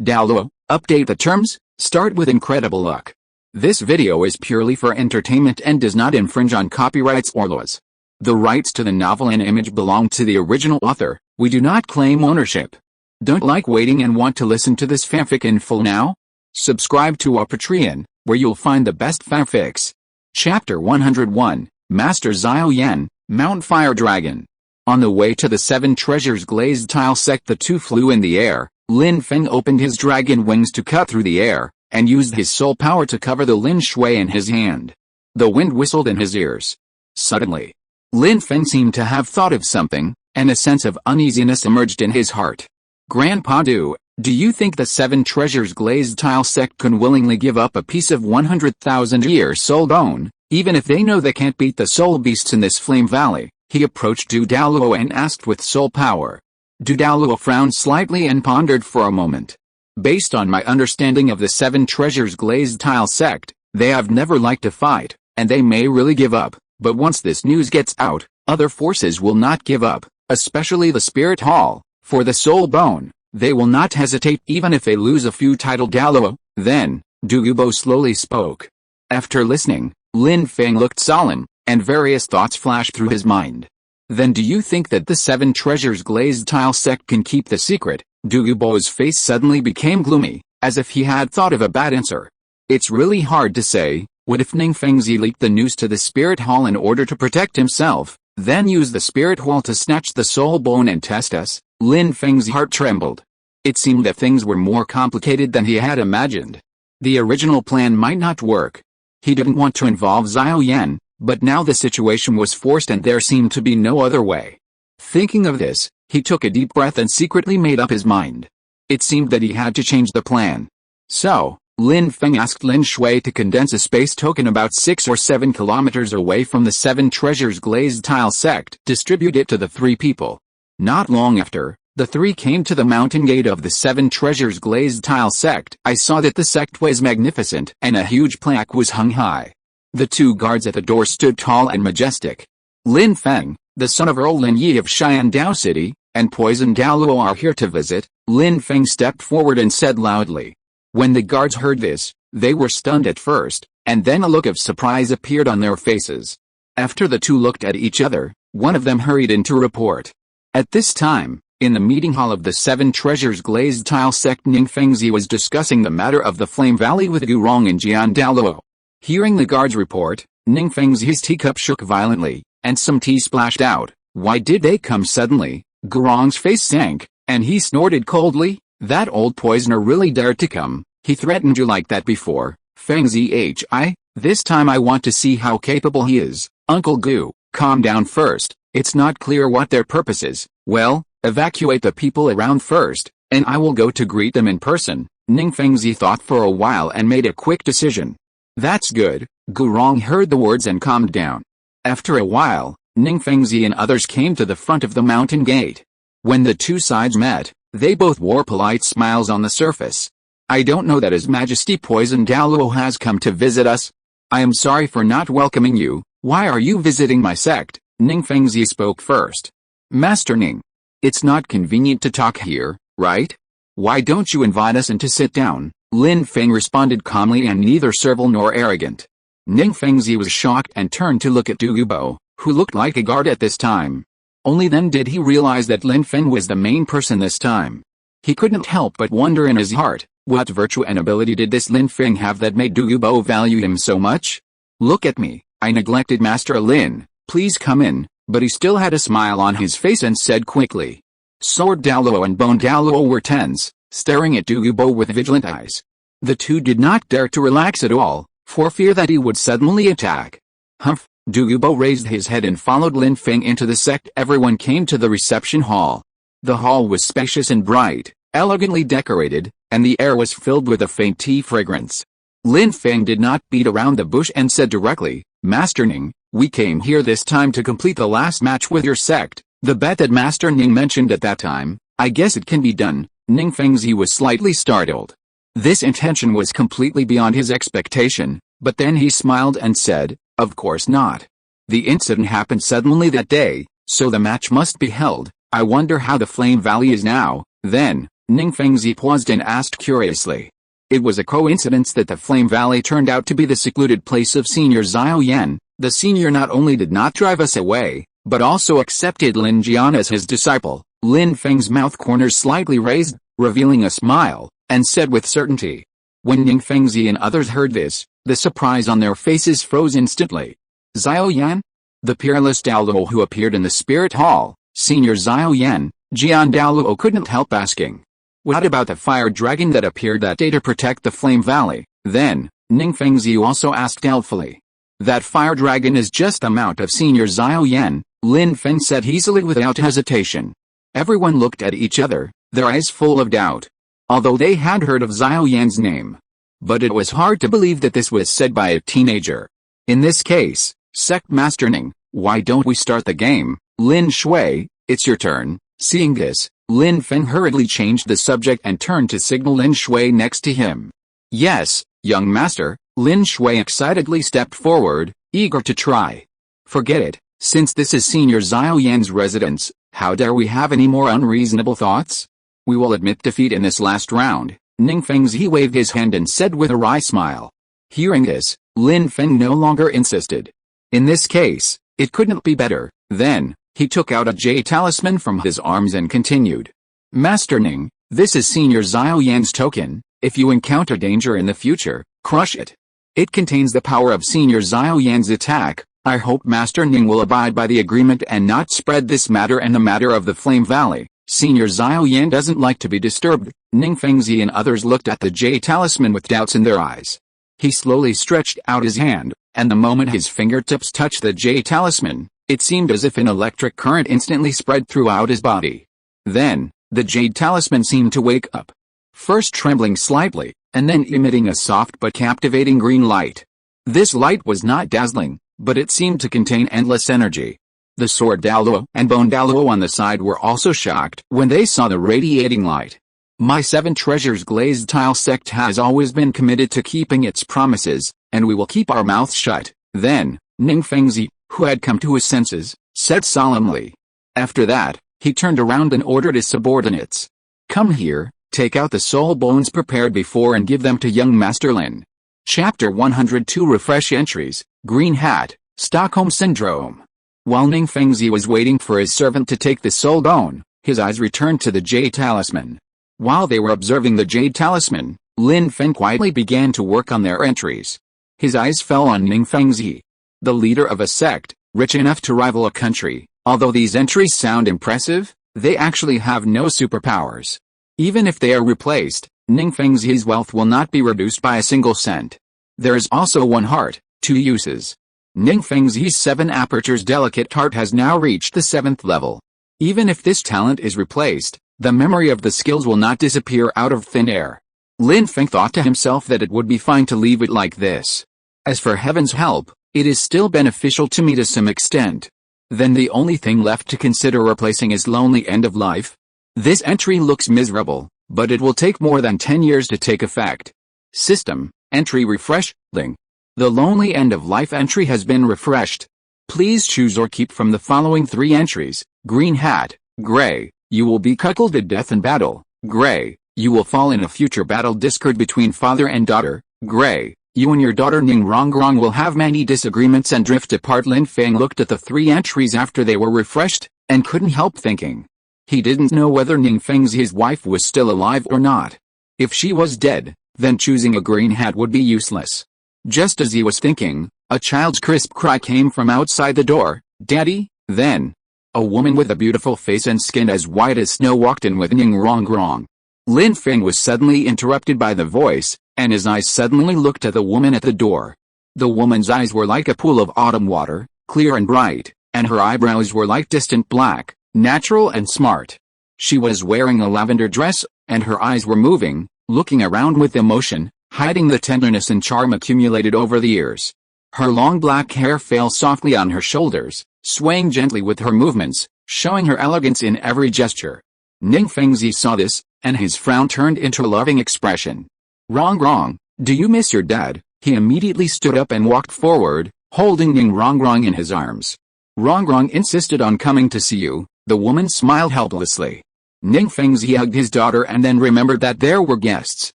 Douluo, update the terms, start with incredible luck. This video is purely for entertainment and does not infringe on copyrights or laws. The rights to the novel and image belong to the original author. We do not claim ownership. Don't like waiting and want to listen to this fanfic in full now? Subscribe to our Patreon, where you'll find the best fanfics. Chapter 101, Master Dugu Yan, Mount Fire Dragon. On the way to the Seven Treasures glazed tile sect, the two flew in the air. Lin Feng opened his dragon wings to cut through the air, and used his soul power to cover the Lin Shui in his hand. The wind whistled in his ears. Suddenly, Lin Feng seemed to have thought of something, and a sense of uneasiness emerged in his heart. Grandpa do you think the Seven Treasures glazed tile sect can willingly give up a piece of 100,000-year soul bone, even if they know they can't beat the soul beasts in this flame valley? He approached Dugu Douluo and asked with soul power. Dugu Douluo frowned slightly and pondered for a moment. Based on my understanding of the Seven Treasures glazed tile sect, they have never liked to fight, and they may really give up, but once this news gets out, other forces will not give up, especially the Spirit Hall. For the soul bone, they will not hesitate even if they lose a few Titled Douluo. Then, Dugu slowly spoke. After listening, Lin Feng looked solemn, and various thoughts flashed through his mind. Then do you think that the Seven Treasures glazed tile sect can keep the secret? Dugu's face suddenly became gloomy, as if he had thought of a bad answer. It's really hard to say. What if Lin Feng leaked the news to the Spirit Hall in order to protect himself, then use the Spirit Hall to snatch the soul bone and test us? Lin Feng's heart trembled. It seemed that things were more complicated than he had imagined. The original plan might not work. He didn't want to involve Dugu Yan, but now the situation was forced and there seemed to be no other way. Thinking of this, he took a deep breath and secretly made up his mind. It seemed that he had to change the plan. So, Lin Feng asked Lin Shui to condense a space token about 6 or 7 kilometers away from the Seven Treasures glazed tile sect, distribute it to the three people. Not long after, the three came to the mountain gate of the Seven Treasures glazed tile sect. I saw that the sect was magnificent and a huge plaque was hung high. The two guards at the door stood tall and majestic. Lin Feng, the son of Earl Lin Yi of Xiandao City, and Poison Douluo are here to visit. Lin Feng stepped forward and said loudly. When the guards heard this, they were stunned at first, and then a look of surprise appeared on their faces. After the two looked at each other, one of them hurried in to report. At this time, in the meeting hall of the Seven Treasures glazed tile sect, Lin Feng was discussing the matter of the Flame Valley with Gurong and Jian Douluo. Hearing the guard's report, Lin Feng's teacup shook violently, and some tea splashed out. Why did they come suddenly? Gurong's face sank, and he snorted coldly. That old poisoner really dared to come. He threatened you like that before, Feng Zhi. This time I want to see how capable he is. Uncle Gu, calm down first. It's not clear what their purpose is. Well, evacuate the people around first, and I will go to greet them in person. Lin Feng thought for a while and made a quick decision. That's good. Gurong heard the words and calmed down. After a while, Lin Feng and others came to the front of the mountain gate. When the two sides met, they both wore polite smiles on the surface. I don't know that His Majesty Poison Douluo has come to visit us. I am sorry for not welcoming you. Why are you visiting my sect? Lin Feng spoke first. Master Ning. It's not convenient to talk here, right? Why don't you invite us in to sit down? Lin Feng responded calmly and neither servile nor arrogant. Lin Feng was shocked and turned to look at Dugu, who looked like a guard at this time. Only then did he realize that Lin Feng was the main person this time. He couldn't help but wonder in his heart, what virtue and ability did this Lin Feng have that made Dugu value him so much? Look at me, I neglected Master Lin, please come in, but he still had a smile on his face and said quickly. Sword Douluo and Bone Douluo were tense, staring at Dugu with vigilant eyes. The two did not dare to relax at all, for fear that he would suddenly attack. Humph! Dugu raised his head and followed Lin Feng into the sect. Everyone came to the reception hall. The hall was spacious and bright, elegantly decorated, and the air was filled with a faint tea fragrance. Lin Feng did not beat around the bush and said directly, Master Ning, we came here this time to complete the last match with your sect. The bet that Master Ning mentioned at that time, I guess it can be done. Lin Feng was slightly startled. This intention was completely beyond his expectation, but then he smiled and said, of course not. The incident happened suddenly that day, so the match must be held. I wonder how the Flame Valley is now. Then, Ning Fengzi paused and asked curiously. It was a coincidence that the Flame Valley turned out to be the secluded place of Senior Xiao Yan. The senior not only did not drive us away, but also accepted Lin Jian as his disciple. Lin Feng's mouth corners slightly raised, revealing a smile, and said with certainty. When Ning Fengzi and others heard this, the surprise on their faces froze instantly. Xiao Yan? The peerless Douluo who appeared in the spirit hall, Senior Xiao Yan, Jian Douluo couldn't help asking. What about the fire dragon that appeared that day to protect the Flame Valley? Then, Ning Fengzi also asked doubtfully. That fire dragon is just a mount of Senior Xiao Yan, Lin Feng said easily without hesitation. Everyone looked at each other, their eyes full of doubt. Although they had heard of Xiao Yan's name. But it was hard to believe that this was said by a teenager. In this case, Sect Master Ning, why don't we start the game? Lin Shui, it's your turn. Seeing this, Lin Feng hurriedly changed the subject and turned to signal Lin Shui next to him. Yes, young master, Lin Shui excitedly stepped forward, eager to try. Forget it, since this is Senior Xiao Yan's residence, how dare we have any more unreasonable thoughts? We will admit defeat in this last round. Ning Fengzi waved his hand and said with a wry smile. Hearing this, Lin Feng no longer insisted. In this case, it couldn't be better. Then, he took out a jade talisman from his arms and continued. Master Ning, this is Senior Xiao Yan's token. If you encounter danger in the future, crush it. It contains the power of Senior Xiao Yan's attack. I hope Master Ning will abide by the agreement and not spread this matter and the matter of the Flame Valley. Senior Xiao Yan doesn't like to be disturbed. Ning Fengzi and others looked at the jade talisman with doubts in their eyes. He slowly stretched out his hand, and the moment his fingertips touched the jade talisman, it seemed as if an electric current instantly spread throughout his body. Then, the jade talisman seemed to wake up. First trembling slightly, and then emitting a soft but captivating green light. This light was not dazzling, but it seemed to contain endless energy. The Sword Douluo and Bone Douluo on the side were also shocked when they saw the radiating light. My Seven Treasures Glazed Tile sect has always been committed to keeping its promises, and we will keep our mouths shut. Then, Ning Fengzi, who had come to his senses, said solemnly. After that, he turned around and ordered his subordinates. Come here, take out the soul bones prepared before and give them to young Master Lin. Chapter 102 Refresh Entries, Green Hat, Stockholm Syndrome. While Ning Fengzi was waiting for his servant to take the soul bone, his eyes returned to the jade talisman. While they were observing the jade talisman, Lin Feng quietly began to work on their entries. His eyes fell on Ning Fengzi, the leader of a sect, rich enough to rival a country. Although these entries sound impressive, they actually have no superpowers. Even if they are replaced, Ning Fengzi's wealth will not be reduced by a single cent. There is also one heart, two uses. Ning Fengzi's 7 apertures delicate heart has now reached the 7th level. Even if this talent is replaced, the memory of the skills will not disappear out of thin air. Lin Feng thought to himself that it would be fine to leave it like this. As for heaven's help, it is still beneficial to me to some extent. Then the only thing left to consider replacing is lonely end of life. This entry looks miserable, but it will take more than 10 years to take effect. System, entry refresh, Ling. The lonely end of life entry has been refreshed. Please choose or keep from the following 3 entries. Green hat, gray, you will be cuckolded to death in battle. Gray, you will fall in a future battle discord between father and daughter. Gray, you and your daughter Ning Rongrong will have many disagreements and drift apart. Lin Feng looked at the 3 entries after they were refreshed, and couldn't help thinking. He didn't know whether Ning Feng's wife was still alive or not. If she was dead, then choosing a green hat would be useless. Just as he was thinking, a child's crisp cry came from outside the door, Daddy. Then, a woman with a beautiful face and skin as white as snow walked in with Ning Rongrong. Lin Feng was suddenly interrupted by the voice, and his eyes suddenly looked at the woman at the door. The woman's eyes were like a pool of autumn water, clear and bright, and her eyebrows were like distant black, natural and smart. She was wearing a lavender dress, and her eyes were moving, looking around with emotion, hiding the tenderness and charm accumulated over the years. Her long black hair fell softly on her shoulders, swaying gently with her movements, showing her elegance in every gesture. Ning Fengzi saw this, and his frown turned into a loving expression. Rongrong, do you miss your dad? He immediately stood up and walked forward, holding Ning Rongrong in his arms. Rongrong insisted on coming to see you. The woman smiled helplessly. Ning Fengzi hugged his daughter and then remembered that there were guests.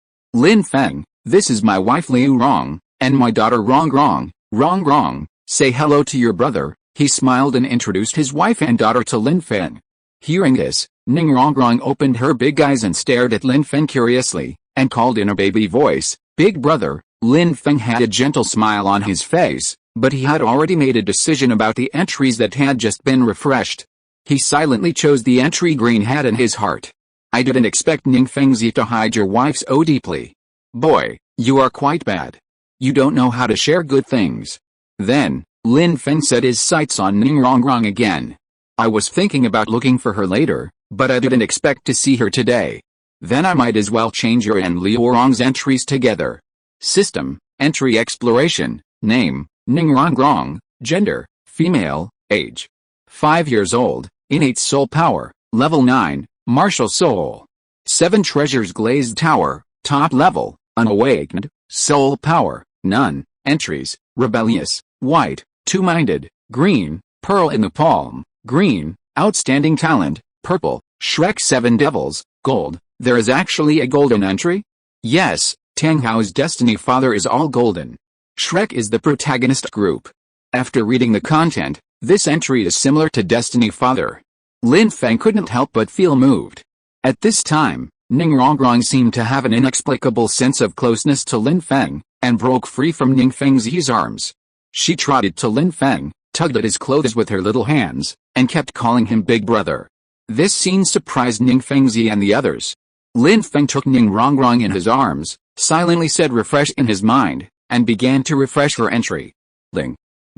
Lin Feng, this is my wife Liu Rong, and my daughter Rong. Say hello to your brother. He smiled and introduced his wife and daughter to Lin Feng. Hearing this, Ning Rong opened her big eyes and stared at Lin Feng curiously, and called in a baby voice, "Big brother." Lin Feng had a gentle smile on his face, but he had already made a decision about the entries that had just been refreshed. He silently chose the entry green had in his heart. I didn't expect Ning Fengzi to hide your wife so deeply. Boy, you are quite bad. You don't know how to share good things. Then, Lin Feng set his sights on Ning Rong again. I was thinking about looking for her later, but I didn't expect to see her today. Then I might as well change your and Liu Rong's entries together. System, entry exploration, name, Ning Rong, gender, female, age. 5 years old, innate soul power, level 9, martial soul. 7 treasures glazed tower, top level, unawakened, soul power, none, entries, rebellious, white, two-minded, green, pearl in the palm, green, outstanding talent, purple, Shrek 7 devils, gold. There is actually a golden entry? Yes, Tang Hao's Destiny Father is all golden. Shrek is the protagonist group. After reading the content, this entry is similar to Destiny Father. Lin Feng couldn't help but feel moved. At this time, Ning Rong seemed to have an inexplicable sense of closeness to Lin Feng, and broke free from Ning Fengzi's arms. She trotted to Lin Feng, tugged at his clothes with her little hands, and kept calling him big brother. This scene surprised Ning Fengzi and the others. Lin Feng took Ning Rong in his arms, silently said refresh in his mind, and began to refresh her entry.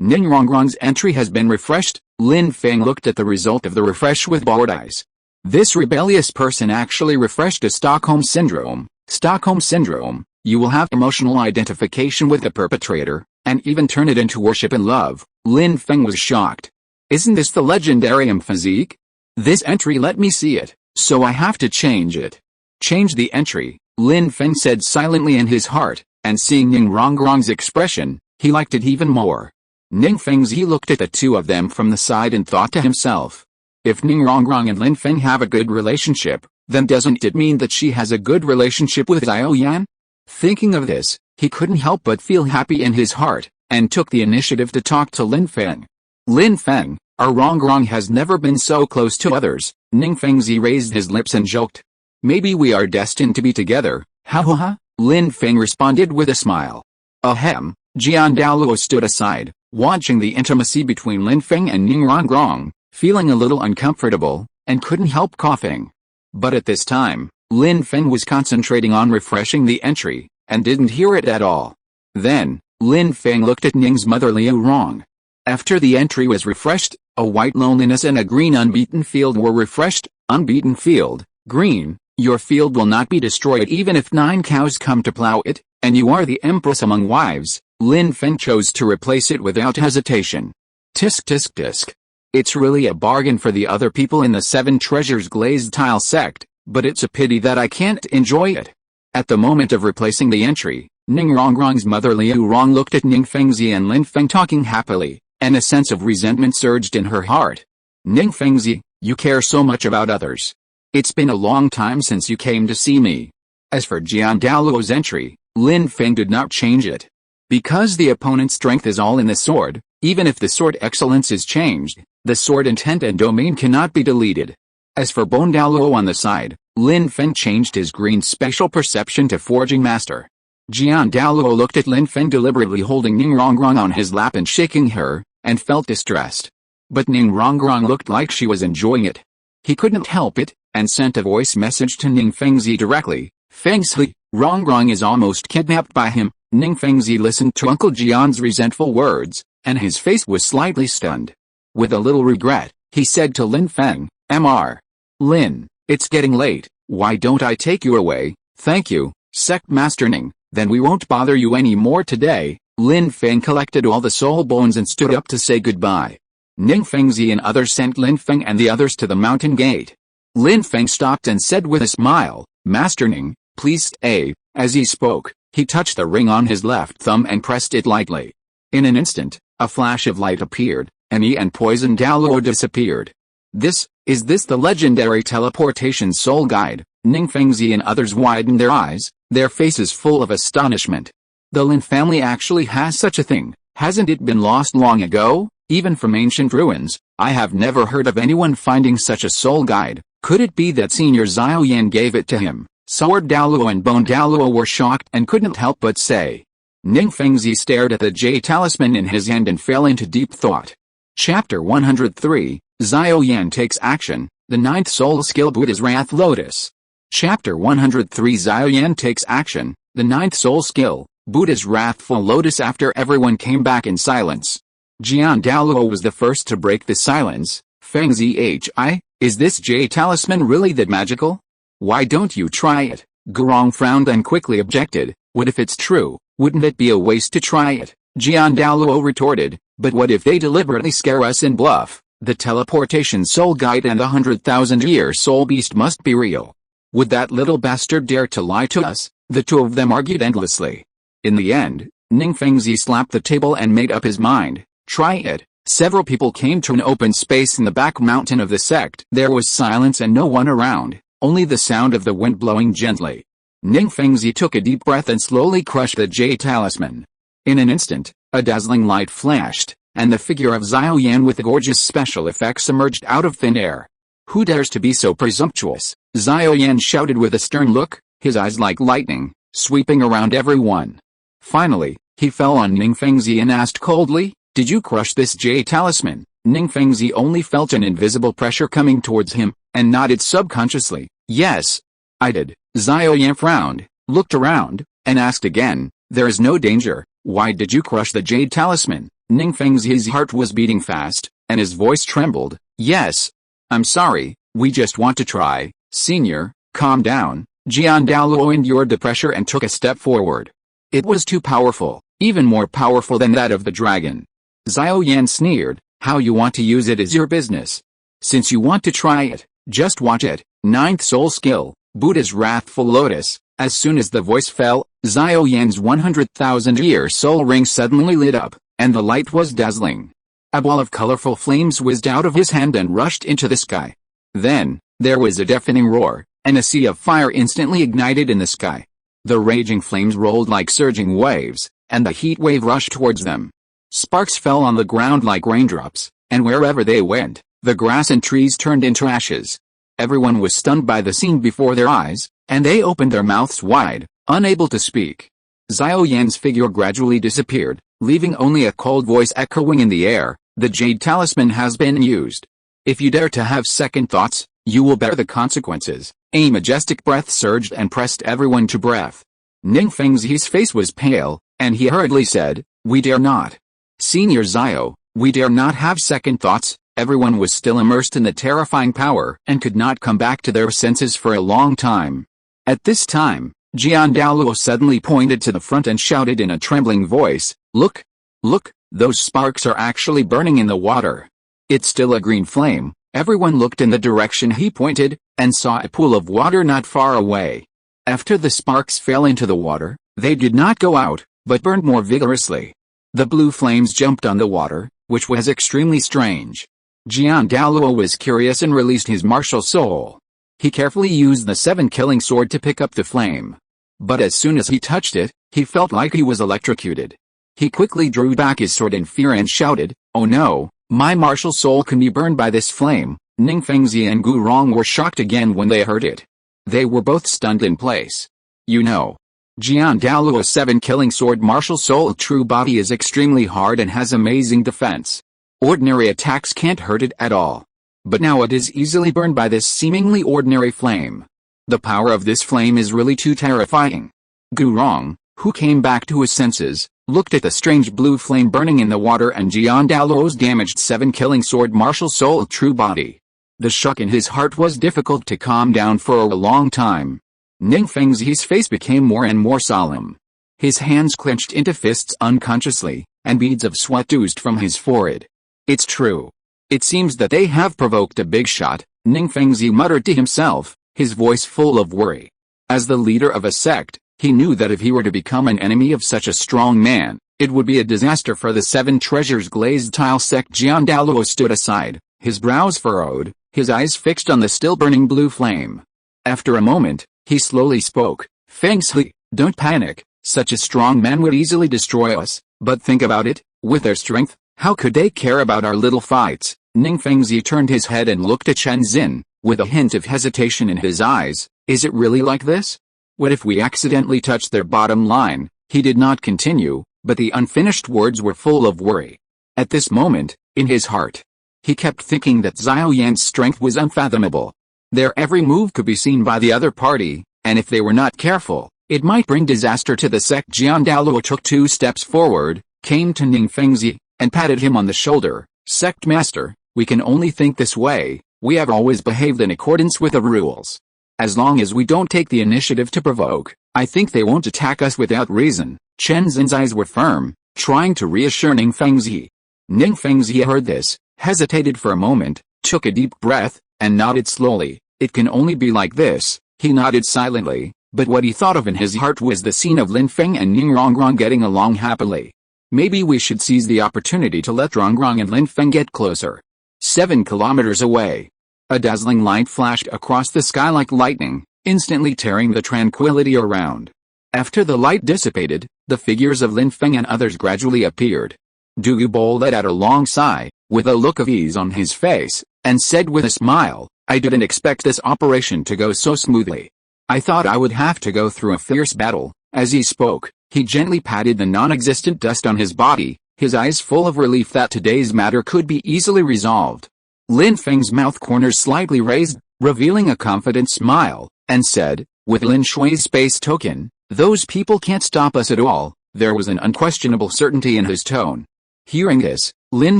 Ning Rong's entry has been refreshed. Lin Feng looked at the result of the refresh with bored eyes. This rebellious person actually refreshed a Stockholm Syndrome. Stockholm Syndrome, you will have emotional identification with the perpetrator, and even turn it into worship and love. Lin Feng was shocked. Isn't this the legendary physique? This entry let me see it, so I have to change it. Change the entry, Lin Feng said silently in his heart, and seeing Ning Rong's expression, he liked it even more. Ning Fengzi looked at the two of them from the side and thought to himself. If Ning Rong and Lin Feng have a good relationship, then doesn't it mean that she has a good relationship with Dugu Yan? Thinking of this, he couldn't help but feel happy in his heart, and took the initiative to talk to Lin Feng. Lin Feng, our Rong has never been so close to others. Ning Fengzi raised his lips and joked. Maybe we are destined to be together, ha ha ha, Lin Feng responded with a smile. Ahem, Douluo stood aside, watching the intimacy between Lin Feng and Ning Rong, feeling a little uncomfortable, and couldn't help coughing. But at this time, Lin Feng was concentrating on refreshing the entry, and didn't hear it at all. Then, Lin Feng looked at Ning's mother Liu Rong. After the entry was refreshed, a white loneliness and a green unbeaten field were refreshed. Unbeaten field, green, your field will not be destroyed even if 9 cows come to plow it, and you are the empress among wives. Lin Feng chose to replace it without hesitation. Tisk tisk tisk. It's really a bargain for the other people in the 7 treasures glazed tile sect, but it's a pity that I can't enjoy it. At the moment of replacing the entry, Ning Rong's mother Liu Rong looked at Ning Fengzi and Lin Feng talking happily, and a sense of resentment surged in her heart. Ning Fengzi, you care so much about others. It's been a long time since you came to see me. As for Douluo's entry, Lin Feng did not change it. Because the opponent's strength is all in the sword, even if the sword excellence is changed, the sword intent and domain cannot be deleted. As for Douluo on the side, Lin Feng changed his green special perception to forging master. Douluo looked at Lin Feng deliberately holding Ning Rong on his lap and shaking her, and felt distressed. But Ning Rong looked like she was enjoying it. He couldn't help it, and sent a voice message to Ning Fengzi directly. Fengzi, Rong is almost kidnapped by him. Ning Fengzi listened to Uncle Jian's resentful words, and his face was slightly stunned. With a little regret, he said to Lin Feng, Mr. Lin, it's getting late, why don't I take you away? Thank you, Sect Master Ning, then we won't bother you any more today. Lin Feng collected all the soul bones and stood up to say goodbye. Ning Fengzi and others sent Lin Feng and the others to the mountain gate. Lin Feng stopped and said with a smile, Master Ning, please stay. As he spoke, he touched the ring on his left thumb and pressed it lightly. In an instant, a flash of light appeared, and he and Poison Douluo disappeared. This, Is this the legendary teleportation soul guide? Ning Fengzi and others widened their eyes, their faces full of astonishment. The Lin family actually has such a thing. Hasn't it been lost long ago? Even from ancient ruins, I have never heard of anyone finding such a soul guide. Could it be that Senior Xiao Yan gave it to him? Sword Douluo and Bone Douluo were shocked and couldn't help but say. Ning Fengzi stared at the jade talisman in his hand and fell into deep thought. Chapter 103, Xiao Yan takes action, the ninth soul skill Buddha's Wrath Lotus. Chapter 103 Xiao Yan takes action, the ninth soul skill, Buddha's Wrathful Lotus. After everyone came back in silence, Jian Douluo was the first to break the silence. Fengzi Hi, is this jade talisman really that magical? Why don't you try it? Gurong frowned and quickly objected. What if it's true? Wouldn't it be a waste to try it? Jian Douluo retorted. But what if they deliberately scare us and bluff? The teleportation soul guide and the 100,000-year soul beast must be real. Would that little bastard dare to lie to us? The two of them argued endlessly. In the end, Ning Fengzi slapped the table and made up his mind. Try it. Several people came to an open space in the back mountain of the sect. There was silence and no one around, only the sound of the wind blowing gently. Ning Fengzi took a deep breath and slowly crushed the jade talisman. In an instant, a dazzling light flashed, and the figure of Xiao Yan with gorgeous special effects emerged out of thin air. Who dares to be so presumptuous? Xiao Yan shouted with a stern look, his eyes like lightning, sweeping around everyone. Finally, he fell on Ning Fengzi and asked coldly, did you crush this jade talisman? Ning Fengzi only felt an invisible pressure coming towards him, and nodded subconsciously, yes, I did. Xiao Yan frowned, looked around, and asked again, there is no danger, why did you crush the jade talisman? Ning Fengzi's heart was beating fast, and his voice trembled, yes. I'm sorry, we just want to try. Senior, calm down. Jian Douluo endured the pressure and took a step forward. It was too powerful, even more powerful than that of the dragon. Xiao Yan sneered, how you want to use it is your business. Since you want to try it, just watch it. Ninth soul skill, Buddha's Wrathful Lotus. As soon as the voice fell, Xiao Yan's 100,000-year soul ring suddenly lit up, and the light was dazzling. A ball of colorful flames whizzed out of his hand and rushed into the sky. Then, there was a deafening roar, and a sea of fire instantly ignited in the sky. The raging flames rolled like surging waves, and the heat wave rushed towards them. Sparks fell on the ground like raindrops, and wherever they went, the grass and trees turned into ashes. Everyone was stunned by the scene before their eyes, and they opened their mouths wide, unable to speak. Xiao Yan's figure gradually disappeared, leaving only a cold voice echoing in the air, the jade talisman has been used. If you dare to have second thoughts, you will bear the consequences. A majestic breath surged and pressed everyone to breath. Ning Fengzi's face was pale, and he hurriedly said, we dare not. Senior Xiao, we dare not have second thoughts. Everyone was still immersed in the terrifying power and could not come back to their senses for a long time. At this time, Jian Douluo suddenly pointed to the front and shouted in a trembling voice, look! Look, those sparks are actually burning in the water. It's still a green flame. Everyone looked in the direction he pointed, and saw a pool of water not far away. After the sparks fell into the water, they did not go out, but burned more vigorously. The blue flames jumped on the water, which was extremely strange. Jian Douluo was curious and released his martial soul. He carefully used the 7-killing sword to pick up the flame. But as soon as he touched it, he felt like he was electrocuted. He quickly drew back his sword in fear and shouted, oh no, my martial soul can be burned by this flame. Ning Fengzi and Gu Rong were shocked again when they heard it. They were both stunned in place. You know, Jian Douluo's 7-killing sword martial soul true body is extremely hard and has amazing defense. Ordinary attacks can't hurt it at all. But now it is easily burned by this seemingly ordinary flame. The power of this flame is really too terrifying. Gu Rong, who came back to his senses, looked at the strange blue flame burning in the water and Jian Douluo's damaged 7-killing sword martial soul true body. The shock in his heart was difficult to calm down for a long time. Ning Fengzi's face became more and more solemn. His hands clenched into fists unconsciously, and beads of sweat oozed from his forehead. It's true. It seems that they have provoked a big shot, Ning Fengzi muttered to himself, his voice full of worry. As the leader of a sect, he knew that if he were to become an enemy of such a strong man, it would be a disaster for the 7 treasures glazed tile sect. Jian Douluo stood aside, his brows furrowed, his eyes fixed on the still-burning blue flame. After a moment, he slowly spoke. Fengzi, don't panic, such a strong man would easily destroy us, but think about it, with their strength, how could they care about our little fights? Ning Fengzi turned his head and looked at Chen Xin, with a hint of hesitation in his eyes. Is it really like this? What if we accidentally touch their bottom line? He did not continue, but the unfinished words were full of worry. At this moment, in his heart, he kept thinking that Xiao Yan's strength was unfathomable. Their every move could be seen by the other party, and if they were not careful, it might bring disaster to the sect. Douluo took 2 steps forward, came to Ning Fengzi, and patted him on the shoulder. Sect Master, we can only think this way. We have always behaved in accordance with the rules. As long as we don't take the initiative to provoke, I think they won't attack us without reason. Chen Xin's eyes were firm, trying to reassure Ning Fengzi. Ning Fengzi heard this, hesitated for a moment, took a deep breath, and nodded slowly. It can only be like this. He nodded silently, but what he thought of in his heart was the scene of Lin Feng and Ning Rongrong getting along happily. Maybe we should seize the opportunity to let Rongrong and Lin Feng get closer. 7 kilometers away. A dazzling light flashed across the sky like lightning, instantly tearing the tranquility around. After the light dissipated, the figures of Lin Feng and others gradually appeared. Dugu Bo let out a long sigh, with a look of ease on his face, and said with a smile, I didn't expect this operation to go so smoothly. I thought I would have to go through a fierce battle. As he spoke, he gently patted the non-existent dust on his body, his eyes full of relief that today's matter could be easily resolved. Lin Feng's mouth corners slightly raised, revealing a confident smile, and said, with Lin Shui's space token, those people can't stop us at all. There was an unquestionable certainty in his tone. Hearing this, Lin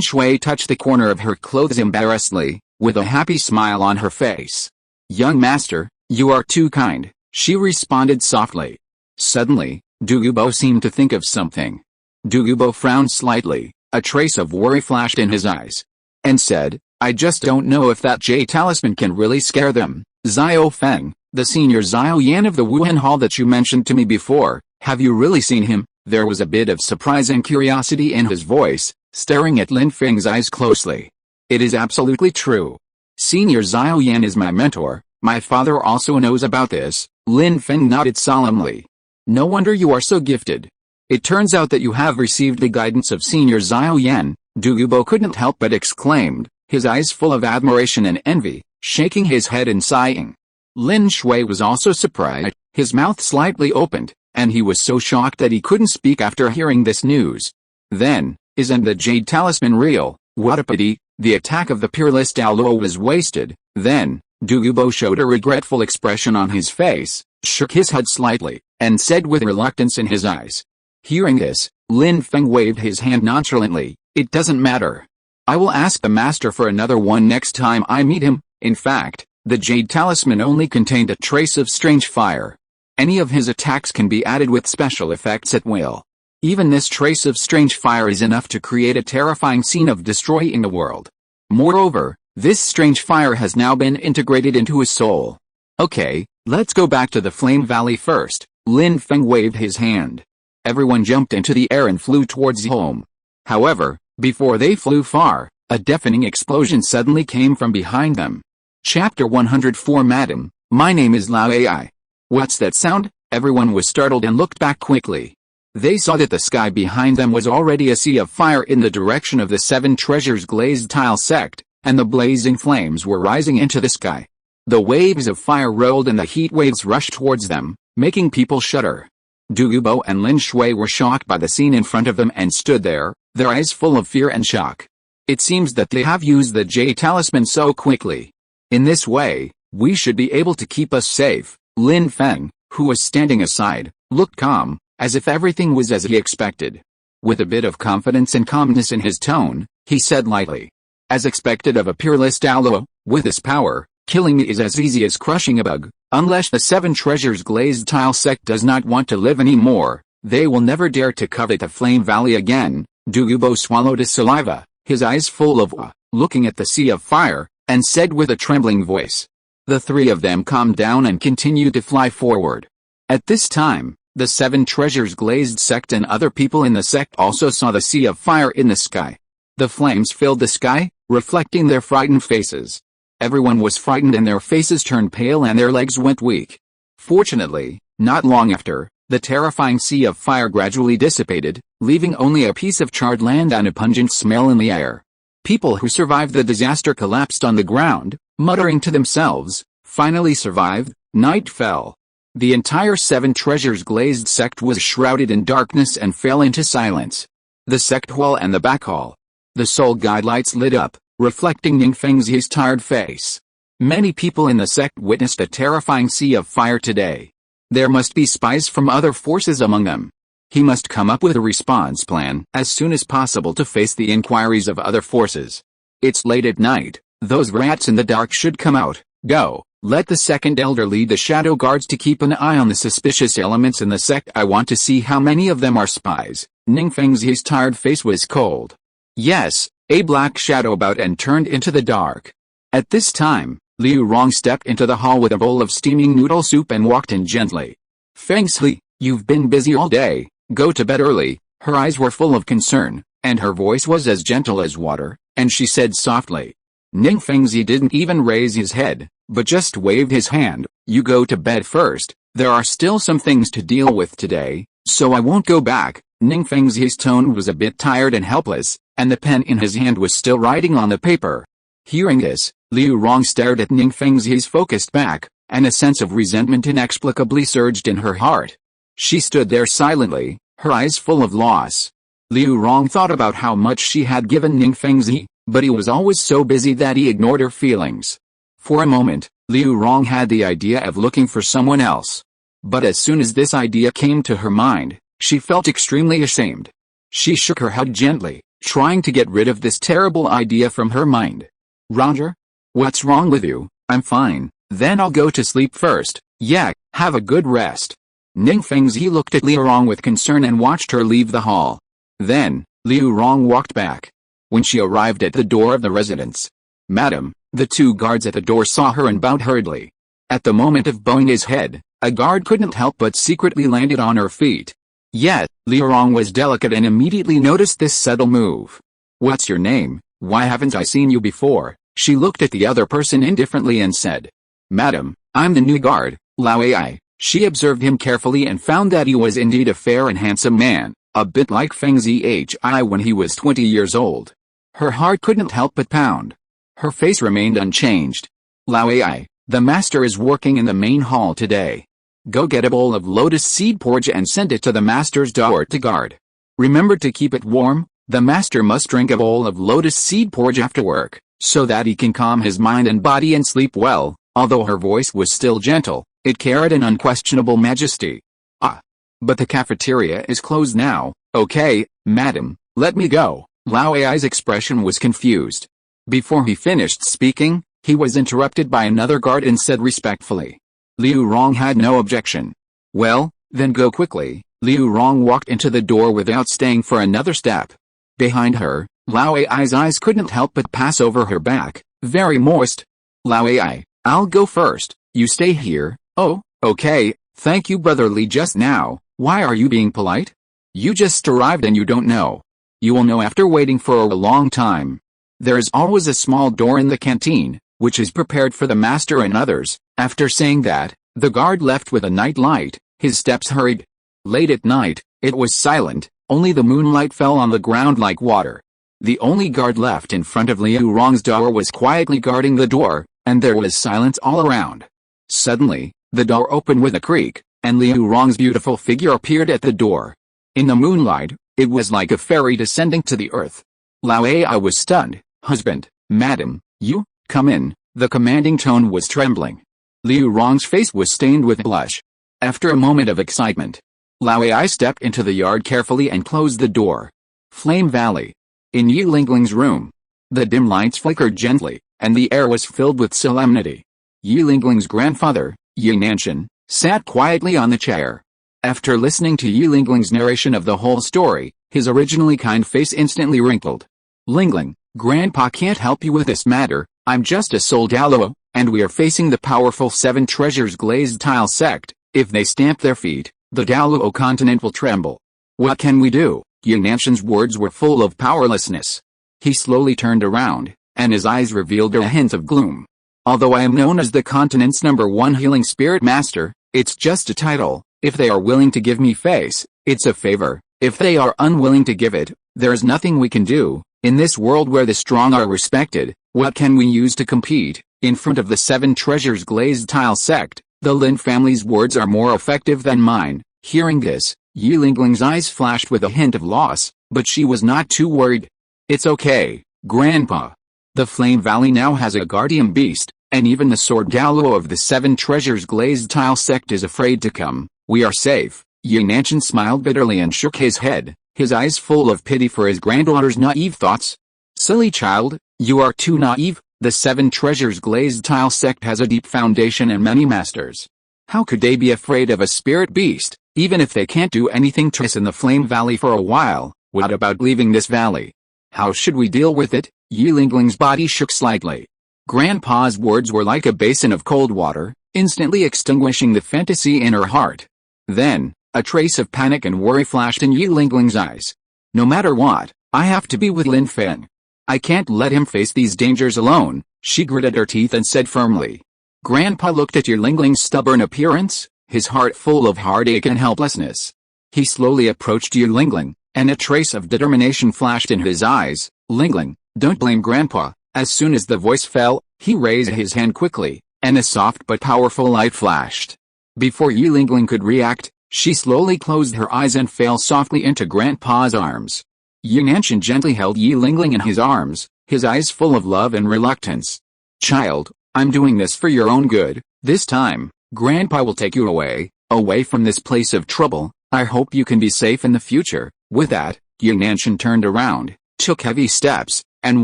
Shui touched the corner of her clothes embarrassedly, with a happy smile on her face. Young master, you are too kind, she responded softly. Suddenly, Dugu Bo seemed to think of something. Dugu Bo frowned slightly, a trace of worry flashed in his eyes, and said, I just don't know if that Jade talisman can really scare them. Xiao Feng, the senior Xiao Yan of the Wuhan Hall that you mentioned to me before, have you really seen him? There was a bit of surprise and curiosity in his voice, staring at Lin Feng's eyes closely. It is absolutely true. Senior Xiao Yan is my mentor, my father also knows about this. Lin Feng nodded solemnly. No wonder you are so gifted. It turns out that you have received the guidance of Senior Xiao Yan, Dugu Bo couldn't help but exclaimed, his eyes full of admiration and envy, shaking his head and sighing. Lin Shui was also surprised, his mouth slightly opened, and he was so shocked that he couldn't speak after hearing this news. Then, isn't the Jade talisman real? What a pity, the attack of the peerless Douluo was wasted. Then, Dugu Bo showed a regretful expression on his face, shook his head slightly, and said with reluctance in his eyes. Hearing this, Lin Feng waved his hand nonchalantly, it doesn't matter. I will ask the master for another one next time I meet him. In fact, the Jade talisman only contained a trace of strange fire. Any of his attacks can be added with special effects at will. Even this trace of strange fire is enough to create a terrifying scene of destroying the world. Moreover, this strange fire has now been integrated into his soul. Okay, let's go back to the Flame Valley first. Lin Feng waved his hand. Everyone jumped into the air and flew towards home. However, before they flew far, a deafening explosion suddenly came from behind them. Chapter 104 Madam, my name is Lao Ai. What's that sound? Everyone was startled and looked back quickly. They saw that the sky behind them was already a sea of fire in the direction of the 7 treasures glazed tile sect, and the blazing flames were rising into the sky. The waves of fire rolled and the heat waves rushed towards them, making people shudder. Dugu Bo and Lin Shui were shocked by the scene in front of them and stood there, their eyes full of fear and shock. It seems that they have used the Jade talisman so quickly. In this way, we should be able to keep us safe. Lin Feng, who was standing aside, looked calm, as if everything was as he expected. With a bit of confidence and calmness in his tone, he said lightly. As expected of a peerless Douluo, with his power, killing me is as easy as crushing a bug. Unless the 7 treasures glazed tile sect does not want to live anymore, they will never dare to covet the Flame Valley again. Dugu Bo swallowed his saliva, his eyes full of awe, looking at the sea of fire, and said with a trembling voice. The 3 of them calmed down and continued to fly forward. At this time, the 7 treasures glazed sect and other people in the sect also saw the sea of fire in the sky. The flames filled the sky, reflecting their frightened faces. Everyone was frightened and their faces turned pale and their legs went weak. Fortunately, not long after, the terrifying sea of fire gradually dissipated, leaving only a piece of charred land and a pungent smell in the air. People who survived the disaster collapsed on the ground, muttering to themselves, "Finally survived." Night fell. The entire Seven Treasures glazed sect was shrouded in darkness and fell into silence. The sect hall and the back hall. The soul guide lights lit up, reflecting Lin Feng's tired face. Many people in the sect witnessed a terrifying sea of fire today. There must be spies from other forces among them. He must come up with a response plan as soon as possible to face the inquiries of other forces. It's late at night, those rats in the dark should come out. Go, let the second elder lead the shadow guards to keep an eye on the suspicious elements in the sect. I want to see how many of them are spies. Lin Feng's tired face was cold. Yes, a black shadow about and turned into the dark. At this time, Liu Rong stepped into the hall with a bowl of steaming noodle soup and walked in gently. Feng Shui, you've been busy all day, go to bed early. Her eyes were full of concern, and her voice was as gentle as water, and she said softly. Lin Fengzi didn't even raise his head, but just waved his hand. You go to bed first, there are still some things to deal with today, so I won't go back. Lin Fengzi's tone was a bit tired and helpless, and the pen in his hand was still writing on the paper. Hearing this, Liu Rong stared at Lin Fengzi's focused back, and a sense of resentment inexplicably surged in her heart. She stood there silently, her eyes full of loss. Liu Rong thought about how much she had given Lin Fengzi, but he was always so busy that he ignored her feelings. For a moment, Liu Rong had the idea of looking for someone else. But as soon as this idea came to her mind, she felt extremely ashamed. She shook her head gently, trying to get rid of this terrible idea from her mind. Roger? What's wrong with you? I'm fine, then I'll go to sleep first. Yeah, have a good rest. Lin Fengzi looked at Liu Rong with concern and watched her leave the hall. Then, Liu Rong walked back. When she arrived at the door of the residence, "Madam," the two guards at the door saw her and bowed hurriedly. At the moment of bowing his head, a guard couldn't help but secretly landed on her feet. Yet, Liu Rong was delicate and immediately noticed this subtle move. "What's your name? Why haven't I seen you before?" She looked at the other person indifferently and said, "Madam, I'm the new guard, Lao Ai." She observed him carefully and found that he was indeed a fair and handsome man, a bit like Feng Zhi when he was 20 years old. Her heart couldn't help but pound. Her face remained unchanged. "Lao Ai, the master is working in the main hall today. Go get a bowl of lotus seed porridge and send it to the master's daughter to guard. Remember to keep it warm. The master must drink a bowl of lotus seed porridge after work, so that he can calm his mind and body and sleep well." Although her voice was still gentle, it carried an unquestionable majesty. "Ah, but the cafeteria is closed now." "Okay, madam, let me go." Lao Ai's expression was confused. Before he finished speaking, he was interrupted by another guard and said respectfully. Liu Rong had no objection. "Well, then go quickly." Liu Rong walked into the door without staying for another step. Behind her, Lao Ai's eyes couldn't help but pass over her back, very moist. "Lao Ai, I'll go first, you stay here." "Oh, okay, thank you brotherly. Just now, why are you being polite? You just arrived and you don't know. You will know after waiting for a long time. There is always a small door in the canteen, which is prepared for the master and others." After saying that, the guard left with a night light, his steps hurried. Late at night, it was silent, only the moonlight fell on the ground like water. The only guard left in front of Liu Rong's door was quietly guarding the door, and there was silence all around. Suddenly, the door opened with a creak, and Liu Rong's beautiful figure appeared at the door. In the moonlight, it was like a fairy descending to the earth. Lao Ai was stunned. "Husband, madam, you, come in." The commanding tone was trembling. Liu Rong's face was stained with blush. After a moment of excitement, Lao Ai stepped into the yard carefully and closed the door. Flame Valley. In Yi Lingling's room, the dim lights flickered gently, and the air was filled with solemnity. Yi Lingling's grandfather, Yi Nanshan, sat quietly on the chair. After listening to Yi Lingling's narration of the whole story, his originally kind face instantly wrinkled. "Lingling, Grandpa can't help you with this matter. I'm just a soul Douluo, and we are facing the powerful Seven Treasures glazed tile sect. If they stamp their feet, the Douluo Continent will tremble. What can we do?" Yi Nanshan's words were full of powerlessness. He slowly turned around, and his eyes revealed a hint of gloom. Although I am known as the continent's #1 healing spirit master, it's just a title. If they are willing to give me face, it's a favor. If they are unwilling to give it, there is nothing we can do. In this world where the strong are respected, what can we use to compete? In front of the 7 treasures glazed tile sect, the Lin family's words are more effective than mine. Hearing this, Yilingling's eyes flashed with a hint of loss, but she was not too worried. It's okay, Grandpa. The Flame Valley now has a guardian beast, and even the sword Douluo of the 7 treasures glazed tile sect is afraid to come. We are safe. Yunanshan smiled bitterly and shook his head, his eyes full of pity for his granddaughter's naive thoughts. Silly child, you are too naive. The 7 treasures glazed tile sect has a deep foundation and many masters. How could they be afraid of a spirit beast, even if they can't do anything to us in the Flame Valley for a while? What about leaving this valley? How should we deal with it? Yilingling's body shook slightly. Grandpa's words were like a basin of cold water, instantly extinguishing the fantasy in her heart. Then, a trace of panic and worry flashed in Yilingling's eyes. No matter what, I have to be with Lin Feng. I can't let him face these dangers alone, she gritted her teeth and said firmly. Grandpa looked at Yilingling's stubborn appearance, his heart full of heartache and helplessness. He slowly approached Yilingling, and a trace of determination flashed in his eyes. Lingling, don't blame Grandpa. As soon as the voice fell, he raised his hand quickly, and a soft but powerful light flashed. Before Yilingling could react, she slowly closed her eyes and fell softly into Grandpa's arms. Yunanshan gently held Yilingling in his arms, his eyes full of love and reluctance. Child, I'm doing this for your own good. This time, Grandpa will take you away from this place of trouble. I hope you can be safe in the future. With that, Yunanshan turned around, took heavy steps, and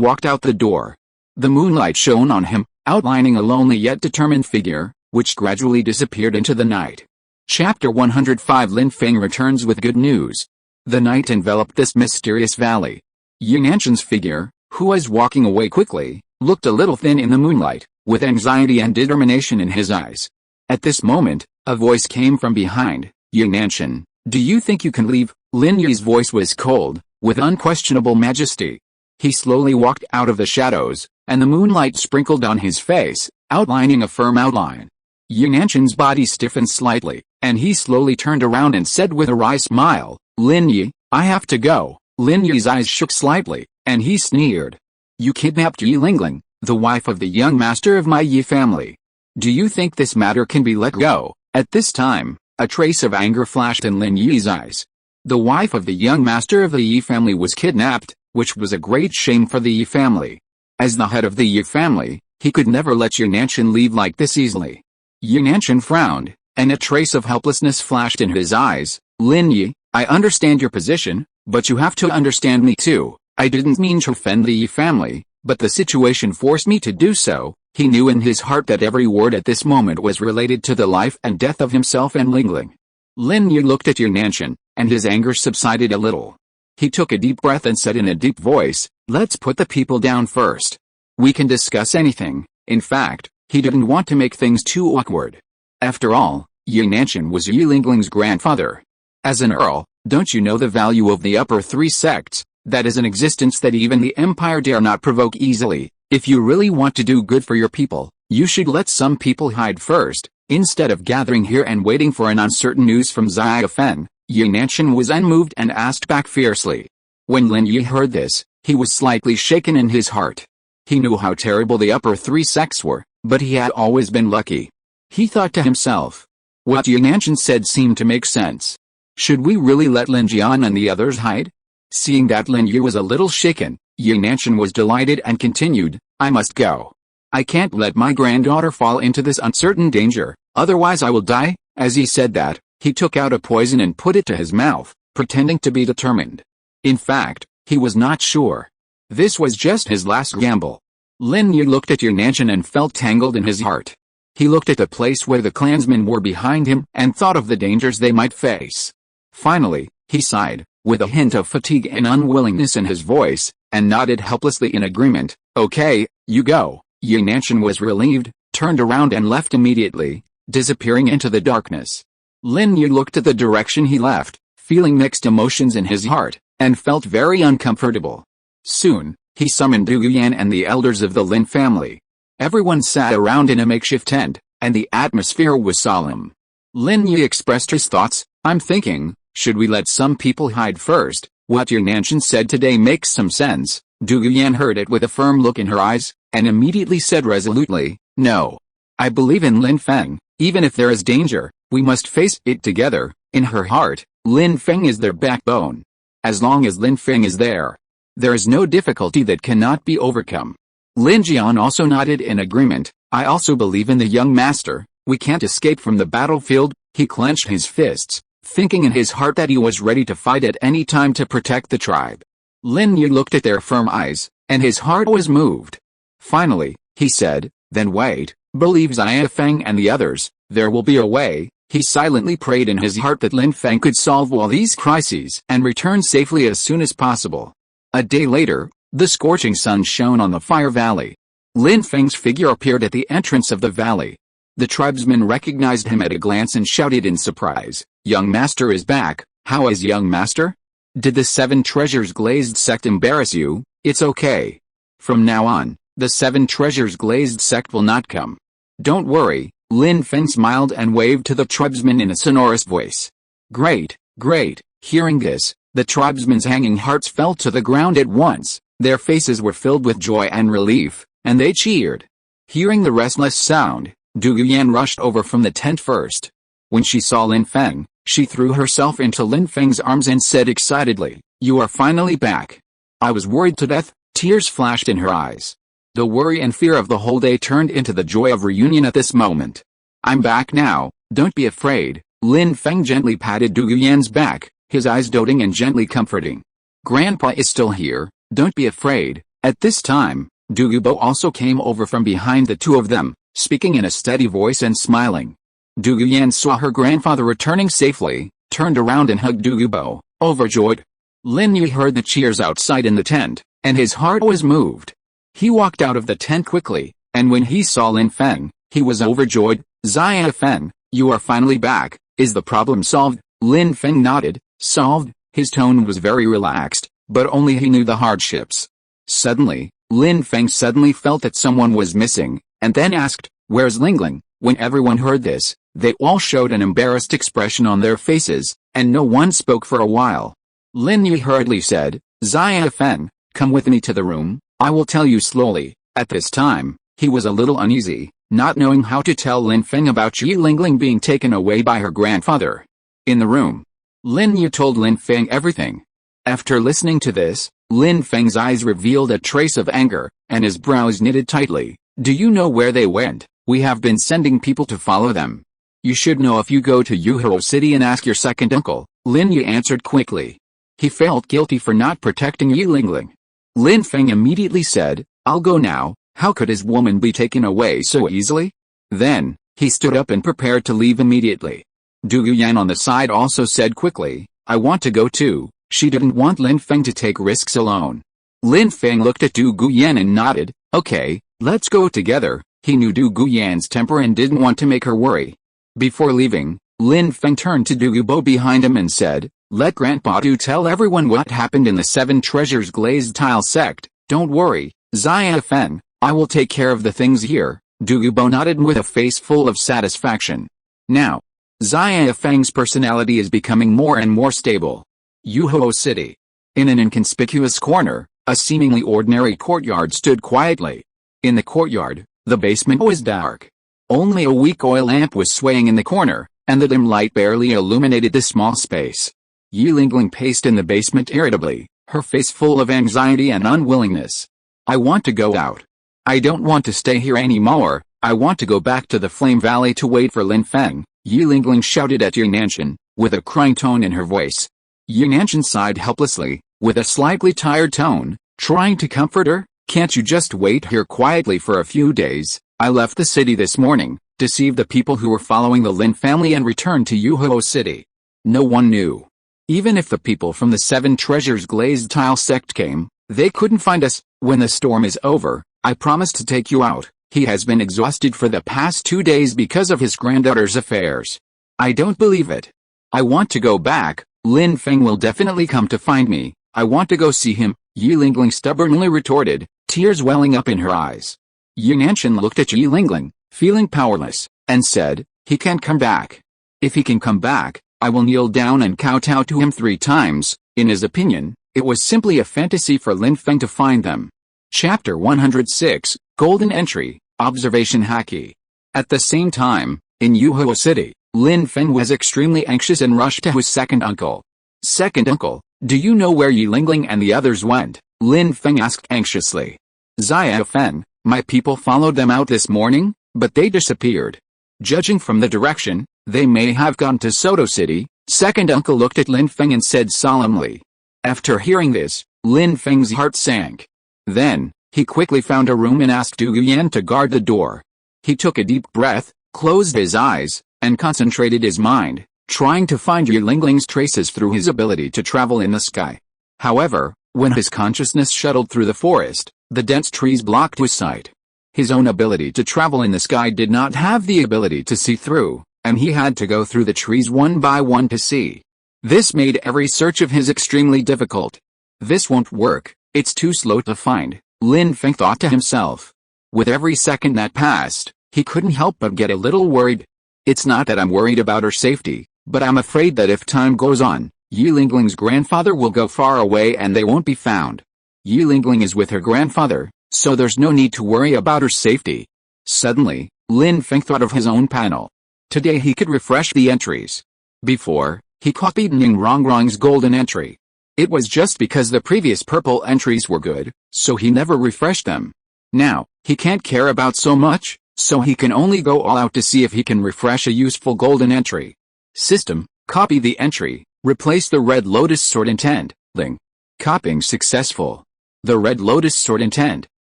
walked out the door. The moonlight shone on him, outlining a lonely yet determined figure, which gradually disappeared into the night. Chapter 105 Lin Feng returns with good news. The night enveloped this mysterious valley. Yunanshan's figure, who was walking away quickly, looked a little thin in the moonlight, with anxiety and determination in his eyes. At this moment, a voice came from behind. Yunanshan, do you think you can leave? Lin Yi's voice was cold, with unquestionable majesty. He slowly walked out of the shadows, and the moonlight sprinkled on his face, outlining a firm outline. Yunanshan's body stiffened slightly, and he slowly turned around and said with a wry smile, Lin Yi, I have to go. Lin Yi's eyes shook slightly, and he sneered. You kidnapped Yilingling, the wife of the young master of my Yi family. Do you think this matter can be let go? At this time, a trace of anger flashed in Lin Yi's eyes. The wife of the young master of the Yi family was kidnapped, which was a great shame for the Yi family. As the head of the Yi family, he could never let Yunanshan leave like this easily. Yunanshan frowned, and a trace of helplessness flashed in his eyes. Lin Yi, I understand your position, but you have to understand me too. I didn't mean to offend the Yi family, but the situation forced me to do so. He knew in his heart that every word at this moment was related to the life and death of himself and Lingling. Lin Yi looked at Yunanshan, and his anger subsided a little. He took a deep breath and said in a deep voice, let's put the people down first. We can discuss anything. In fact, he didn't want to make things too awkward. After all, Yunanshan was Yilingling's grandfather. As an earl, don't you know the value of the upper 3 sects? That is an existence that even the empire dare not provoke easily. If you really want to do good for your people, you should let some people hide first, instead of gathering here and waiting for an uncertain news from Fen. Yunanshan was unmoved and asked back fiercely. When Lin Yi heard this, he was slightly shaken in his heart. He knew how terrible the upper 3 sects were, but he had always been lucky. He thought to himself. What Yunanshan said seemed to make sense. Should we really let Lin Jian and the others hide? Seeing that Lin Yi was a little shaken, Yunanshan was delighted and continued, I must go. I can't let my granddaughter fall into this uncertain danger, otherwise I will die. As he said that, he took out a poison and put it to his mouth, pretending to be determined. In fact, he was not sure. This was just his last gamble. Lin Yi looked at Yunanshan and felt tangled in his heart. He looked at the place where the clansmen were behind him and thought of the dangers they might face. Finally, he sighed, with a hint of fatigue and unwillingness in his voice, and nodded helplessly in agreement. Okay, you go. Yunanshan was relieved, turned around and left immediately, disappearing into the darkness. Lin Yi looked at the direction he left, feeling mixed emotions in his heart, and felt very uncomfortable. Soon, He summoned Dugu Yan and the elders of the Lin family. Everyone sat around in a makeshift tent, and the atmosphere was solemn. Lin Yi expressed his thoughts. I'm thinking, should we let some people hide first? What your Nanshan said today makes some sense. Dugu Yan heard it with a firm look in her eyes, and immediately said resolutely, no. I believe in Lin Feng, even if there is danger, we must face it together. In her heart, Lin Feng is their backbone. As long as Lin Feng is there is no difficulty that cannot be overcome. Lin Jian also nodded in agreement. I also believe in the young master. We can't escape from the battlefield. He clenched his fists, thinking in his heart that he was ready to fight at any time to protect the tribe. Lin Yu looked at their firm eyes, and his heart was moved. Finally, he said, then wait, believe Xia Feng and the others, there will be a way. He silently prayed in his heart that Lin Feng could solve all these crises and return safely as soon as possible. A day later, the scorching sun shone on the Fire Valley. Lin Feng's figure appeared at the entrance of the valley. The tribesmen recognized him at a glance and shouted in surprise, young master is back. How is young master? Did the 7 treasures glazed sect embarrass you? It's okay. From now on, the 7 treasures glazed sect will not come. Don't worry. Lin Feng smiled and waved to the tribesmen in a sonorous voice. Great, great. Hearing this, the tribesmen's hanging hearts fell to the ground at once. Their faces were filled with joy and relief, and they cheered. Hearing the restless sound, Dugu Yan rushed over from the tent first. When she saw Lin Feng, she threw herself into Lin Feng's arms and said excitedly, you are finally back. I was worried to death. Tears flashed in her eyes. The worry and fear of the whole day turned into the joy of reunion at this moment. I'm back now, don't be afraid. Lin Feng gently patted Dugu Yan's back, his eyes doting and gently comforting. Grandpa is still here, don't be afraid. At this time, Dugu Bo also came over from behind the two of them, speaking in a steady voice and smiling. Dugu Yan saw her grandfather returning safely, turned around and hugged Dugu Bo, overjoyed. Lin Yu heard the cheers outside in the tent, and his heart was moved. He walked out of the tent quickly, and when he saw Lin Feng, he was overjoyed. Xia Feng, you are finally back. Is the problem solved? Lin Feng nodded. Solved? His tone was very relaxed, but only he knew the hardships. Suddenly, Lin Feng suddenly felt that someone was missing, and then asked, where's Lingling? When everyone heard this, they all showed an embarrassed expression on their faces, and no one spoke for a while. Lin Yu hurriedly said, Xia Feng, come with me to the room, I will tell you slowly. At this time, he was a little uneasy, not knowing how to tell Lin Feng about Yi Lingling being taken away by her grandfather. In the room, Lin Yu told Lin Feng everything. After listening to this, Lin Feng's eyes revealed a trace of anger, and his brows knitted tightly. Do you know where they went? We have been sending people to follow them. You should know if you go to Yuhao City and ask your second uncle. Lin Yu answered quickly. He felt guilty for not protecting Yi Lingling. Lin Feng immediately said, I'll go now. How could his woman be taken away so easily? Then, he stood up and prepared to leave immediately. Dugu Yan on the side also said quickly, I want to go too. She didn't want Lin Feng to take risks alone. Lin Feng looked at Dugu Yan and nodded, okay, let's go together. He knew Dugu Yan's temper and didn't want to make her worry. Before leaving, Lin Feng turned to Dugu Bo behind him and said, let Grandpa Do tell everyone what happened in the 7 treasures glazed tile sect. Don't worry, Xia Feng, I will take care of the things here. Dugu Bo nodded with a face full of satisfaction. Now, Xia Feng's personality is becoming more and more stable. Yuhao City. In an inconspicuous corner, a seemingly ordinary courtyard stood quietly. In the courtyard, the basement was dark. Only a weak oil lamp was swaying in the corner, and the dim light barely illuminated the small space. Yi Lingling paced in the basement irritably, her face full of anxiety and unwillingness. I want to go out. I don't want to stay here anymore. I want to go back to the Flame Valley to wait for Lin Feng. Yi Lingling shouted at Yi Nanshan, with a crying tone in her voice. Yi Nanshan sighed helplessly, with a slightly tired tone, trying to comfort her. Can't you just wait here quietly for a few days? I left the city this morning, deceived the people who were following the Lin family and returned to Yuhao City. No one knew. Even if the people from the 7 treasures glazed tile sect came, they couldn't find us. When the storm is over, I promise to take you out. He has been exhausted for the past 2 days because of his granddaughter's affairs. I don't believe it. I want to go back. Lin Feng will definitely come to find me. I want to go see him. Yi Lingling stubbornly retorted, tears welling up in her eyes. Yi Nanshan looked at Yi Lingling, feeling powerless, and said, he can't come back. If he can come back, I will kneel down and kowtow to him 3 times. In his opinion, it was simply a fantasy for Lin Feng to find them. Chapter 106, Golden Entry, Observation Haki. At the same time, in Yuhuo City, Lin Feng was extremely anxious and rushed to his second uncle. Second uncle, do you know where Yi Lingling and the others went? Lin Feng asked anxiously. Xia Fen, my people followed them out this morning, but they disappeared. Judging from the direction, they may have gone to Soto City. Second uncle looked at Lin Feng and said solemnly. After hearing this, Lin Feng's heart sank. Then, he quickly found a room and asked Dugu Yan to guard the door. He took a deep breath, closed his eyes, and concentrated his mind, trying to find Yi Lingling's traces through his ability to travel in the sky. However, when his consciousness shuttled through the forest, the dense trees blocked his sight. His own ability to travel in the sky did not have the ability to see through, and he had to go through the trees one by one to see. This made every search of his extremely difficult. This won't work, it's too slow to find, Lin Feng thought to himself. With every second that passed, he couldn't help but get a little worried. It's not that I'm worried about her safety, but I'm afraid that if time goes on, Yi Lingling's grandfather will go far away and they won't be found. Yi Lingling is with her grandfather, so there's no need to worry about her safety. Suddenly, Lin Feng thought of his own panel. Today he could refresh the entries. Before, he copied Ning Rongrong's golden entry. It was just because the previous purple entries were good, so he never refreshed them. Now, he can't care about so much, so he can only go all out to see if he can refresh a useful golden entry. System, copy the entry, replace the red lotus sword intent, Ling. Copying successful. The red lotus sword intent,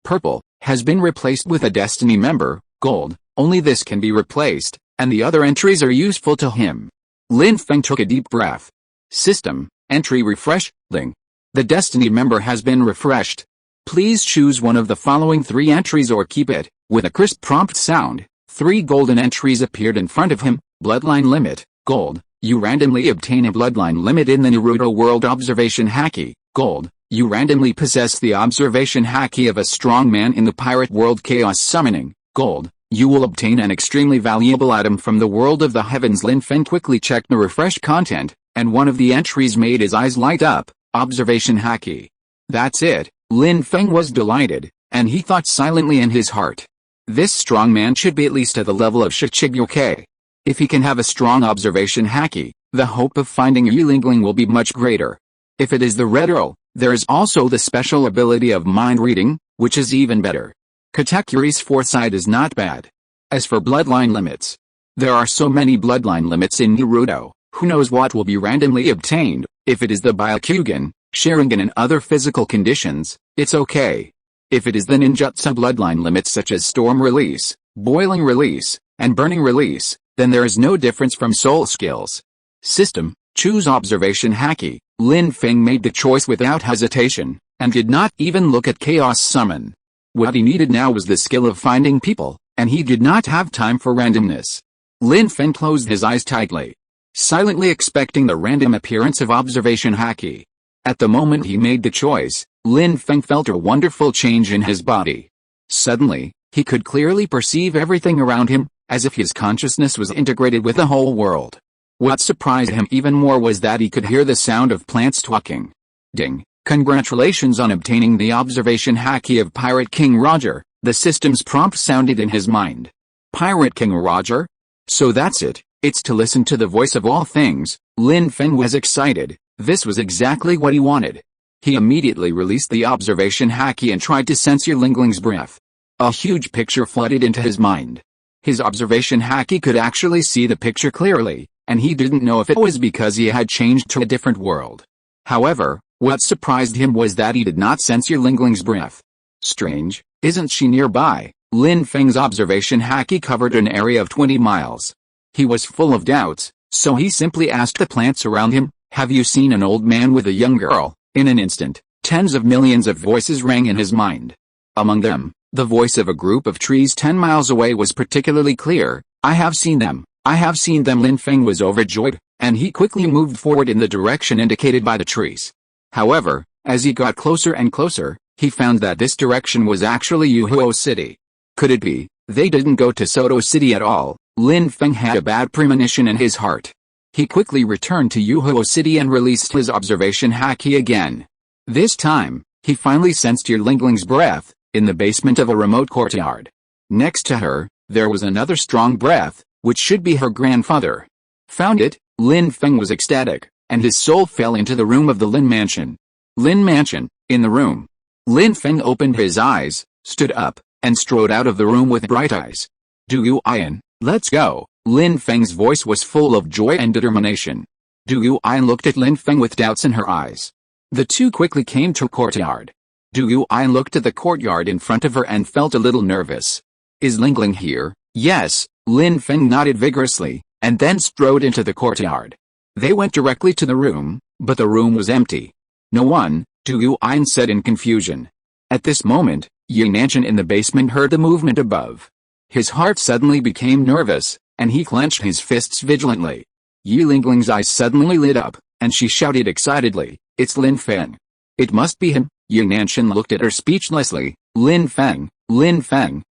purple, has been replaced with a destiny member, gold, only this can be replaced, and the other entries are useful to him. Lin Feng took a deep breath. System, entry refresh, Ling. The destiny member has been refreshed. Please choose one of the following 3 entries or keep it. With a crisp prompt sound, 3 golden entries appeared in front of him. Bloodline limit, gold. You randomly obtain a bloodline limit in the Naruto World Observation Haki, gold. You randomly possess the observation haki of a strong man in the pirate world chaos summoning, gold. You will obtain an extremely valuable item from the world of the heavens. Lin Feng quickly checked the refreshed content, and one of the entries made his eyes light up, observation haki. That's it, Lin Feng was delighted, and he thought silently in his heart. This strong man should be at least at the level of Shichigyoke. If he can have a strong observation haki, the hope of finding Yi Lingling will be much greater. If it is the Red Earl, there is also the special ability of mind reading, which is even better. Katakuri's foresight is not bad. As for bloodline limits, there are so many bloodline limits in Naruto, who knows what will be randomly obtained. If it is the Byakugan, Sharingan and other physical conditions, it's okay. If it is the ninjutsu bloodline limits such as storm release, boiling release, and burning release, then there is no difference from soul skills. System, choose observation haki. Lin Feng made the choice without hesitation, and did not even look at chaos summon. What he needed now was the skill of finding people, and he did not have time for randomness. Lin Feng closed his eyes tightly, silently expecting the random appearance of observation haki. At the moment he made the choice, Lin Feng felt a wonderful change in his body. Suddenly, he could clearly perceive everything around him, as if his consciousness was integrated with the whole world. What surprised him even more was that he could hear the sound of plants talking. Ding! Congratulations on obtaining the observation haki of Pirate King Roger, the system's prompt sounded in his mind. Pirate King Roger? So that's it, it's to listen to the voice of all things. Lin Feng was excited, this was exactly what he wanted. He immediately released the observation haki and tried to sense Yi Lingling's breath. A huge picture flooded into his mind. His observation haki could actually see the picture clearly, and he didn't know if it was because he had changed to a different world. However, what surprised him was that he did not sense Yi Lingling's breath. Strange, isn't she nearby? Lin Feng's observation haki covered an area of 20 miles. He was full of doubts, so he simply asked the plants around him, have you seen an old man with a young girl? In an instant, tens of millions of voices rang in his mind. Among them, the voice of a group of trees 10 miles away was particularly clear. I have seen them. I have seen them. Lin Feng was overjoyed, and he quickly moved forward in the direction indicated by the trees. However, As he got closer and closer, he found that this direction was actually Yuhuo City. Could it be they didn't go to Soto City at all? Lin Feng had a bad premonition in his heart. He quickly returned to Yuhuo City and released his observation haki again. This time, he finally sensed Lingling's breath, in the basement of a remote courtyard. Next to her, there was another strong breath, which should be her grandfather. Found it, Lin Feng was ecstatic, and his soul fell into the room of the Lin Mansion. Lin Mansion, in the room. Lin Feng opened his eyes, stood up, and strode out of the room with bright eyes. Dugu Yan, let's go. Lin Feng's voice was full of joy and determination. Dugu Yan looked at Lin Feng with doubts in her eyes. The two quickly came to courtyard. Dugu Yan looked at the courtyard in front of her and felt a little nervous. Is Lingling here? Yes, Lin Feng nodded vigorously, and then strode into the courtyard. They went directly to the room, but the room was empty. No one, Dugu Yan said in confusion. At this moment, Yunanshan in the basement heard the movement above. His heart suddenly became nervous, and he clenched his fists vigilantly. Lingling's eyes suddenly lit up, and she shouted excitedly, "It's Lin Feng. It must be him." Yunanshan looked at her speechlessly. Lin Feng,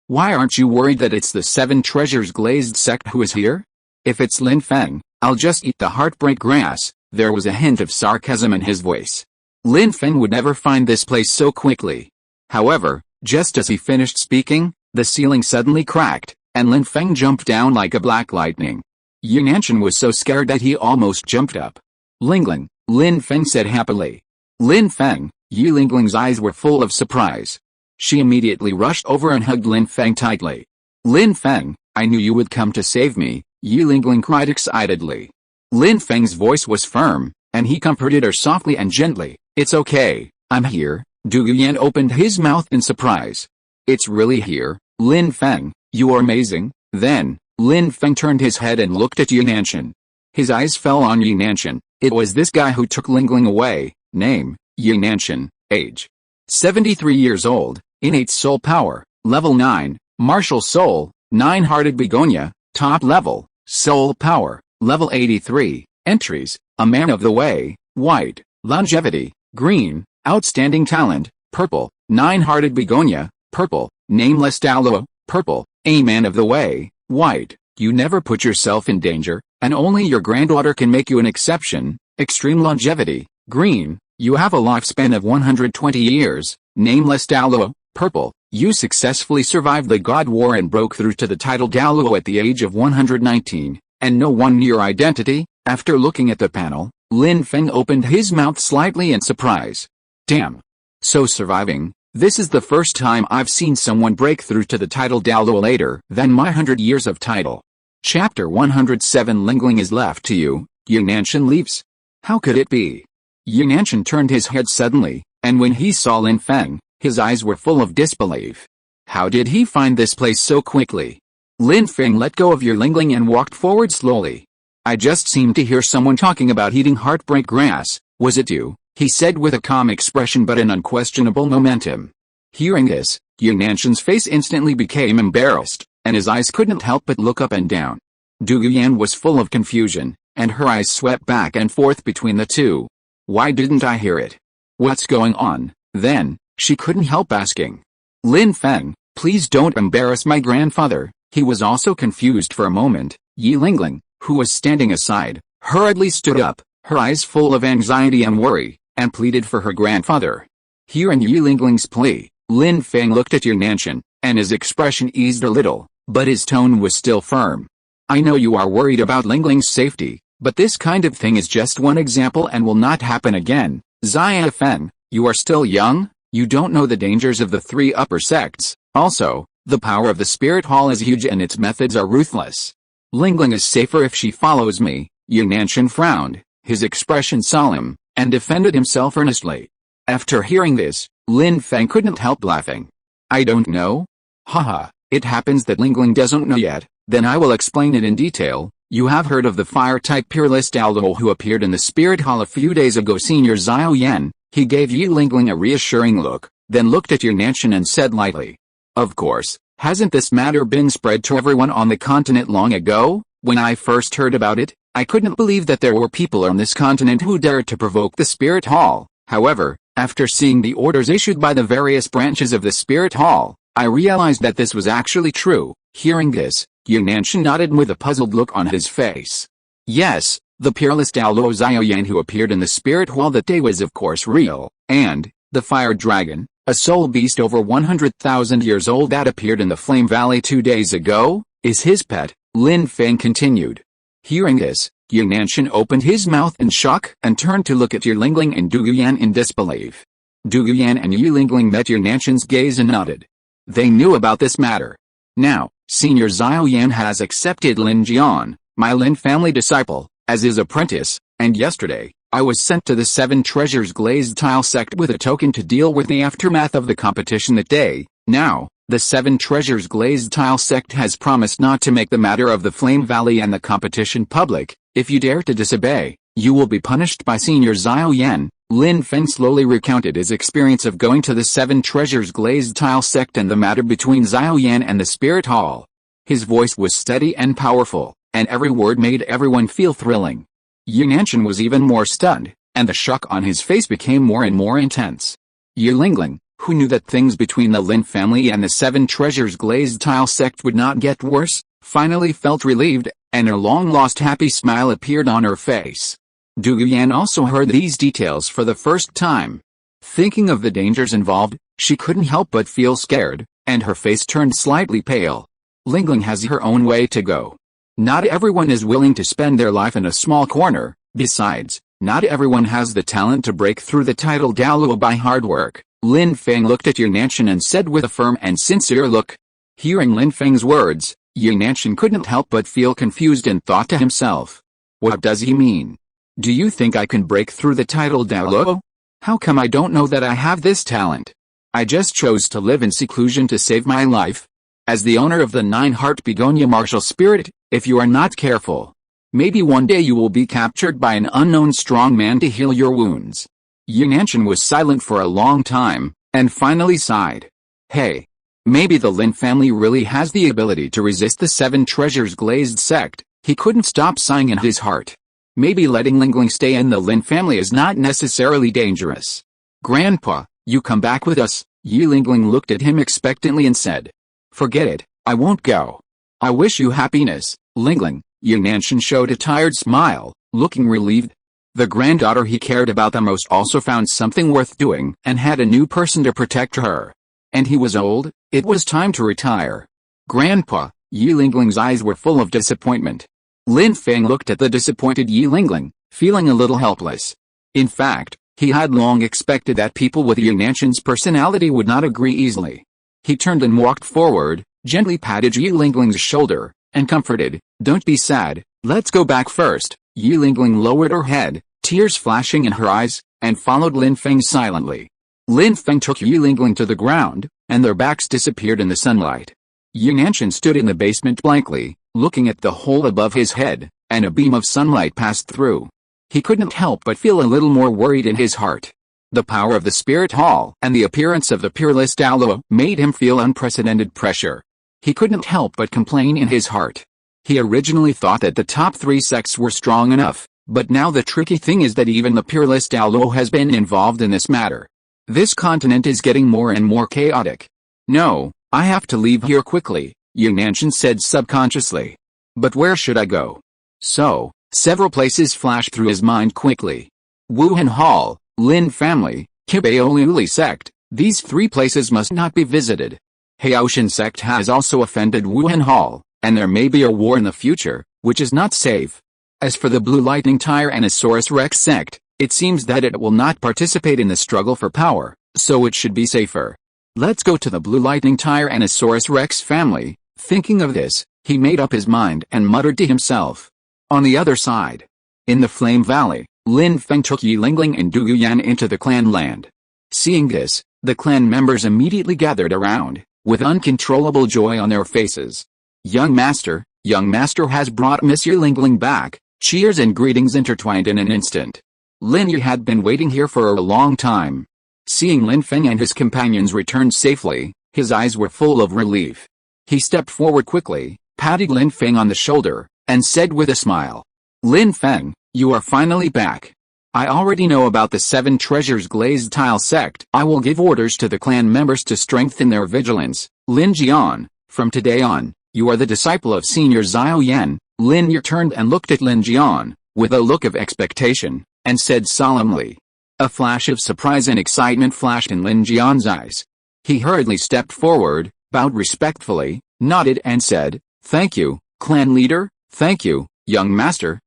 why aren't you worried that it's the Seven Treasures glazed sect who is here? If it's Lin Feng, I'll just eat the heartbreak grass. There was a hint of sarcasm in his voice. Lin Feng would never find this place so quickly. However, just as he finished speaking, the ceiling suddenly cracked, and Lin Feng jumped down like a black lightning. Yunanshan was so scared that he almost jumped up. Lingling, Lin Feng said happily. Lin Feng, Lingling's eyes were full of surprise. She immediately rushed over and hugged Lin Feng tightly. Lin Feng, I knew you would come to save me, Lingling cried excitedly. Lin Feng's voice was firm, and he comforted her softly and gently. It's okay, I'm here. Dugu Yan opened his mouth in surprise. It's really here, Lin Feng, you are amazing. Then, Lin Feng turned his head and looked at Yunanshan. His eyes fell on Yunanshan. It was this guy who took Lingling away. Name, Yunanshan, age 73 years old, innate soul power, level 9, martial soul, 9-hearted begonia, top level, soul power, level 83, entries, a man of the way, white, longevity, green, outstanding talent, purple, 9-hearted begonia, purple, nameless Douluo, purple, a man of the way, white, you never put yourself in danger, and only your granddaughter can make you an exception, extreme longevity, green, you have a lifespan of 120 years, nameless Douluo, purple, you successfully survived the God War and broke through to the Titled Douluo at the age of 119, and no one knew your identity. After looking at the panel, Lin Feng opened his mouth slightly in surprise. Damn. So surviving, this is the first time I've seen someone break through to the Titled Douluo later than my 100 years of title. Chapter 107 Lingling is left to you, Yunanshan leaves. How could it be? Yunanshan turned his head suddenly, and when he saw Lin Feng, his eyes were full of disbelief. How did he find this place so quickly? Lin Feng let go of Lingling and walked forward slowly. I just seemed to hear someone talking about eating heartbreak grass. Was it you? He said with a calm expression but an unquestionable momentum. Hearing this, Yunanshan's face instantly became embarrassed, and his eyes couldn't help but look up and down. Dugu Yan was full of confusion, and her eyes swept back and forth between the two. Why didn't I hear it? What's going on? Then, she couldn't help asking. Lin Feng, please don't embarrass my grandfather. He was also confused for a moment. Lingling, who was standing aside, hurriedly stood up, her eyes full of anxiety and worry, and pleaded for her grandfather. Hearing Lingling's plea, Lin Feng looked at Yunanshan, and his expression eased a little, but his tone was still firm. I know you are worried about Lingling's safety, but this kind of thing is just one example and will not happen again. Xia Feng, you are still young, you don't know the dangers of the three upper sects. Also, the power of the spirit hall is huge and its methods are ruthless. Lingling is safer if she follows me. Yunanshan frowned, his expression solemn, and defended himself earnestly. After hearing this, Lin Feng couldn't help laughing. I don't know? Haha, it happens that Lingling doesn't know yet, then I will explain it in detail. You have heard of the fire-type peerless Douluo who appeared in the spirit hall a few days ago. Senior Xiao Yan, he gave Lingling a reassuring look, then looked at Yunanshan and said lightly. Of course, hasn't this matter been spread to everyone on the continent long ago? When I first heard about it, I couldn't believe that there were people on this continent who dared to provoke the spirit hall. However, After seeing the orders issued by the various branches of the Spirit Hall, I realized that this was actually true. Hearing this, Yunanshan nodded with a puzzled look on his face. Yes, the peerless Douluo Yan who appeared in the Spirit Hall that day was of course real, and the fire dragon, a soul beast over 100,000 years old that appeared in the Flame Valley 2 days ago, is his pet, Lin Feng continued. Hearing this, Yunanshan opened his mouth in shock and turned to look at Yilingling and Dugu Yan in disbelief. Dugu Yan and Yilingling met Yunanshan's gaze and nodded. They knew about this matter. Now, Senior Xiao Yan has accepted Lin Jian, my Lin family disciple, as his apprentice, and yesterday, I was sent to the Seven Treasures Glazed Tile sect with a token to deal with the aftermath of the competition that day. Now, the Seven Treasures Glazed Tile sect has promised not to make the matter of the Flame Valley and the competition public. If you dare to disobey, you will be punished by Senior Xiao Yan. Lin Feng slowly recounted his experience of going to the Seven Treasures Glazed Tile sect and the matter between Xiao Yan and the Spirit Hall. His voice was steady and powerful, and every word made everyone feel thrilling. Yunanshan was even more stunned, and the shock on his face became more and more intense. Yilingling, who knew that things between the Lin family and the Seven Treasures Glazed Tile sect would not get worse, finally felt relieved, and a long-lost happy smile appeared on her face. Dugu Yan also heard these details for the first time. Thinking of the dangers involved, she couldn't help but feel scared, and her face turned slightly pale. Lingling has her own way to go. Not everyone is willing to spend their life in a small corner. Besides, not everyone has the talent to break through the Titled Douluo by hard work. Lin Feng looked at Yunanshan and said with a firm and sincere look. Hearing Lin Feng's words, Yunanshan couldn't help but feel confused and thought to himself. What does he mean? Do you think I can break through the Titled Douluo? How come I don't know that I have this talent? I just chose to live in seclusion to save my life. As the owner of the Nine-Heart Begonia martial spirit, if you are not careful, maybe one day you will be captured by an unknown strong man to heal your wounds. Yunanshan was silent for a long time, and finally sighed. Hey, maybe the Lin family really has the ability to resist the Seven Treasures Glazed sect. He couldn't stop sighing in his heart. Maybe letting Lingling stay in the Lin family is not necessarily dangerous. Grandpa, you come back with us. Yilingling looked at him expectantly and said. Forget it, I won't go. I wish you happiness, Lingling. Yunanshan showed a tired smile, looking relieved. The granddaughter he cared about the most also found something worth doing and had a new person to protect her. And he was old, it was time to retire. Grandpa, Yilingling's eyes were full of disappointment. Lin Feng looked at the disappointed Yilingling, feeling a little helpless. In fact, he had long expected that people with Yunanshan's personality would not agree easily. He turned and walked forward, gently patted Yilingling's shoulder, and comforted, "Don't be sad, let's go back first." Yilingling lowered her head, tears flashing in her eyes, and followed Lin Feng silently. Lin Feng took Yilingling to the ground, and their backs disappeared in the sunlight. Yunanshan stood in the basement blankly, looking at the hole above his head, and a beam of sunlight passed through. He couldn't help but feel a little more worried in his heart. The power of the Spirit Hall and the appearance of the peerless Douluo made him feel unprecedented pressure. He couldn't help but complain in his heart. He originally thought that the top 3 sects were strong enough, but now the tricky thing is that even the peerless Douluo has been involved in this matter. This continent is getting more and more chaotic. No, I have to leave here quickly, Yunanshan said subconsciously. But where should I go? So, several places flashed through his mind quickly. Wuhan Hall, Lin family, Kibaoli sect, these 3 places must not be visited. Haoshan sect has also offended Wuhan Hall, and there may be a war in the future, which is not safe. As for the Blue Lightning Tyrannosaurus Rex sect, it seems that it will not participate in the struggle for power, so it should be safer. Let's go to the Blue Lightning Tyrannosaurus Rex family. Thinking of this, he made up his mind and muttered to himself. On the other side, in the Flame Valley, Lin Feng took Yilingling and Dugu Yan into the clan land. Seeing this, the clan members immediately gathered around, with uncontrollable joy on their faces. Young Master has brought Miss Yilingling back. Cheers and greetings intertwined in an instant. Lin Yu had been waiting here for a long time. Seeing Lin Feng and his companions return safely, his eyes were full of relief. He stepped forward quickly, patted Lin Feng on the shoulder, and said with a smile, "Lin Feng, you are finally back. I already know about the 7 treasures glazed tile sect. I will give orders to the clan members to strengthen their vigilance. Lin Jian, from today on, you are the disciple of Senior Xiao Yan. Lin Yi turned and looked at Lin Jian, with a look of expectation, and said solemnly. A flash of surprise and excitement flashed in Lin Jian's eyes. He hurriedly stepped forward, bowed respectfully, nodded and said, "Thank you, clan leader, thank you, young master,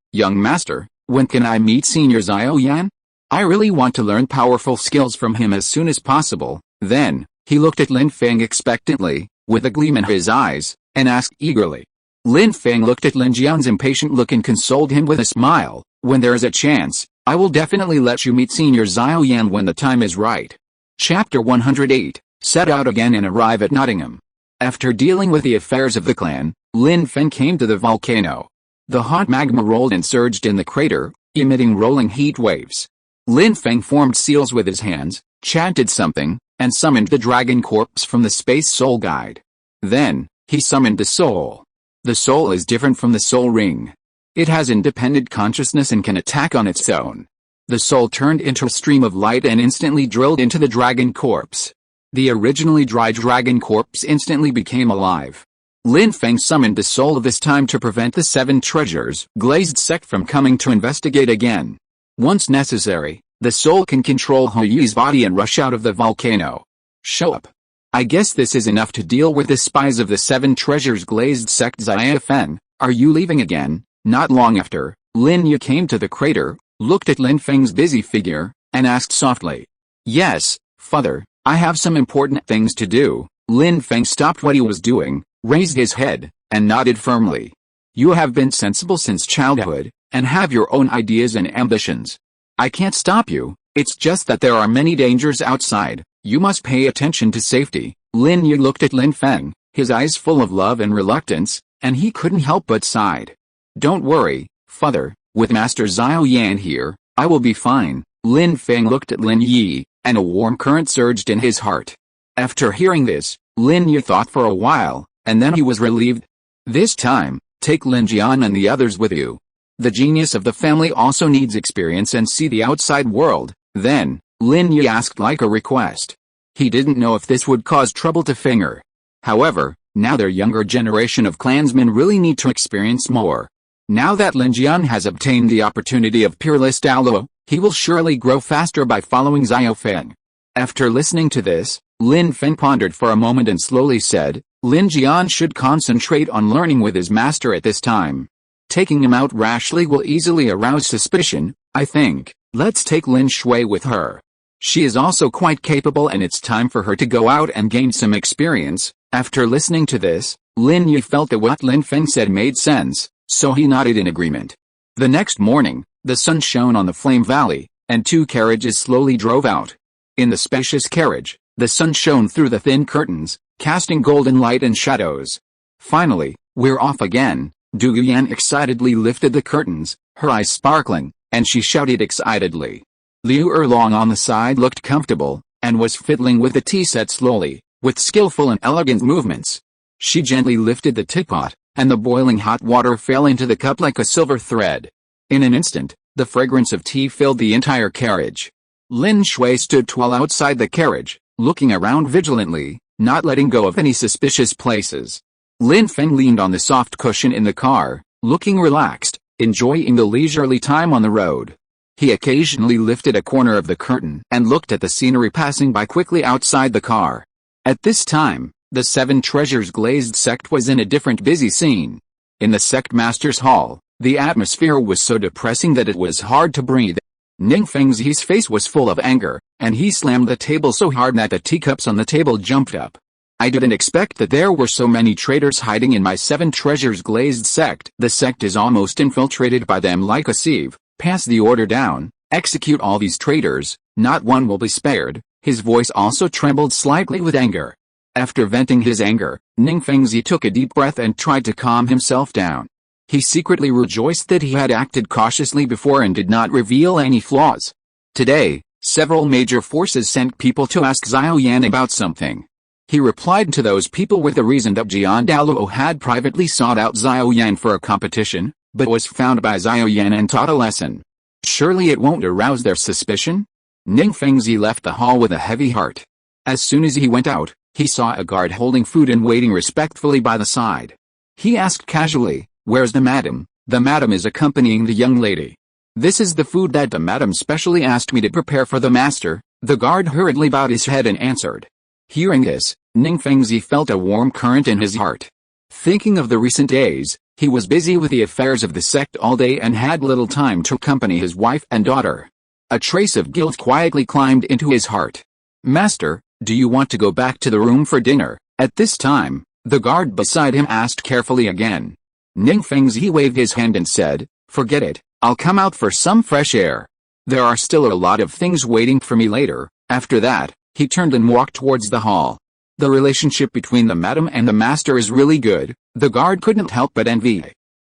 when can I meet Senior Xiao Yan? I really want to learn powerful skills from him as soon as possible." Then, he looked at Lin Feng expectantly, with a gleam in his eyes, and asked eagerly. Lin Feng looked at Lin Jian's impatient look and consoled him with a smile. "When there is a chance, I will definitely let you meet Senior Xiao Yan when the time is right." Chapter 108, set out again and arrive at Nottingham. After dealing with the affairs of the clan, Lin Feng came to the volcano. The hot magma rolled and surged in the crater, emitting rolling heat waves. Lin Feng formed seals with his hands, chanted something, and summoned the dragon corpse from the Space Soul Guide. Then, he summoned the soul. The soul is different from the soul ring. It has independent consciousness and can attack on its own. The soul turned into a stream of light and instantly drilled into the dragon corpse. The originally dry dragon corpse instantly became alive. Lin Feng summoned the soul this time to prevent the 7 treasures glazed sect from coming to investigate again. Once necessary, the soul can control Hu Yi's body and rush out of the volcano. Show up. I guess this is enough to deal with the spies of the 7 treasures glazed sect. Xia Feng, are you leaving again? Not long after, Lin Yi came to the crater, looked at Lin Feng's busy figure, and asked softly. Yes, father, I have some important things to do. Lin Feng stopped what he was doing, raised his head, and nodded firmly. You have been sensible since childhood, and have your own ideas and ambitions. I can't stop you, it's just that there are many dangers outside, you must pay attention to safety. Lin Yi looked at Lin Feng, his eyes full of love and reluctance, and he couldn't help but sighed. Don't worry, father, with Master Xiao Yan here, I will be fine. Lin Feng looked at Lin Yi, and a warm current surged in his heart. After hearing this, Lin Yi thought for a while, and then he was relieved. This time, take Lin Jian and the others with you. The genius of the family also needs experience and see the outside world. Then, Lin Yi asked like a request. He didn't know if this would cause trouble to Fenger. However, now their younger generation of clansmen really need to experience more. Now that Lin Jian has obtained the opportunity of peerless Douluo, he will surely grow faster by following Xiao Feng. After listening to this, Lin Feng pondered for a moment and slowly said, Lin Jian should concentrate on learning with his master at this time. Taking him out rashly will easily arouse suspicion, I think. Let's take Lin Shui with her. She is also quite capable and it's time for her to go out and gain some experience. After listening to this, Lin Yi felt that what Lin Feng said made sense, so he nodded in agreement. The next morning, the sun shone on the Flame Valley, and 2 carriages slowly drove out. In the spacious carriage, the sun shone through the thin curtains, casting golden light and shadows. Finally, we're off again. Dugu Yan excitedly lifted the curtains, her eyes sparkling, and she shouted excitedly. Liu Erlong on the side looked comfortable, and was fiddling with the tea set slowly, with skillful and elegant movements. She gently lifted the teapot, and the boiling hot water fell into the cup like a silver thread. In an instant, the fragrance of tea filled the entire carriage. Lin Shui stood tall outside the carriage, looking around vigilantly, not letting go of any suspicious places. Lin Feng leaned on the soft cushion in the car, looking relaxed, enjoying the leisurely time on the road. He occasionally lifted a corner of the curtain and looked at the scenery passing by quickly outside the car. At this time, the 7 treasures glazed sect was in a different busy scene. In the sect master's hall, the atmosphere was so depressing that it was hard to breathe. Ning Feng's face was full of anger, and he slammed the table so hard that the teacups on the table jumped up. I didn't expect that there were so many traitors hiding in my 7 treasures glazed sect. The sect is almost infiltrated by them like a sieve. Pass the order down, execute all these traitors, not one will be spared. His voice also trembled slightly with anger. After venting his anger, Ning Fengzi took a deep breath and tried to calm himself down. He secretly rejoiced that he had acted cautiously before and did not reveal any flaws. Today, several major forces sent people to ask Xiao Yan about something. He replied to those people with the reason that Douluo had privately sought out Xiao Yan for a competition, but was found by Xiao Yan and taught a lesson. Surely it won't arouse their suspicion? Ning Fengzi left the hall with a heavy heart. As soon as he went out, he saw a guard holding food and waiting respectfully by the side. He asked casually, "Where's the madam?" "The madam is accompanying the young lady. This is the food that the madam specially asked me to prepare for the master." The guard hurriedly bowed his head and answered. Hearing this, Ning Fengzi felt a warm current in his heart. Thinking of the recent days, he was busy with the affairs of the sect all day and had little time to accompany his wife and daughter. A trace of guilt quietly climbed into his heart. "Master, do you want to go back to the room for dinner?" At this time, the guard beside him asked carefully again. Ning Fengzi waved his hand and said, "Forget it, I'll come out for some fresh air. There are still a lot of things waiting for me later." After that, he turned and walked towards the hall. The relationship between the madam and the master is really good, the guard couldn't help but envy.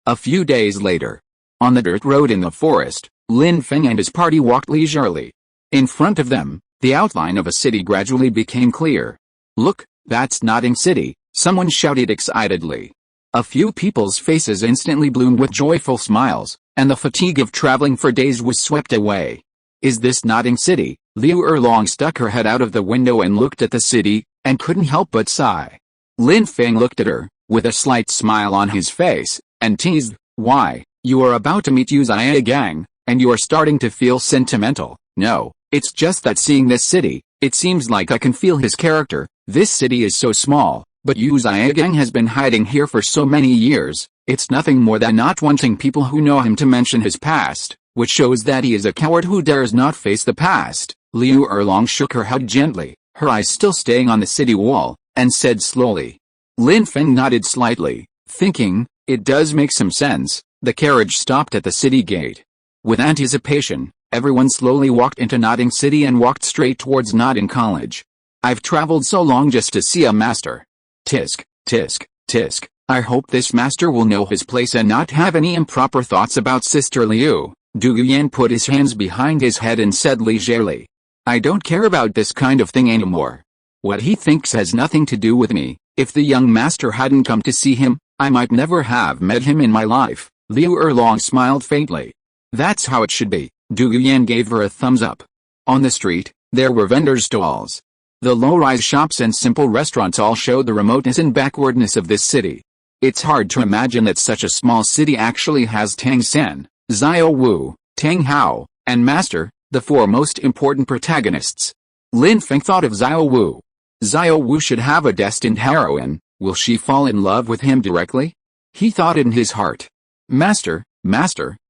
A few days later, on the dirt road in the forest, Lin Feng and his party walked leisurely. In front of them, the outline of a city gradually became clear. "Look, that's Notting City," someone shouted excitedly. A few people's faces instantly bloomed with joyful smiles, and the fatigue of traveling for days was swept away. "Is this Notting City?" Liu Erlong stuck her head out of the window and looked at the city, and couldn't help but sigh. Lin Feng looked at her, with a slight smile on his face, and teased, "Why, you are about to meet Yu Gang, and you are starting to feel sentimental." "No, it's just that seeing this city, it seems like I can feel his character. This city is so small, but Yu Gang has been hiding here for so many years. It's nothing more than not wanting people who know him to mention his past, which shows that he is a coward who dares not face the past." Liu Erlong shook her head gently, her eyes still staying on the city wall, and said slowly. Lin Feng nodded slightly, thinking, it does make some sense. The carriage stopped at the city gate. With anticipation, everyone slowly walked into Notting City and walked straight towards Notting College. "I've traveled so long just to see a master. Tisk, tisk, tisk. I hope this master will know his place and not have any improper thoughts about Sister Liu." Dugu Yan put his hands behind his head and said leisurely, "I don't care about this kind of thing anymore. What he thinks has nothing to do with me. If the young master hadn't come to see him, I might never have met him in my life." Liu Erlong smiled faintly. "That's how it should be." Dugu Yan gave her a thumbs up. On the street, there were vendors' stalls. The low-rise shops and simple restaurants all showed the remoteness and backwardness of this city. It's hard to imagine that such a small city actually has Tang San, Xiao Wu, Tang Hao, and Master, the four most important protagonists. Lin Feng thought of Xiao Wu. Xiao Wu should have a destined heroine. Will she fall in love with him directly? He thought in his heart. Master,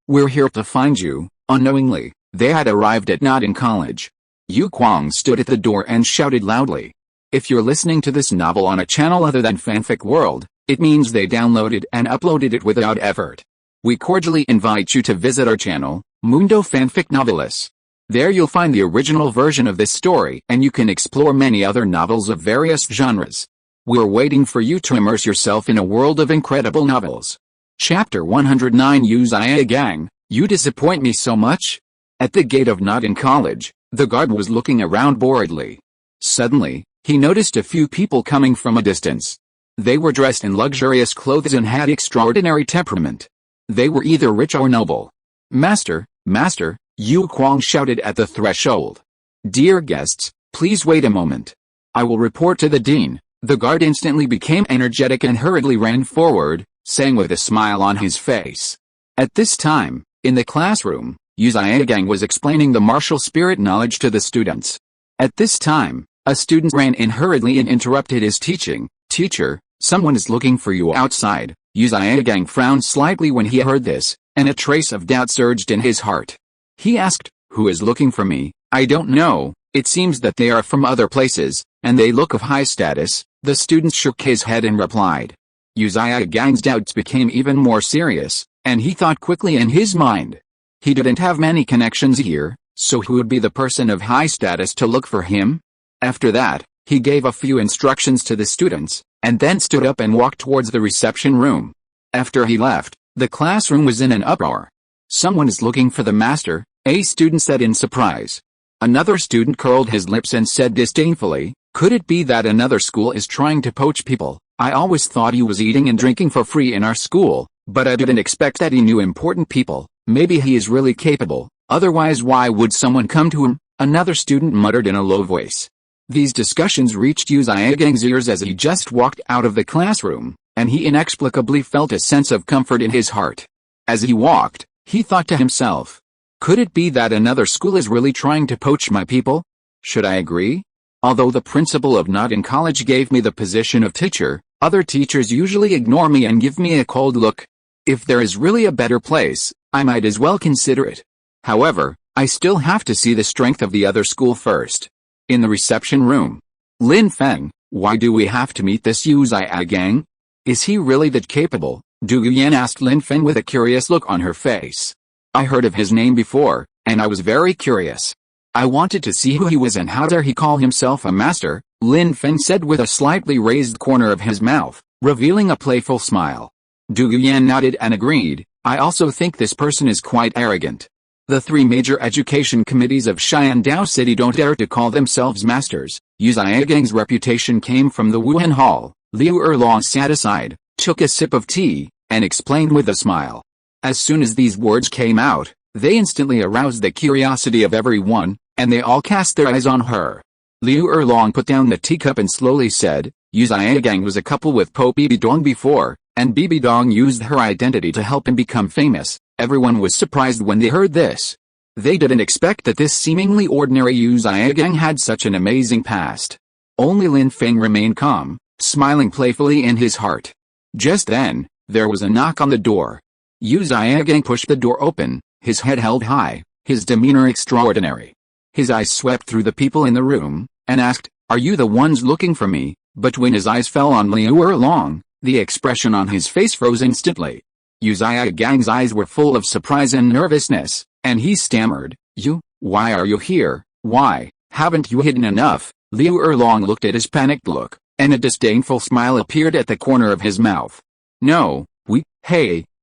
we're here to find you." Unknowingly, they had arrived at Notting College. Yu Kuang stood at the door and shouted loudly. If you're listening to this novel on a channel other than Fanfic World, it means they downloaded and uploaded it without effort. We cordially invite you to visit our channel, Mundo Fanfic Novelis. There you'll find the original version of this story and you can explore many other novels of various genres. We're waiting for you to immerse yourself in a world of incredible novels. Chapter 109 Yu Gang, you disappoint me so much? At the gate of Notting College, the guard was looking around boredly. Suddenly, he noticed a few people coming from a distance. They were dressed in luxurious clothes and had extraordinary temperament. They were either rich or noble. Master, Yu Kuang shouted at the threshold. Dear guests, please wait a moment. I will report to the dean. The guard instantly became energetic and hurriedly ran forward, saying with a smile on his face. At this time, in the classroom, Yu Gang was explaining the martial spirit knowledge to the students. At this time, a student ran in hurriedly and interrupted his teaching. Teacher, someone is looking for you outside. Yu Gang frowned slightly when he heard this, and a trace of doubt surged in his heart. He asked, who is looking for me? I don't know, it seems that they are from other places, and they look of high status. The student shook his head and replied. Yu Gang's doubts became even more serious, and he thought quickly in his mind. He didn't have many connections here, so who would be the person of high status to look for him? After that, he gave a few instructions to the students, and then stood up and walked towards the reception room. After he left, the classroom was in an uproar. Someone is looking for the master, a student said in surprise. Another student curled his lips and said disdainfully, could it be that another school is trying to poach people? I always thought he was eating and drinking for free in our school, but I didn't expect that he knew important people. Maybe he is really capable. Otherwise why would someone come to him? Another student muttered in a low voice. These discussions reached Yu Xiaogang's ears as he just walked out of the classroom, and he inexplicably felt a sense of comfort in his heart. As he walked, he thought to himself, could it be that another school is really trying to poach my people? Should I agree? Although the principal of Not in College gave me the position of teacher, other teachers usually ignore me and give me a cold look. If there is really a better place, I might as well consider it. However, I still have to see the strength of the other school first. In the reception room. Lin Feng, why do we have to meet this Yu Xiaogang? Is he really that capable? Dugu Yan asked Lin Feng with a curious look on her face. I heard of his name before, and I was very curious. I wanted to see who he was and how dare he call himself a master, Lin Feng said with a slightly raised corner of his mouth, revealing a playful smile. Dugu Yan nodded and agreed, I also think this person is quite arrogant. The three major education committees of Xiandao City don't dare to call themselves masters. Yu Xiaogang's reputation came from the Wuhan Hall. Liu Erlong sat aside, took a sip of tea, and explained with a smile. As soon as these words came out, they instantly aroused the curiosity of everyone, and they all cast their eyes on her. Liu Erlong put down the teacup and slowly said, Yu Xiaogang was a couple with Po Bibidong before, and Bibidong used her identity to help him become famous. Everyone was surprised when they heard this. They didn't expect that this seemingly ordinary Yu Xiaogang had such an amazing past. Only Lin Feng remained calm, smiling playfully in his heart. Just then, there was a knock on the door. Yu Xiaogang pushed the door open, his head held high, his demeanor extraordinary. His eyes swept through the people in the room, and asked, are you the ones looking for me? But when his eyes fell on Liu Erlong, the expression on his face froze instantly. Yu Xiaogang's eyes were full of surprise and nervousness, and he stammered, You, why are you here? Why, haven't you hidden enough? Liu Erlong looked at his panicked look, and a disdainful smile appeared at the corner of his mouth. No,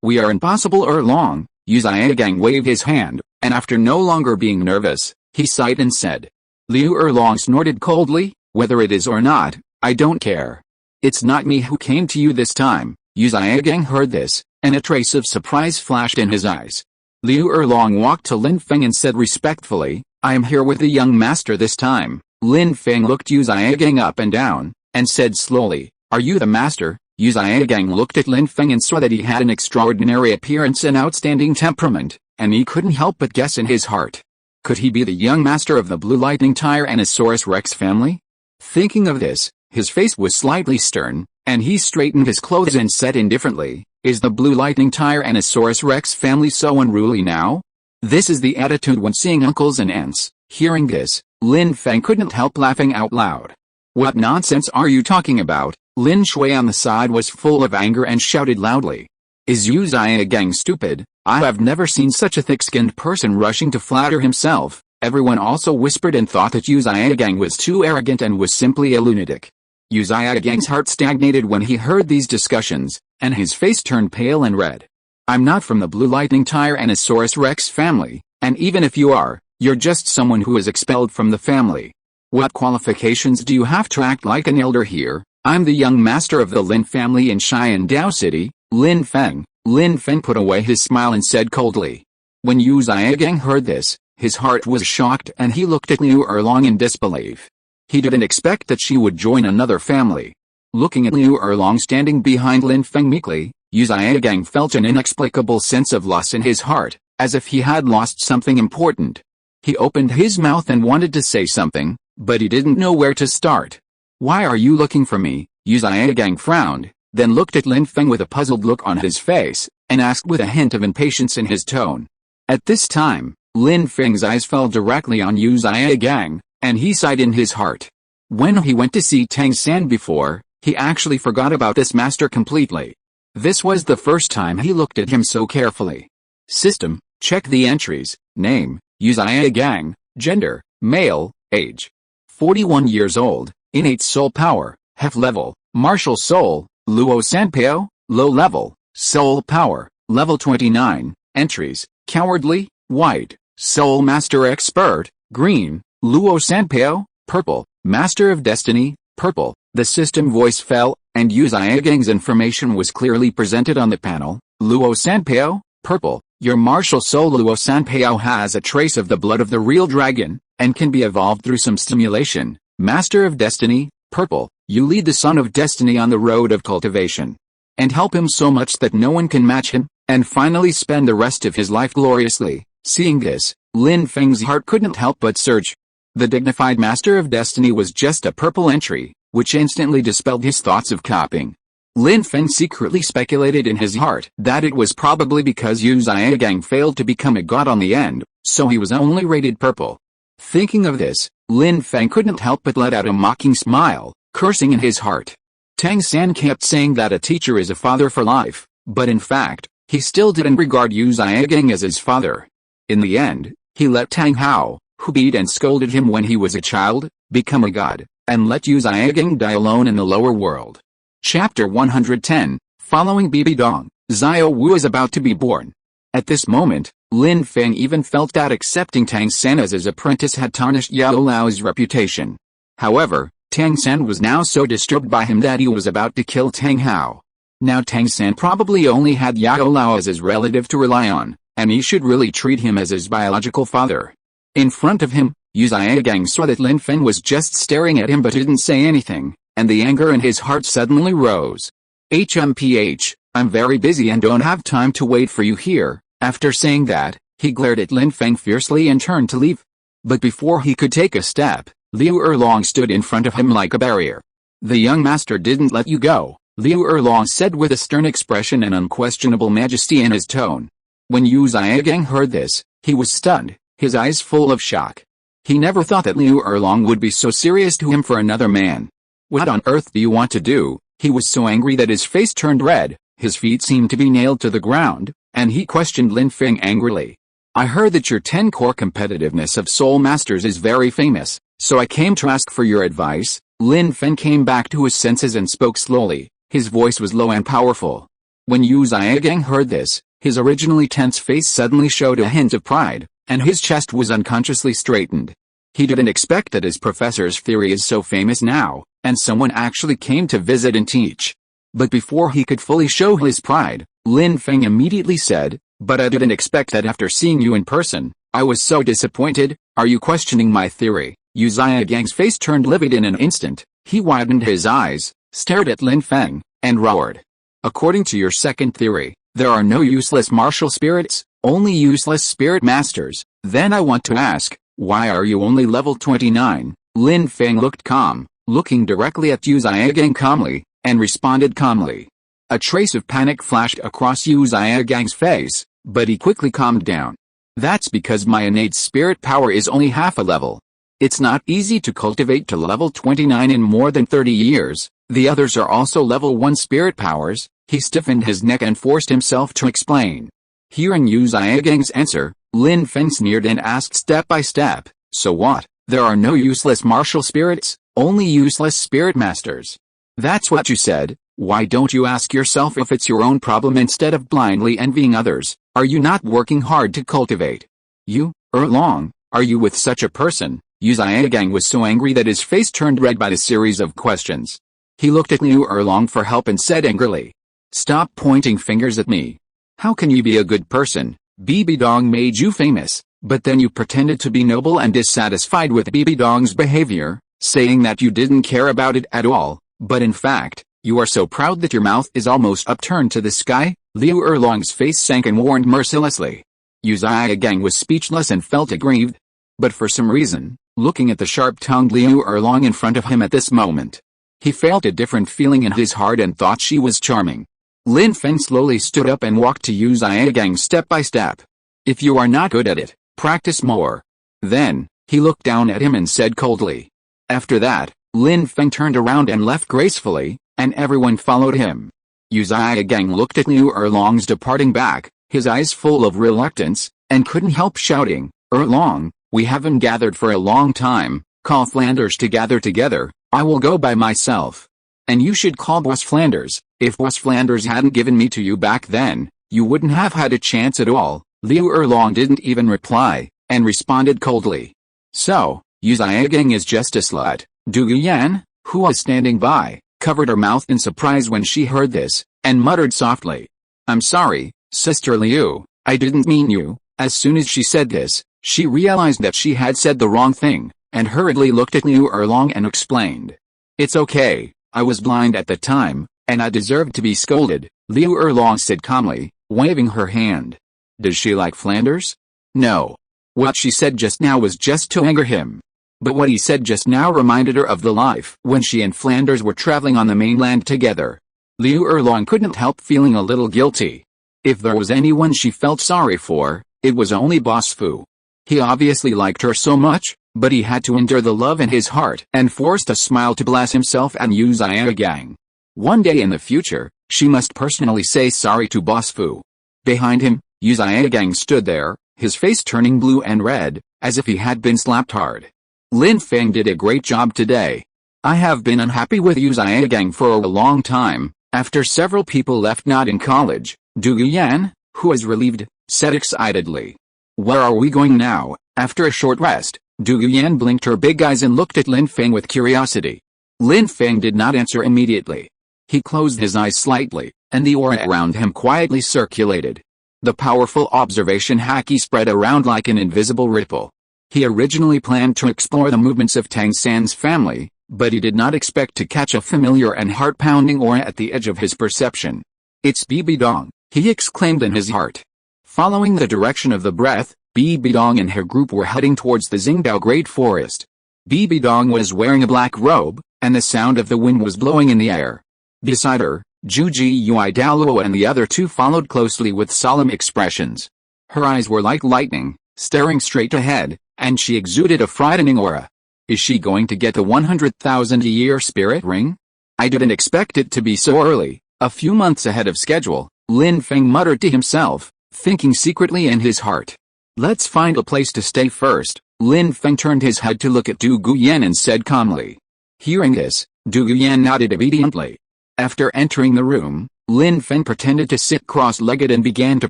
we are impossible Erlong. Yu Xiaogang waved his hand, and after no longer being nervous, he sighed and said. Liu Erlong snorted coldly, whether it is or not, I don't care. It's not me who came to you this time. Yu Xiaogang heard this, and a trace of surprise flashed in his eyes. Liu Erlong walked to Lin Feng and said respectfully, I am here with the young master this time. Lin Feng looked Yu Xiaogang up and down, and said slowly, Are you the master? Yu Xiaogang looked at Lin Feng and saw that he had an extraordinary appearance and outstanding temperament, and he couldn't help but guess in his heart. Could he be the young master of the Blue Lightning Tyrannosaurus Rex family? Thinking of this, his face was slightly stern, and he straightened his clothes and said indifferently, Is the Blue Lightning Tyrannosaurus Rex family so unruly now? This is the attitude when seeing uncles and aunts. Hearing this, Lin Feng couldn't help laughing out loud. What nonsense are you talking about? Lin Shui on the side was full of anger and shouted loudly. Is Yu Xiaogang stupid? I have never seen such a thick-skinned person rushing to flatter himself. Everyone also whispered and thought that Yu Xiaogang was too arrogant and was simply a lunatic. Yu Xiaogang's heart stagnated when he heard these discussions, and his face turned pale and red. I'm not from the Blue Lightning Tyrannosaurus Rex family, and even if you are, you're just someone who is expelled from the family. What qualifications do you have to act like an elder here? I'm the young master of the Lin family in Xiandao City, Lin Feng. Lin Feng put away his smile and said coldly. When Yu Xiaogang heard this, his heart was shocked and he looked at Liu Erlong in disbelief. He didn't expect that she would join another family. Looking at Liu Erlong standing behind Lin Feng meekly, Yu Xiaogang felt an inexplicable sense of loss in his heart, as if he had lost something important. He opened his mouth and wanted to say something, but he didn't know where to start. Why are you looking for me? Yu Xiaogang frowned, then looked at Lin Feng with a puzzled look on his face, and asked with a hint of impatience in his tone. At this time, Lin Feng's eyes fell directly on Yu Xiaogang, and he sighed in his heart. When he went to see Tang San before, he actually forgot about this master completely. This was the first time he looked at him so carefully. System, check the entries. Name, Yu Xiaogang. Gender, male. Age, 41 years old. Innate soul power, Hef level. Martial soul, Luo Sanpao. Low level, soul power, level 29. Entries, cowardly, white. Soul master expert, green. Luo Sanpao, purple. Master of destiny, purple. The system voice fell, and Yu Xiaogang's information was clearly presented on the panel. Luo Sanpao, Purple, your martial soul Luo Sanpao has a trace of the blood of the real dragon, and can be evolved through some stimulation. Master of Destiny, Purple, you lead the son of destiny on the road of cultivation. And help him so much that no one can match him, and finally spend the rest of his life gloriously. Seeing this, Lin Feng's heart couldn't help but surge. The dignified Master of Destiny was just a purple entry, which instantly dispelled his thoughts of copying. Lin Feng secretly speculated in his heart that it was probably because Yu Zhigang failed to become a god on the end, so he was only rated purple. Thinking of this, Lin Feng couldn't help but let out a mocking smile, cursing in his heart. Tang San kept saying that a teacher is a father for life, but in fact, he still didn't regard Yu Zhigang as his father. In the end, he let Tang Hao, who beat and scolded him when he was a child, become a god, and let Yu Zhigang die alone in the lower world. Chapter 110, Following Bibi Dong, Xiao Wu is about to be born. At this moment, Lin Feng even felt that accepting Tang San as his apprentice had tarnished Yao Lao's reputation. However, Tang San was now so disturbed by him that he was about to kill Tang Hao. Now Tang San probably only had Yao Lao as his relative to rely on, and he should really treat him as his biological father. In front of him, Yu Zhigang saw that Lin Feng was just staring at him but didn't say anything, and the anger in his heart suddenly rose. HMPH, I'm very busy and don't have time to wait for you here. After saying that, he glared at Lin Feng fiercely and turned to leave. But before he could take a step, Liu Erlong stood in front of him like a barrier. The young master didn't let you go, Liu Erlong said with a stern expression and unquestionable majesty in his tone. When Yu Zhigang heard this, he was stunned, his eyes full of shock. He never thought that Liu Erlong would be so serious to him for another man. What on earth do you want to do? He was so angry that his face turned red, his feet seemed to be nailed to the ground, and he questioned Lin Feng angrily. I heard that your 10-core competitiveness of Soul Masters is very famous, so I came to ask for your advice. Lin Feng came back to his senses and spoke slowly, his voice was low and powerful. When Yu Zhigang heard this, his originally tense face suddenly showed a hint of pride, and his chest was unconsciously straightened. He didn't expect that his professor's theory is so famous now, and someone actually came to visit and teach. But before he could fully show his pride, Lin Feng immediately said, but I didn't expect that after seeing you in person. I was so disappointed. Are you questioning my theory? Yu Zhiagang's face turned livid in an instant. He widened his eyes, stared at Lin Feng, and roared. According to your second theory, there are no useless martial spirits, only useless spirit masters. Then I want to ask, why are you only level 29? Lin Feng looked calm, looking directly at Yu Zhiagang calmly, and responded calmly. A trace of panic flashed across Yu Zhiagang's face, but he quickly calmed down. That's because my innate spirit power is only half a level. It's not easy to cultivate to level 29 in more than 30 years. The others are also level 1 spirit powers. He stiffened his neck and forced himself to explain. Hearing Yu Zhiagang's answer, Lin Feng sneered and asked step by step, so what? There are no useless martial spirits, only useless spirit masters. That's what you said. Why don't you ask yourself if it's your own problem instead of blindly envying others? Are you not working hard to cultivate? You, Erlong, are you with such a person? Yu Zhiagang was so angry that his face turned red by the series of questions. He looked at Liu Erlong for help and said angrily, stop pointing fingers at me. How can you be a good person? Bibi Dong made you famous, but then you pretended to be noble and dissatisfied with Bibi Dong's behavior, saying that you didn't care about it at all, but in fact, you are so proud that your mouth is almost upturned to the sky. Liu Erlong's face sank and warned mercilessly. Yu Zhiagang was speechless and felt aggrieved. But for some reason, looking at the sharp-tongued Liu Erlong in front of him at this moment, he felt a different feeling in his heart and thought she was charming. Lin Feng slowly stood up and walked to Yu Zhiagang step by step. If you are not good at it, practice more. Then, he looked down at him and said coldly. After that, Lin Feng turned around and left gracefully, and everyone followed him. Yu Zhiagang looked at Liu Erlong's departing back, his eyes full of reluctance, and couldn't help shouting, Erlong, we haven't gathered for a long time, call Flanders to gather together, I will go by myself. And you should call Boss Flanders. If Boss Flanders hadn't given me to you back then, you wouldn't have had a chance at all. Liu Erlong didn't even reply, and responded coldly. So, Yu Zhiagang is just a slut. Dugu Yan, who was standing by, covered her mouth in surprise when she heard this, and muttered softly. I'm sorry, Sister Liu, I didn't mean you." As soon as she said this, she realized that she had said the wrong thing, and hurriedly looked at Liu Erlong and explained. "It's okay, I was blind at the time, and I deserved to be scolded," Liu Erlong said calmly, waving her hand. Does she like Flanders? No. What she said just now was just to anger him. But what he said just now reminded her of the life when she and Flanders were traveling on the mainland together. Liu Erlong couldn't help feeling a little guilty. If there was anyone she felt sorry for, it was only Boss Fu. He obviously liked her so much, but he had to endure the love in his heart and forced a smile to bless himself and Yu Zhiagang. One day in the future, she must personally say sorry to Boss Fu. Behind him, Yu Zhiagang stood there, his face turning blue and red, as if he had been slapped hard. Lin Feng did a great job today. I have been unhappy with Yu Zhiagang for a long time. After several people left not in college, Dugu Yan, who is relieved, said excitedly. Where are we going now? After a short rest, Dugu Yan blinked her big eyes and looked at Lin Feng with curiosity. Lin Feng did not answer immediately. He closed his eyes slightly, and the aura around him quietly circulated. The powerful observation haki spread around like an invisible ripple. He originally planned to explore the movements of Tang San's family, but he did not expect to catch a familiar and heart-pounding aura at the edge of his perception. It's Bibi Dong, he exclaimed in his heart. Following the direction of the breath, Bibi Dong and her group were heading towards the Xingdao Great Forest. Bibi Dong was wearing a black robe, and the sound of the wind was blowing in the air. Beside her, Zhuji Yui Douluo and the other two followed closely with solemn expressions. Her eyes were like lightning, staring straight ahead, and she exuded a frightening aura. Is she going to get the 100,000-year spirit ring? I didn't expect it to be so early, a few months ahead of schedule, Lin Feng muttered to himself, thinking secretly in his heart. Let's find a place to stay first. Lin Feng turned his head to look at Dugu Yan and said calmly. Hearing this, Dugu Yan nodded obediently. After entering the room, Lin Feng pretended to sit cross-legged and began to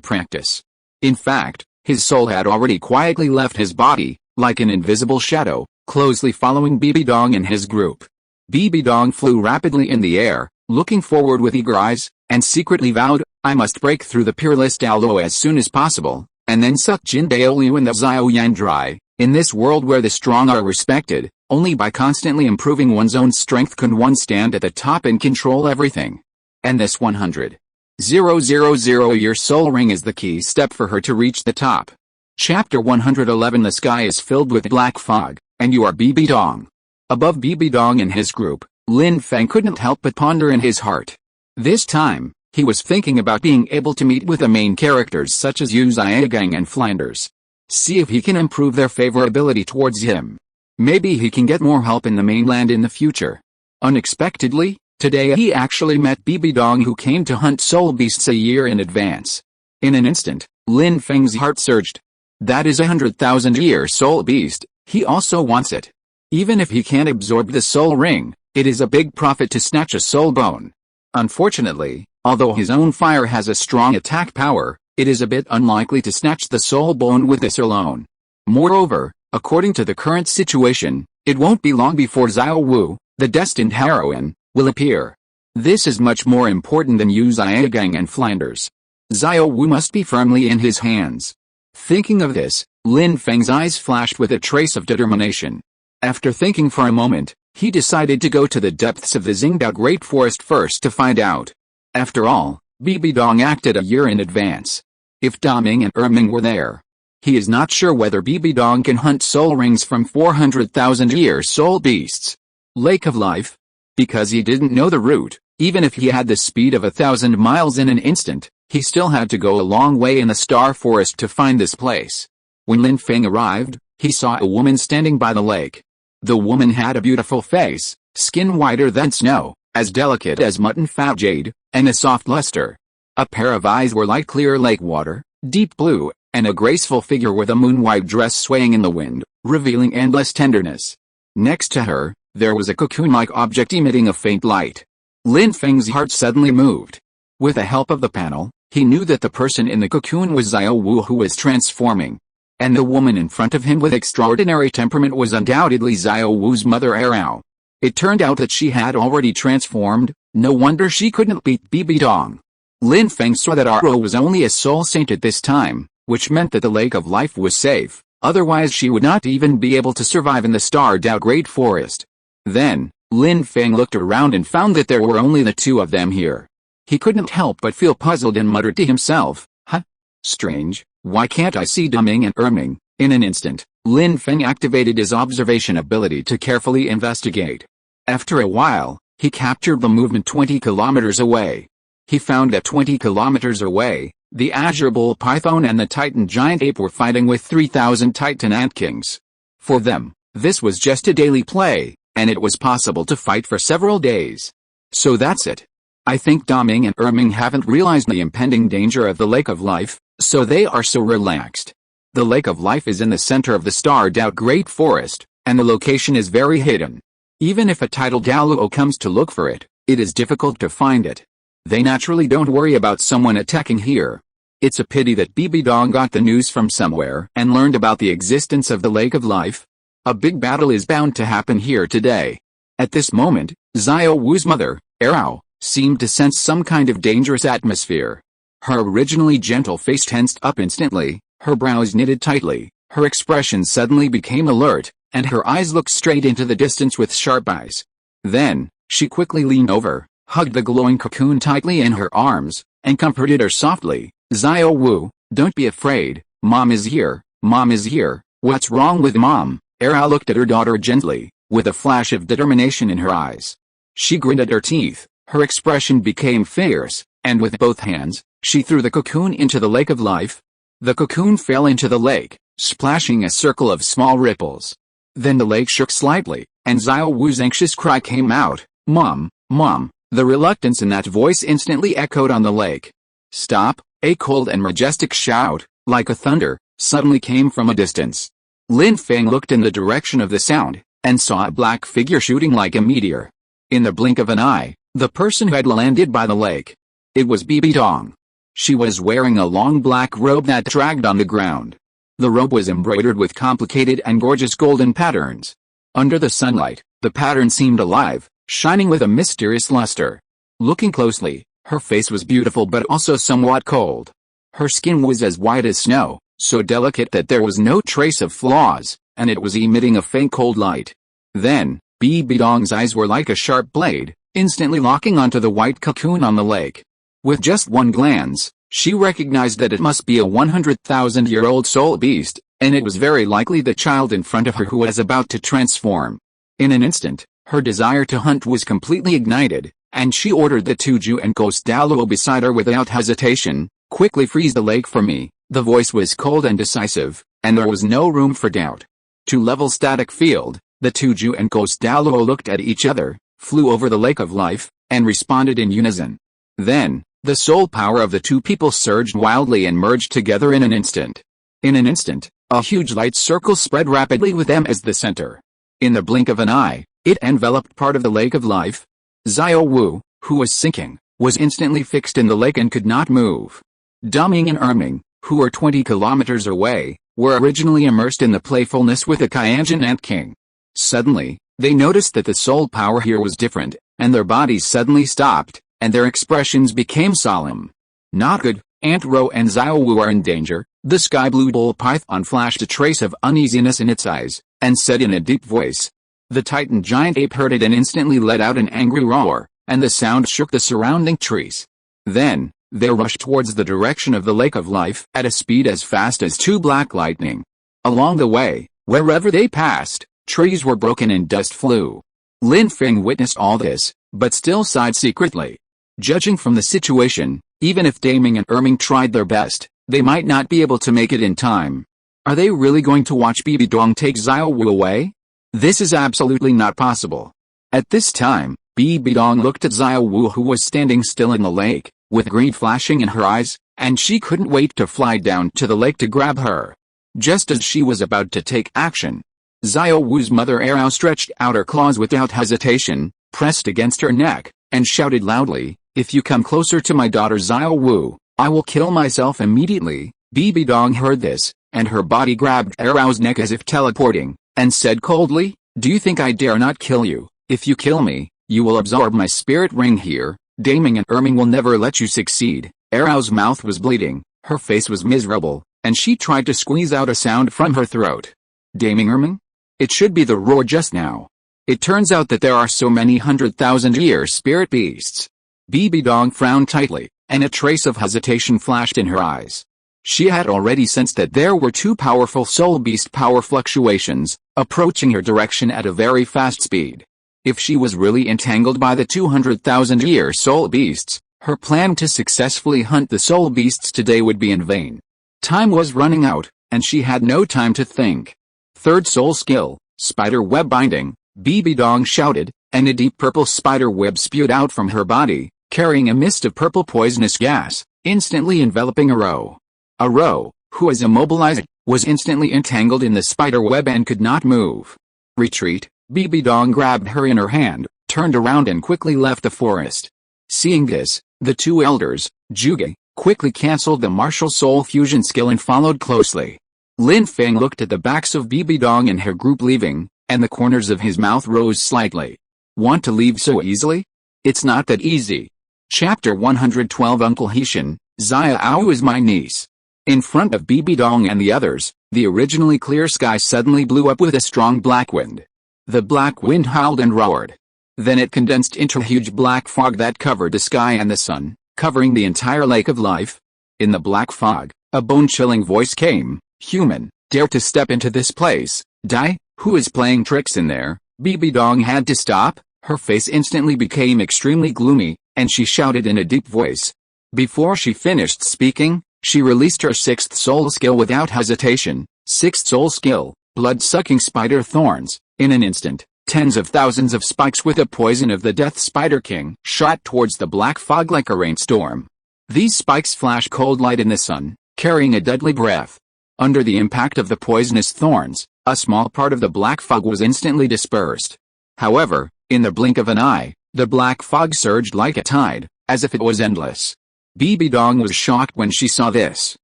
practice. In fact, his soul had already quietly left his body, like an invisible shadow, closely following Bibi Dong and his group. Bibi Dong flew rapidly in the air, looking forward with eager eyes, and secretly vowed, I must break through the peerless Douluo as soon as possible, and then suck Jin Daoliu and the Xiao Yan dry. In this world where the strong are respected, only by constantly improving one's own strength can one stand at the top and control everything. And this 100,000 year soul ring is the key step for her to reach the top. Chapter 111. The sky is filled with black fog, and you are Bibi Dong. Above Bibi Dong and his group, Lin Feng couldn't help but ponder in his heart. This time, he was thinking about being able to meet with the main characters such as Yu Zhiagang and Flanders. See if he can improve their favorability towards him. Maybe he can get more help in the mainland in the future. Unexpectedly, today he actually met Bibi Dong, who came to hunt soul beasts a year in advance. In an instant, Lin Feng's heart surged. That is 100,000 year soul beast, he also wants it. Even if he can't absorb the soul ring, it is a big profit to snatch a soul bone. Unfortunately, although his own fire has a strong attack power, it is a bit unlikely to snatch the soul bone with this alone. Moreover, according to the current situation, it won't be long before Xiao Wu, the destined heroine, will appear. This is much more important than Yu Zhiagang and Flanders. Xiao Wu must be firmly in his hands. Thinking of this, Lin Feng's eyes flashed with a trace of determination. After thinking for a moment, he decided to go to the depths of the Xingdao Great Forest first to find out. After all, Bibi Dong acted a year in advance. If Daming and Erming were there, he is not sure whether Bibi Dong can hunt soul rings from 400,000 year soul beasts. Lake of Life? Because he didn't know the route, even if he had the speed of 1,000 miles in an instant, he still had to go a long way in the Star Forest to find this place. When Lin Feng arrived, he saw a woman standing by the lake. The woman had a beautiful face, skin whiter than snow, as delicate as mutton fat jade, and a soft luster. A pair of eyes were like clear lake water, deep blue, and a graceful figure with a moon-white dress swaying in the wind, revealing endless tenderness. Next to her, there was a cocoon-like object emitting a faint light. Lin Feng's heart suddenly moved. With the help of the panel, he knew that the person in the cocoon was Xiao Wu, who was transforming. And the woman in front of him with extraordinary temperament was undoubtedly Xiao Wu's mother Arao. It turned out that she had already transformed. No wonder she couldn't beat Bibi Dong. Lin Feng saw that Aro was only a soul saint at this time, which meant that the Lake of Life was safe, otherwise she would not even be able to survive in the starred-out Great Forest. Then, Lin Feng looked around and found that there were only the two of them here. He couldn't help but feel puzzled and muttered to himself, "Huh? Strange, why can't I see Daming and Erming?" In an instant, Lin Feng activated his observation ability to carefully investigate. After a while, he captured the movement 20 kilometers away. He found that 20 kilometers away, the Azure Bull Python and the Titan Giant Ape were fighting with 3,000 Titan Ant Kings. For them, this was just a daily play, and it was possible to fight for several days. So that's it. I think Daming and Erming haven't realized the impending danger of the Lake of Life, so they are so relaxed. The Lake of Life is in the center of the starred-out Great Forest, and the location is very hidden. Even if a Titled Douluo comes to look for it, it is difficult to find it. They naturally don't worry about someone attacking here. It's a pity that Bibi Dong got the news from somewhere and learned about the existence of the Lake of Life. A big battle is bound to happen here today. At this moment, Xiao Wu's mother, Arao, seemed to sense some kind of dangerous atmosphere. Her originally gentle face tensed up instantly, her brows knitted tightly, her expression suddenly became alert, and her eyes looked straight into the distance with sharp eyes. Then, she quickly leaned over, hugged the glowing cocoon tightly in her arms, and comforted her softly. "Xiao Wu, don't be afraid, Mom is here, Mom is here." "What's wrong with Mom?" Arao looked at her daughter gently, with a flash of determination in her eyes. She gritted her teeth, her expression became fierce, and with both hands, she threw the cocoon into the Lake of Life. The cocoon fell into the lake, splashing a circle of small ripples. Then the lake shook slightly, and Xiao Wu's anxious cry came out, "Mom, Mom." The reluctance in that voice instantly echoed on the lake. "Stop!" A cold and majestic shout, like a thunder, suddenly came from a distance. Lin Feng looked in the direction of the sound, and saw a black figure shooting like a meteor. In the blink of an eye, the person had landed by the lake. It was Bibi Dong. She was wearing a long black robe that dragged on the ground. The robe was embroidered with complicated and gorgeous golden patterns. Under the sunlight, the pattern seemed alive, shining with a mysterious luster. Looking closely, her face was beautiful but also somewhat cold. Her skin was as white as snow, so delicate that there was no trace of flaws, and it was emitting a faint cold light. Then, Bibi Dong's eyes were like a sharp blade, instantly locking onto the white cocoon on the lake. With just one glance, she recognized that it must be a 100,000-year-old soul beast, and it was very likely the child in front of her who was about to transform. In an instant, her desire to hunt was completely ignited, and she ordered the two Ju and Ghost Douluo beside her without hesitation. "Quickly freeze the lake for me." The voice was cold and decisive, and there was no room for doubt. To level static field, the two Ju and Ghost Douluo looked at each other, flew over the Lake of Life, and responded in unison. Then, the soul power of the two people surged wildly and merged together in an instant. In an instant, a huge light circle spread rapidly with them as the center. In the blink of an eye, it enveloped part of the Lake of Life. Xiao Wu, who was sinking, was instantly fixed in the lake and could not move. Daming and Erming, who were 20 kilometers away, were originally immersed in the playfulness with the Qianjin Ant King. Suddenly, they noticed that the soul power here was different, and their bodies suddenly stopped, and their expressions became solemn. "Not good, Aunt Ro and Xiao Wu are in danger." The sky blue bull python flashed a trace of uneasiness in its eyes, and said in a deep voice. The Titan Giant Ape heard it and instantly let out an angry roar, and the sound shook the surrounding trees. Then, they rushed towards the direction of the Lake of Life at a speed as fast as two black lightning. Along the way, wherever they passed, trees were broken and dust flew. Lin Feng witnessed all this, but still sighed secretly. Judging from the situation, even if Daming and Erming tried their best, they might not be able to make it in time. Are they really going to watch Bibi Dong take Xiao Wu away? This is absolutely not possible. At this time, Bibi Dong looked at Xiao Wu, who was standing still in the lake, with greed flashing in her eyes, and she couldn't wait to fly down to the lake to grab her. Just as she was about to take action, Xiao Wu's mother Arao stretched out her claws without hesitation, pressed against her neck, and shouted loudly, "If you come closer to my daughter Xiao Wu, I will kill myself immediately." Bibi Dong heard this, and her body grabbed Arao's neck as if teleporting, and said coldly, "Do you think I dare not kill you? If you kill me, you will absorb my spirit ring here, Daming and Erming will never let you succeed. Arrow's mouth was bleeding, her face was miserable, and she tried to squeeze out a sound from her throat. Daming Erming? It should be the roar just now. It turns out that there are so many 100,000-year spirit beasts. Bibi Dong frowned tightly, and a trace of hesitation flashed in her eyes. She had already sensed that there were two powerful soul beast power fluctuations, approaching her direction at a very fast speed. If she was really entangled by the 200,000-year soul beasts, her plan to successfully hunt the soul beasts today would be in vain. Time was running out, and she had no time to think. Third soul skill, spider web binding, Bibi Dong shouted, and a deep purple spider web spewed out from her body, carrying a mist of purple poisonous gas, instantly enveloping Aro. Aro, who was immobilized, was instantly entangled in the spider web and could not move. Retreat, Bibi Dong grabbed her in her hand, turned around and quickly left the forest. Seeing this, the two elders, Juge, quickly cancelled the martial soul fusion skill and followed closely. Lin Feng looked at the backs of Bibi Dong and her group leaving, and the corners of his mouth rose slightly. Want to leave so easily? It's not that easy. Chapter 112 Uncle Hishan, Xia Ao is my niece. In front of Bibi Dong and the others, the originally clear sky suddenly blew up with a strong black wind. The black wind howled and roared. Then it condensed into a huge black fog that covered the sky and the sun, covering the entire lake of life. In the black fog, a bone-chilling voice came, "Human, dare to step into this place, die? Who is playing tricks in there?" Bibi Dong had to stop, her face instantly became extremely gloomy, and she shouted in a deep voice. Before she finished speaking, she released her sixth soul skill without hesitation. Sixth soul skill, blood-sucking spider thorns. In an instant, tens of thousands of spikes with the poison of the Death Spider King shot towards the black fog like a rainstorm. These spikes flashed cold light in the sun, carrying a deadly breath. Under the impact of the poisonous thorns, a small part of the black fog was instantly dispersed. However, in the blink of an eye, the black fog surged like a tide, as if it was endless. Bibi Dong was shocked when she saw this.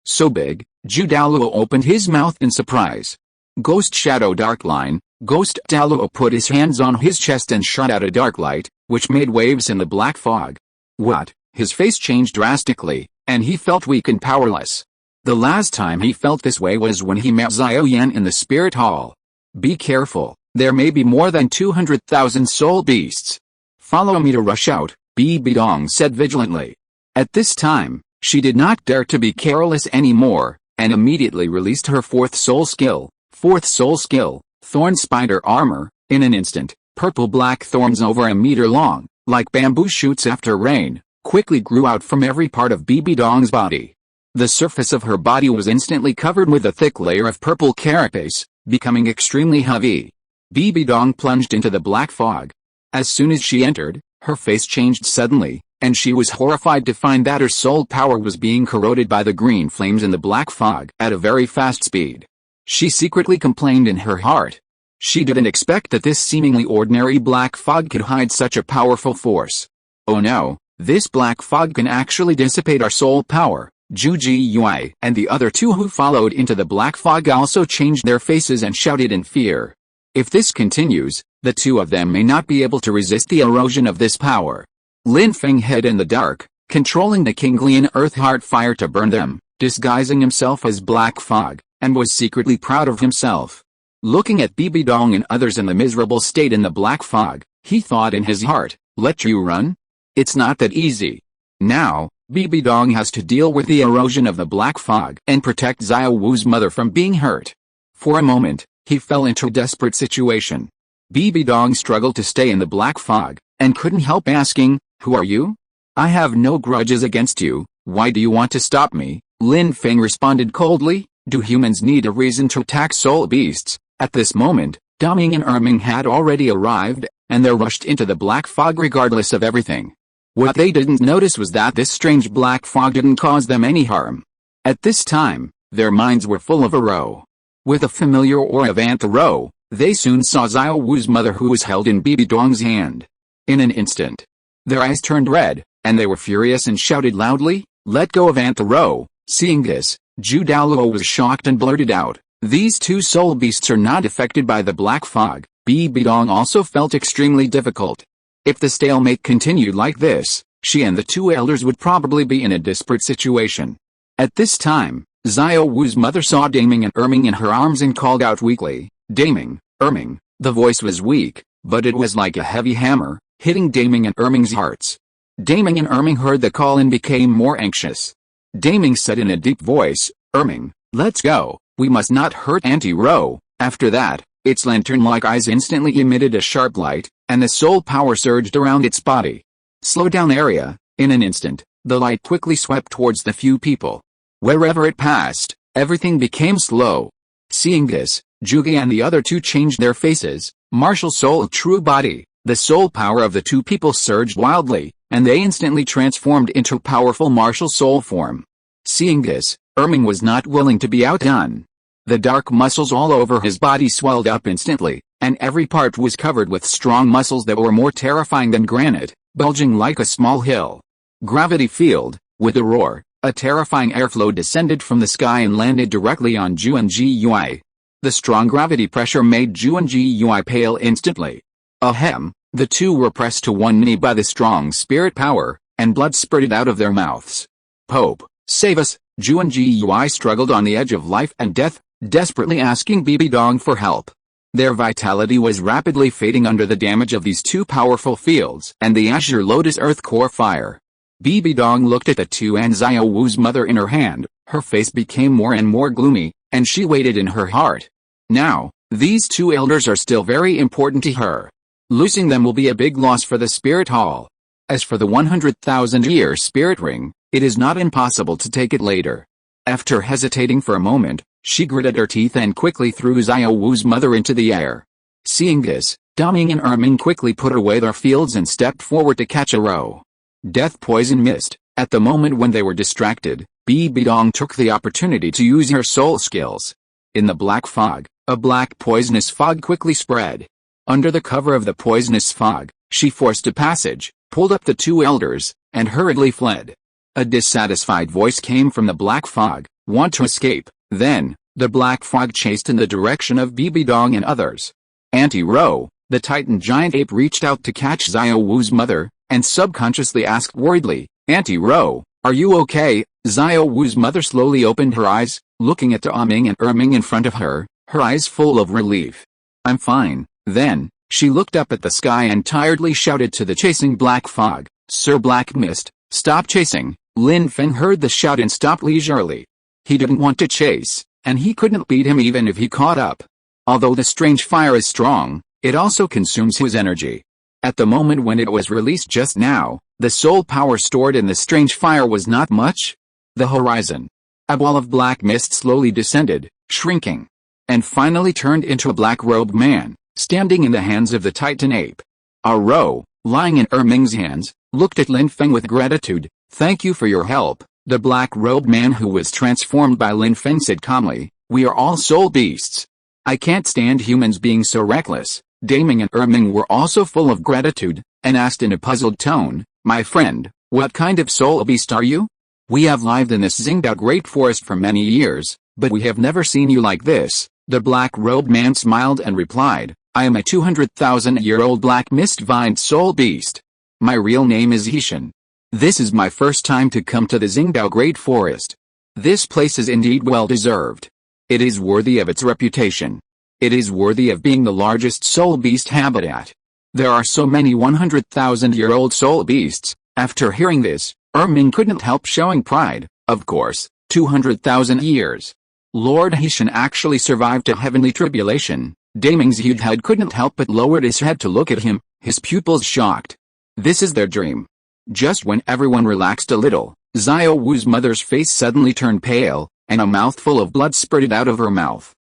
So big, Douluo opened his mouth in surprise. Ghost Shadow Dark Line, Ghost Douluo put his hands on his chest and shot out a dark light, which made waves in the black fog. What? His face changed drastically, and he felt weak and powerless. The last time he felt this way was when he met Dugu Yan in the spirit hall. Be careful, there may be more than 200,000 soul beasts. Follow me to rush out, Bibi Dong said vigilantly. At this time, she did not dare to be careless anymore, and immediately released her fourth soul skill. Fourth soul skill, Thorn Spider Armor. In an instant, purple-black thorns over a meter long, like bamboo shoots after rain, quickly grew out from every part of Bibi Dong's body. The surface of her body was instantly covered with a thick layer of purple carapace, becoming extremely heavy. Bibi Dong plunged into the black fog. As soon as she entered, her face changed suddenly, and she was horrified to find that her soul power was being corroded by the green flames in the black fog at a very fast speed. She secretly complained in her heart. She didn't expect that this seemingly ordinary black fog could hide such a powerful force. Oh no, this black fog can actually dissipate our soul power. Juji Yui and the other two who followed into the black fog also changed their faces and shouted in fear. If this continues, the two of them may not be able to resist the erosion of this power. Lin Feng hid in the dark, controlling the Kinglian earth heart fire to burn them, disguising himself as black fog, and was secretly proud of himself. Looking at Bibi Dong and others in the miserable state in the black fog, he thought in his heart, let you run? It's not that easy. Now, Bibi Dong has to deal with the erosion of the black fog and protect Xiao Wu's mother from being hurt. For a moment, he fell into a desperate situation. Bibi Dong struggled to stay in the black fog, and couldn't help asking, who are you? I have no grudges against you, why do you want to stop me? Lin Feng responded coldly, do humans need a reason to attack soul beasts? At this moment, Daming and Erming had already arrived, and they rushed into the black fog regardless of everything. What they didn't notice was that this strange black fog didn't cause them any harm. At this time, their minds were full of Aro. With a familiar aura of Aunt Aro, they soon saw Xiao Wu's mother who was held in Bibi Dong's hand. In an instant, their eyes turned red, and they were furious and shouted loudly, let go of Aunt Aro. Seeing this, Douluo was shocked and blurted out, these two soul beasts are not affected by the black fog. Bibi Dong also felt extremely difficult. If the stalemate continued like this, she and the two elders would probably be in a desperate situation. At this time, Xiao Wu's mother saw Daming and Erming in her arms and called out weakly, "Daming, Erming." The voice was weak, but it was like a heavy hammer, hitting Daming and Erming's hearts. Daming and Erming heard the call and became more anxious. Daming said in a deep voice, "Erming, let's go, we must not hurt Auntie Ro." After that, its lantern-like eyes instantly emitted a sharp light, and the soul power surged around its body. Slow down area. In an instant, the light quickly swept towards the few people. Wherever it passed, everything became slow. Seeing this, Dugu and the other two changed their faces. Martial soul true body. The soul power of the two people surged wildly, and they instantly transformed into powerful martial soul form. Seeing this, Erming was not willing to be outdone. The dark muscles all over his body swelled up instantly, and every part was covered with strong muscles that were more terrifying than granite, bulging like a small hill. Gravity field. With a roar, a terrifying airflow descended from the sky and landed directly on Zhu and Gui. The strong gravity pressure made Zhu and Gui pale instantly. Ahem, the two were pressed to one knee by the strong spirit power, and blood spurted out of their mouths. "Pope, save us!" Zhu and Gui struggled on the edge of life and death, desperately asking Bibi Dong for help. Their vitality was rapidly fading under the damage of these two powerful fields and the Azure Lotus Earth Core Fire. Bibi Dong looked at the two and Xiao Wu's mother in her hand. Her face became more and more gloomy, and she waited in her heart. Now, these two elders are still very important to her. Losing them will be a big loss for the Spirit Hall. As for the 100,000-year Spirit Ring, it is not impossible to take it later. After hesitating for a moment, she gritted her teeth and quickly threw Xiao Wu's mother into the air. Seeing this, Daming and Erming quickly put away their fields and stepped forward to catch a row. Death poison mist. At the moment when they were distracted, Bibi Dong took the opportunity to use her soul skills. In the black fog, a black poisonous fog quickly spread. Under the cover of the poisonous fog, she forced a passage, pulled up the two elders, and hurriedly fled. A dissatisfied voice came from the black fog, "Want to escape?" Then, the black fog chased in the direction of Bibi Dong and others. Auntie Ro, the Titan giant ape, reached out to catch Xiao Wu's mother, and subconsciously asked worriedly, "Auntie Ro, are you okay?" Xiao Wu's mother slowly opened her eyes, looking at Daming and Erming in front of her, her eyes full of relief. "I'm fine." Then, she looked up at the sky and tiredly shouted to the chasing black fog, "Sir Black Mist, stop chasing." Lin Feng heard the shout and stopped leisurely. He didn't want to chase, and he couldn't beat him even if he caught up. Although the strange fire is strong, it also consumes his energy. At the moment when it was released just now, the soul power stored in the strange fire was not much. The horizon. A ball of black mist slowly descended, shrinking, and finally turned into a black-robed man, standing in the hands of the Titan ape. Ro, lying in Erming's hands, looked at Lin Feng with gratitude. "Thank you for your help." The black-robed man who was transformed by Lin Feng said calmly, "We are all soul beasts. I can't stand humans being so reckless." Daming and Erming were also full of gratitude, and asked in a puzzled tone, "My friend, what kind of soul beast are you? We have lived in this Xingdao Great Forest for many years, but we have never seen you like this." The black-robed man smiled and replied, "I am a 200,000-year-old black mist-vined soul beast. My real name is Hishan. This is my first time to come to the Xingdao Great Forest. This place is indeed well-deserved. It is worthy of its reputation. It is worthy of being the largest soul beast habitat. There are so many 100,000-year-old soul beasts." After hearing this, Erming couldn't help showing pride. Of course, 200,000 years. Lord Hishan actually survived a heavenly tribulation. Daming's huge head couldn't help but lowered his head to look at him, his pupils shocked. This is their dream. Just when everyone relaxed a little, Xiao Wu's mother's face suddenly turned pale, and a mouthful of blood spurted out of her mouth.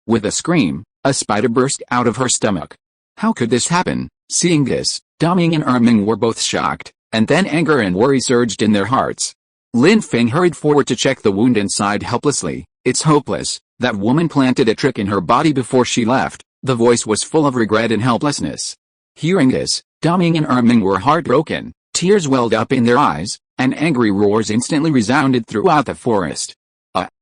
With a scream, a spider burst out of her stomach. How could this happen? Seeing this, Daming and Erming were both shocked, and then anger and worry surged in their hearts. Lin Feng hurried forward to check the wound and sighed helplessly. "It's hopeless. That woman planted a trick in her body before she left." The voice was full of regret and helplessness. Hearing this, Daming and Erming were heartbroken. Tears welled up in their eyes, and angry roars instantly resounded throughout the forest.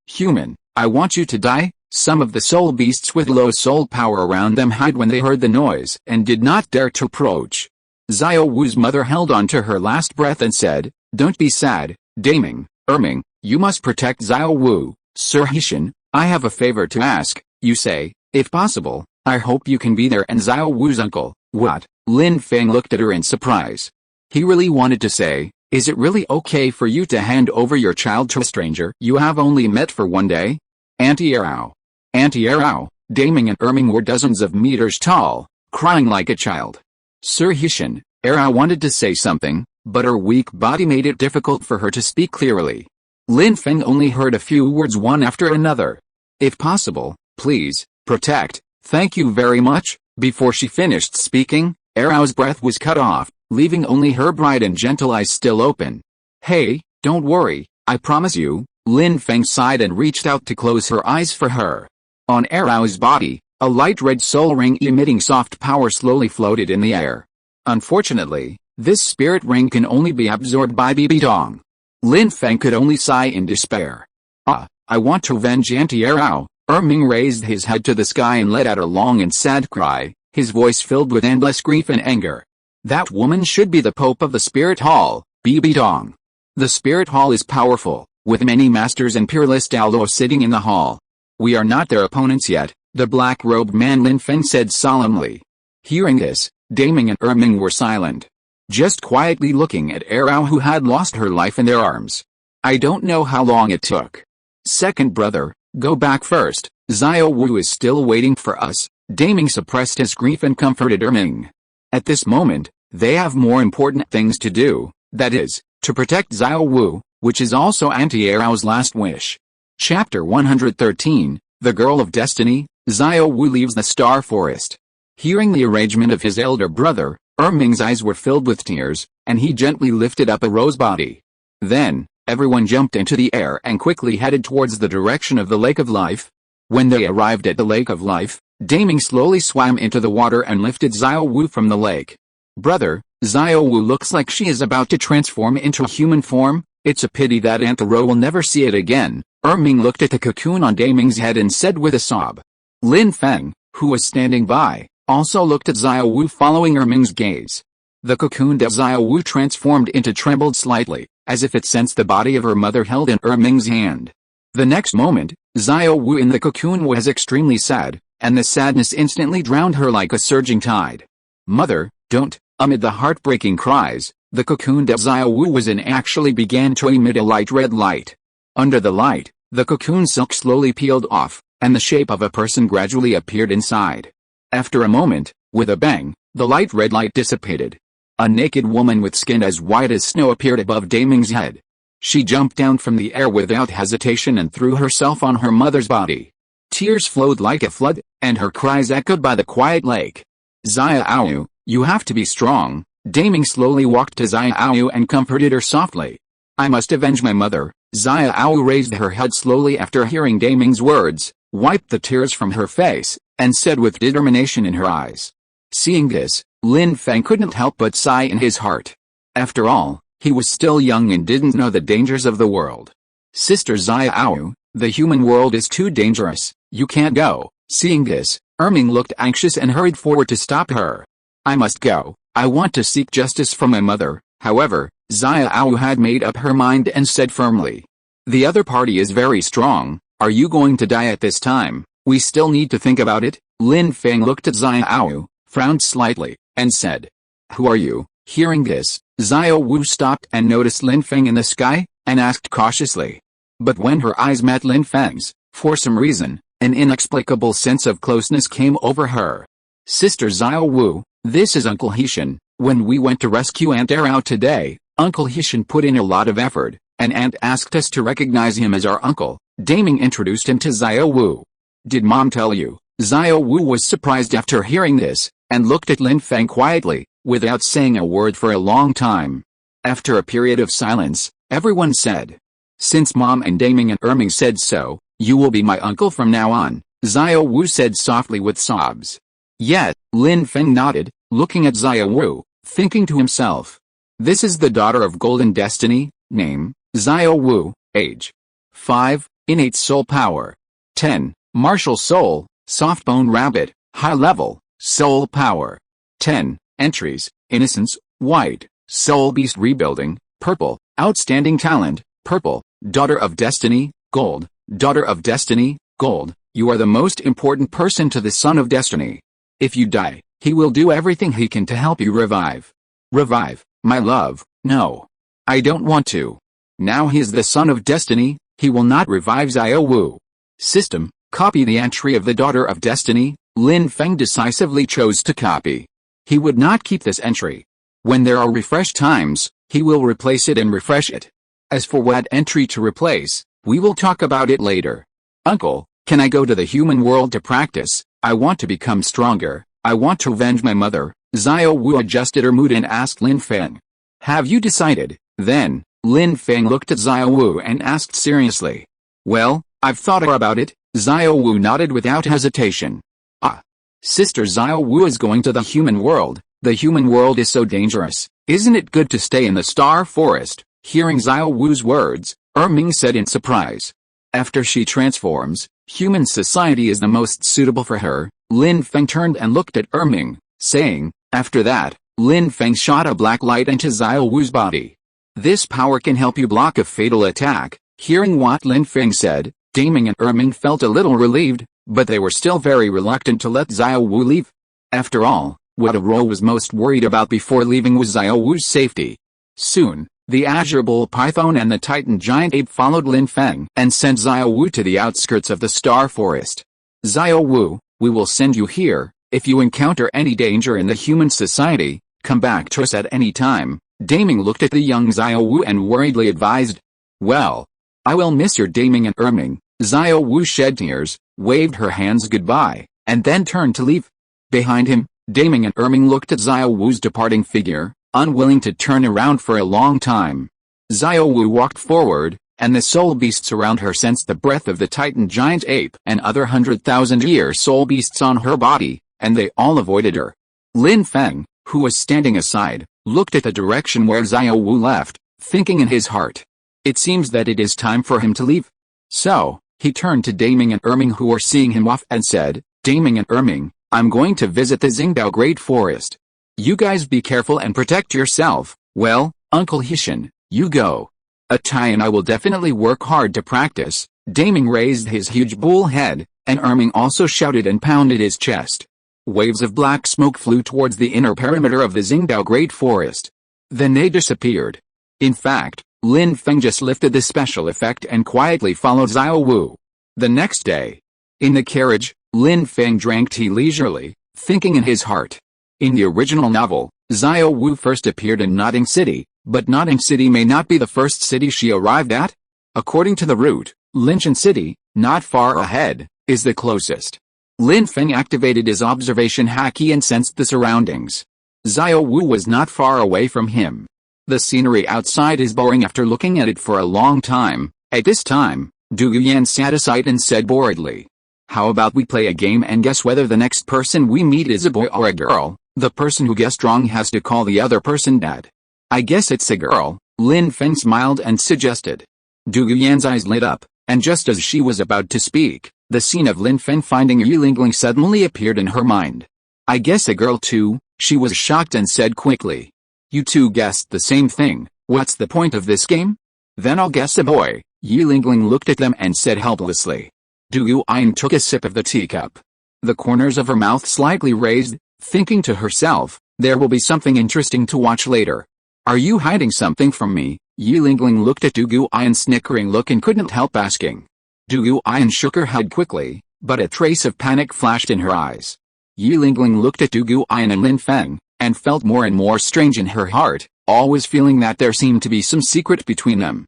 Human, I want you to die." Some of the soul beasts with low soul power around them hid when they heard the noise and did not dare to approach. Xiao Wu's mother held on to her last breath and said, "Don't be sad, Daming, Erming, you must protect Xiao Wu. Sir Hishan, I have a favor to ask, you say, if possible, I hope you can be there." And Xiao Wu's uncle, "What?" Lin Feng looked at her in surprise. He really wanted to say, "Is it really okay for you to hand over your child to a stranger you have only met for one day?" Anti-Arao. Anti-Arao, Daming and Erming were dozens of meters tall, crying like a child. Sir Hishan, Arao wanted to say something, but her weak body made it difficult for her to speak clearly. Lin Feng only heard a few words one after another. "If possible, please, protect, thank you very much." Before she finished speaking, Arao's breath was cut off, leaving only her bright and gentle eyes still open. "Hey, don't worry, I promise you." Lin Feng sighed and reached out to close her eyes for her. On Arao's body, a light red soul ring emitting soft power slowly floated in the air. Unfortunately, this spirit ring can only be absorbed by Bibi Dong. Lin Feng could only sigh in despair. "Ah, I want to avenge Anti-Arao." Erming raised his head to the sky and let out a long and sad cry, his voice filled with endless grief and anger. "That woman should be the Pope of the Spirit Hall, Bibi Dong. The Spirit Hall is powerful, with many masters and peerless Douluo sitting in the hall. We are not their opponents yet," the black-robed man Lin Feng said solemnly. Hearing this, Daming and Erming were silent, just quietly looking at Arao, who had lost her life in their arms. "I don't know how long it took. Second brother, go back first. Xiao Wu is still waiting for us." Daming suppressed his grief and comforted Erming. At this moment, they have more important things to do, that is, to protect Xiao Wu, which is also Anti-Arao's last wish. Chapter 113, The Girl of Destiny. Xiao Wu leaves the Star Forest. Hearing the arrangement of his elder brother, Erming's eyes were filled with tears, and he gently lifted up a rose body. Then, everyone jumped into the air and quickly headed towards the direction of the Lake of Life. When they arrived at the Lake of Life, Daming slowly swam into the water and lifted Xiao Wu from the lake. "Brother, Xiao Wu looks like she is about to transform into human form. It's a pity that Aunt Ro will never see it again." Erming looked at the cocoon on Daming's head and said with a sob. Lin Feng, who was standing by, also looked at Xiao Wu following Erming's gaze. The cocoon that Xiao Wu transformed into trembled slightly, as if it sensed the body of her mother held in Erming's hand. The next moment, Xiao Wu in the cocoon was extremely sad, and the sadness instantly drowned her like a surging tide. "Mother, don't." Amid the heartbreaking cries, the cocoon that Xiao Wu was in actually began to emit a light red light. Under the light, the cocoon silk slowly peeled off, and the shape of a person gradually appeared inside. After a moment, with a bang, the light red light dissipated. A naked woman with skin as white as snow appeared above Daming's head. She jumped down from the air without hesitation and threw herself on her mother's body. Tears flowed like a flood, and her cries echoed by the quiet lake. "Xiao, you have to be strong." Daming slowly walked to Xiao and comforted her softly. "I must avenge my mother." Xiao raised her head slowly after hearing Daming's words, wiped the tears from her face, and said with determination in her eyes. Seeing this, Lin Feng couldn't help but sigh in his heart. After all, he was still young and didn't know the dangers of the world. "Sister Xiao, the human world is too dangerous, you can't go." Seeing this, Erming looked anxious and hurried forward to stop her. "I must go. I want to seek justice from my mother." However, Xiao had made up her mind and said firmly, "The other party is very strong. Are you going to die at this time? We still need to think about it." Lin Feng looked at Xiao, frowned slightly, and said, "Who are you?" Hearing this, Xiao Wu stopped and noticed Lin Feng in the sky, and asked cautiously. But when her eyes met Lin Feng's, for some reason, an inexplicable sense of closeness came over her. "Sister Xiao Wu, this is Uncle Hishan. When we went to rescue Aunt Arao today, Uncle Hishan put in a lot of effort, and Aunt asked us to recognize him as our uncle." Daming introduced him to Xiao Wu. "Did Mom tell you?" Xiao Wu was surprised after hearing this, and looked at Lin Feng quietly, without saying a word for a long time. After a period of silence, everyone said, "Since Mom and Daming and Erming said so, you will be my uncle from now on," Xiao Wu said softly with sobs. Yet, Lin Feng nodded, looking at Xiao Wu, thinking to himself, "This is the daughter of Golden Destiny." Name, Xiao Wu. Age, 5, innate soul power, 10, martial soul, soft bone rabbit, high level, soul power, 10, entries, innocence, white, soul beast rebuilding, purple, outstanding talent, purple, daughter of destiny, gold, daughter of destiny, gold, you are the most important person to the son of destiny. If you die, he will do everything he can to help you revive. Revive, my love, no. I don't want to. Now he is the son of destiny, he will not revive Xiao Wu. System, copy the entry of the daughter of destiny. Lin Feng decisively chose to copy. He would not keep this entry. When there are refresh times, he will replace it and refresh it. As for what entry to replace, we will talk about it later. Uncle, can I go to the human world to practice? I want to become stronger. I want to avenge my mother. Xiao Wu adjusted her mood and asked Lin Feng. Have you decided? Then, Lin Feng looked at Xiao Wu and asked seriously. Well, I've thought about it. Xiao Wu nodded without hesitation. Ah. Sister Xiao Wu is going to the human world. The human world is so dangerous. Isn't it good to stay in the star forest? Hearing Xiao Wu's words, Ming said in surprise. After she transforms, human society is the most suitable for her. Lin Feng turned and looked at Ming, saying, after that, Lin Feng shot a black light into Xiao Wu's body. This power can help you block a fatal attack. Hearing what Lin Feng said, Daming and Ming felt a little relieved, but they were still very reluctant to let Xiao Wu leave. After all, what Aro was most worried about before leaving was Xiao Wu's safety. Soon, the Azure Bull Python and the Titan Giant Ape followed Lin Feng and sent Xiao Wu to the outskirts of the Star Forest. Xiao Wu, we will send you here. If you encounter any danger in the human society, come back to us at any time. Daming looked at the young Xiao Wu and worriedly advised. Well, I will miss your Daming and Ming. Xiao Wu shed tears, waved her hands goodbye, and then turned to leave. Behind him, Daming and Ming looked at Xiao Wu's departing figure, unwilling to turn around for a long time. Xiao Wu walked forward, and the soul beasts around her sensed the breath of the Titan Giant Ape and other 100,000-year soul beasts on her body, and they all avoided her. Lin Feng, who was standing aside, looked at the direction where Xiao Wu left, thinking in his heart. It seems that it is time for him to leave. So, he turned to Daming and Ming who were seeing him off and said, Daming and Ming, I'm going to visit the Xingdao Great Forest. You guys be careful and protect yourself. Well, Uncle Hishan, you go. Tai and I will definitely work hard to practice. Daming raised his huge bull head, and Ming also shouted and pounded his chest. Waves of black smoke flew towards the inner perimeter of the Xingdao Great Forest. Then they disappeared. In fact, Lin Feng just lifted the special effect and quietly followed Xiao Wu. The next day, in the carriage, Lin Feng drank tea leisurely, thinking in his heart. In the original novel, Xiao Wu first appeared in Notting City, but Notting City may not be the first city she arrived at. According to the route, Linchan City, not far ahead, is the closest. Lin Feng activated his observation haki and sensed the surroundings. Xiao Wu was not far away from him. The scenery outside is boring after looking at it for a long time. At this time, Dugu Yan sat aside and said boredly, how about we play a game and guess whether the next person we meet is a boy or a girl? The person who guessed wrong has to call the other person dad. I guess it's a girl, Lin Feng smiled and suggested. Dugu Yan's eyes lit up, and just as she was about to speak, the scene of Lin Feng finding Yilingling suddenly appeared in her mind. I guess a girl too, she was shocked and said quickly. You two guessed the same thing, what's the point of this game? Then I'll guess a boy. Yilingling looked at them and said helplessly. Dugu Yan took a sip of the teacup. The corners of her mouth slightly raised, thinking to herself, there will be something interesting to watch later. Are you hiding something from me? Yilingling looked at Dugu Yan's snickering look and couldn't help asking. Dugu Yan shook her head quickly, but a trace of panic flashed in her eyes. Yilingling looked at Dugu Yan and Lin Feng, and felt more and more strange in her heart, always feeling that there seemed to be some secret between them.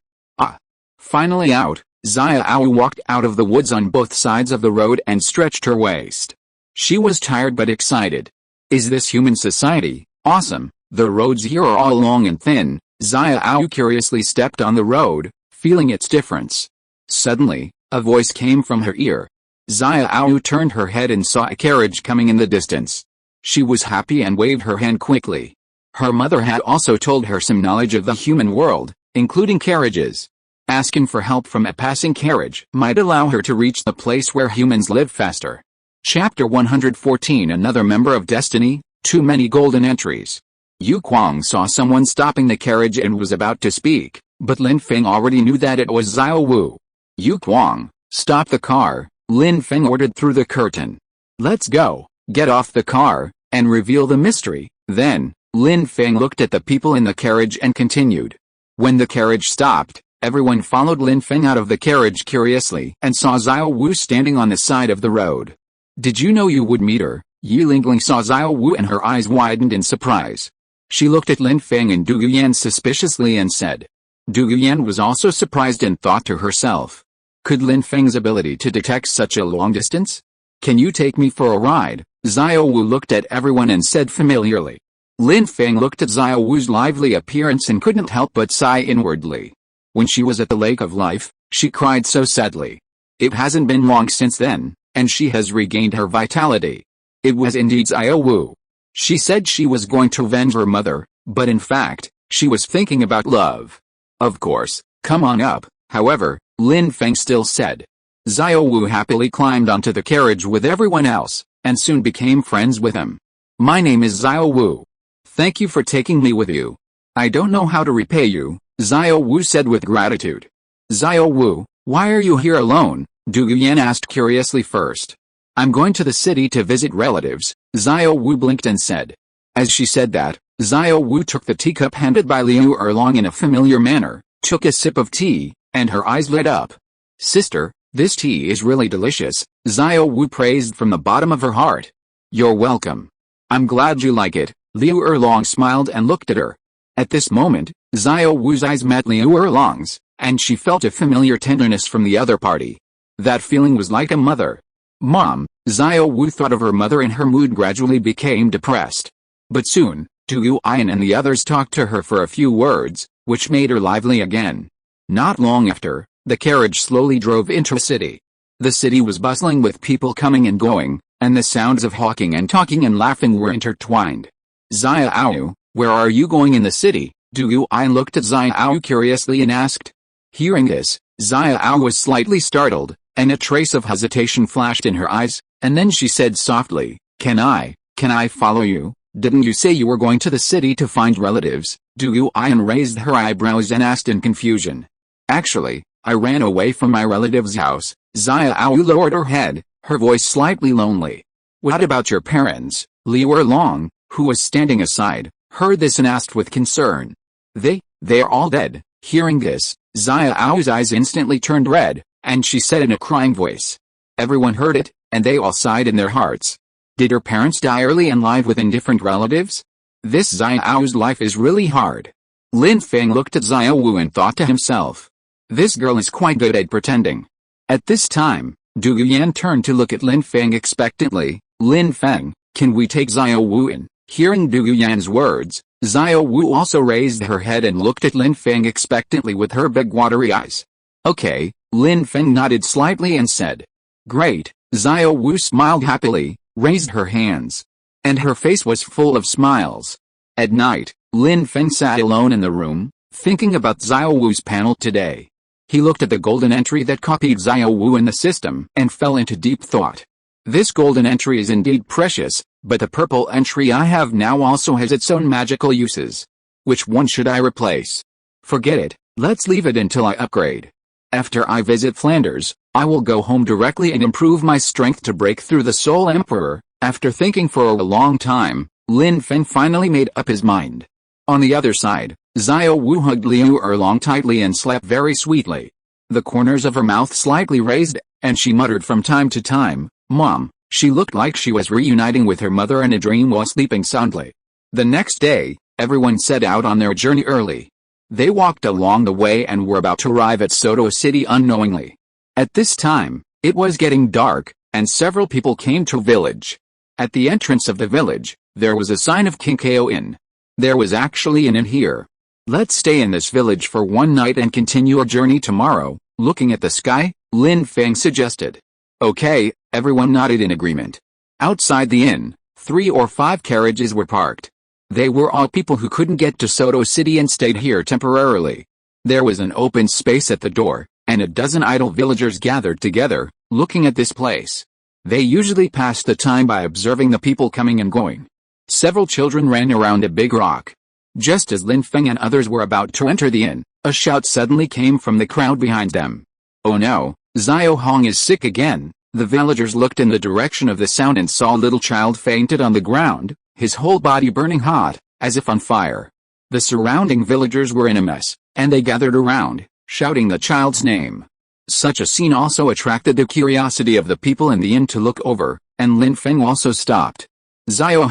Finally out, Xiao walked out of the woods on both sides of the road and stretched her waist. She was tired but excited. Is this human society? Awesome, the roads here are all long and thin. Xiao curiously stepped on the road, feeling its difference. Suddenly, a voice came from her ear. Xiao turned her head and saw a carriage coming in the distance. She was happy and waved her hand quickly. Her mother had also told her some knowledge of the human world, including carriages. Asking for help from a passing carriage might allow her to reach the place where humans live faster. Chapter 114 Another member of Destiny, too many golden entries. Yu Kuang saw someone stopping the carriage and was about to speak, but Lin Feng already knew that it was Xiao Wu. "Yu Kuang, stop the car," Lin Feng ordered through the curtain. "Let's go, get off the car, and reveal the mystery." Then, Lin Feng looked at the people in the carriage and continued. When the carriage stopped, everyone followed Lin Feng out of the carriage curiously and saw Xiao Wu standing on the side of the road. "Did you know you would meet her?" Yi Lingling saw Xiao Wu and her eyes widened in surprise. She looked at Lin Feng and Dugu Yan suspiciously and said. Dugu Yan was also surprised and thought to herself. Could Lin Feng's ability to detect such a long distance? "Can you take me for a ride?" Xiao Wu looked at everyone and said familiarly. Lin Feng looked at Xiao Wu's lively appearance and couldn't help but sigh inwardly. When she was at the Lake of Life, she cried so sadly. It hasn't been long since then, and she has regained her vitality. It was indeed Xiao Wu. She said she was going to avenge her mother, but in fact, she was thinking about love. "Of course, come on up," however, Lin Feng still said. Xiao Wu happily climbed onto the carriage with everyone else, and soon became friends with him. "My name is Xiao Wu. Thank you for taking me with you. I don't know how to repay you," Xiao Wu said with gratitude. "Xiao Wu, why are you here alone?" Dugu Yan asked curiously first. "I'm going to the city to visit relatives," Xiao Wu blinked and said. As she said that, Xiao Wu took the teacup handed by Liu Erlong in a familiar manner, took a sip of tea, and her eyes lit up. "Sister, this tea is really delicious," Xiao Wu praised from the bottom of her heart. "You're welcome. I'm glad you like it." Liu Erlong smiled and looked at her. At this moment, Xiao Wu's eyes met Liu Erlong's, and she felt a familiar tenderness from the other party. That feeling was like a mother. "Mom," Xiao Wu thought of her mother and her mood gradually became depressed. But soon, Dugu Yan and the others talked to her for a few words, which made her lively again. Not long after, the carriage slowly drove into a city. The city was bustling with people coming and going, and the sounds of hawking and talking and laughing were intertwined. "Xiao, where are you going in the city?" Dugu Yan looked at Xiao curiously and asked. Hearing this, Xiao was slightly startled, and a trace of hesitation flashed in her eyes, and then she said softly, Can I follow you? Didn't you say you were going to the city to find relatives?" Dugu Yan raised her eyebrows and asked in confusion. "Actually, I ran away from my relative's house." Xiao lowered her head, her voice slightly lonely. "What about your parents?" Liu Erlong, who was standing aside, heard this and asked with concern. They're all dead." Hearing this, Xiao's eyes instantly turned red, and she said in a crying voice. Everyone heard it, and they all sighed in their hearts. Did her parents die early and live with indifferent relatives? This Xiao's life is really hard. Lin Feng looked at Xiao Wu and thought to himself. This girl is quite good at pretending. At this time, Dugu Yan turned to look at Lin Feng expectantly. "Lin Feng, can we take Xiao Wu in?" Hearing Dugu Yan's words, Xiao Wu also raised her head and looked at Lin Feng expectantly with her big watery eyes. "Okay," Lin Feng nodded slightly and said. "Great." Xiao Wu smiled happily, raised her hands, and her face was full of smiles. At night, Lin Feng sat alone in the room, thinking about Xiao Wu's panel today. He looked at the golden entry that copied Xiao Wu in the system and fell into deep thought. This golden entry is indeed precious, but the purple entry I have now also has its own magical uses. Which one should I replace? Forget it, let's leave it until I upgrade. After I visit Flanders, I will go home directly and improve my strength to break through the Soul Emperor. After thinking for a long time, Lin Feng finally made up his mind. On the other side, Xiao Wu hugged Liu Erlong tightly and slept very sweetly. The corners of her mouth slightly raised, and she muttered from time to time, "Mom." She looked like she was reuniting with her mother in a dream while sleeping soundly. The next day, everyone set out on their journey early. They walked along the way and were about to arrive at Soto City unknowingly. At this time, it was getting dark, and several people came to village. At the entrance of the village, there was a sign of Kinkao Inn. There was actually an inn here. "Let's stay in this village for one night and continue our journey tomorrow," looking at the sky, Lin Feng suggested. Okay, everyone nodded in agreement. Outside the inn, 3 or 5 carriages were parked. They were all people who couldn't get to Soto City and stayed here temporarily. There was an open space at the door, and a dozen idle villagers gathered together, looking at this place. They usually passed the time by observing the people coming and going. Several children ran around a big rock. Just as Lin Feng and others were about to enter the inn, a shout suddenly came from the crowd behind them. Oh no, Xiao Hong is sick again. The villagers looked in the direction of the sound and saw a little child fainted on the ground, his whole body burning hot, as if on fire. The surrounding villagers were in a mess, and they gathered around, shouting the child's name. Such a scene also attracted the curiosity of the people in the inn to look over, and Lin Feng also stopped. Xiao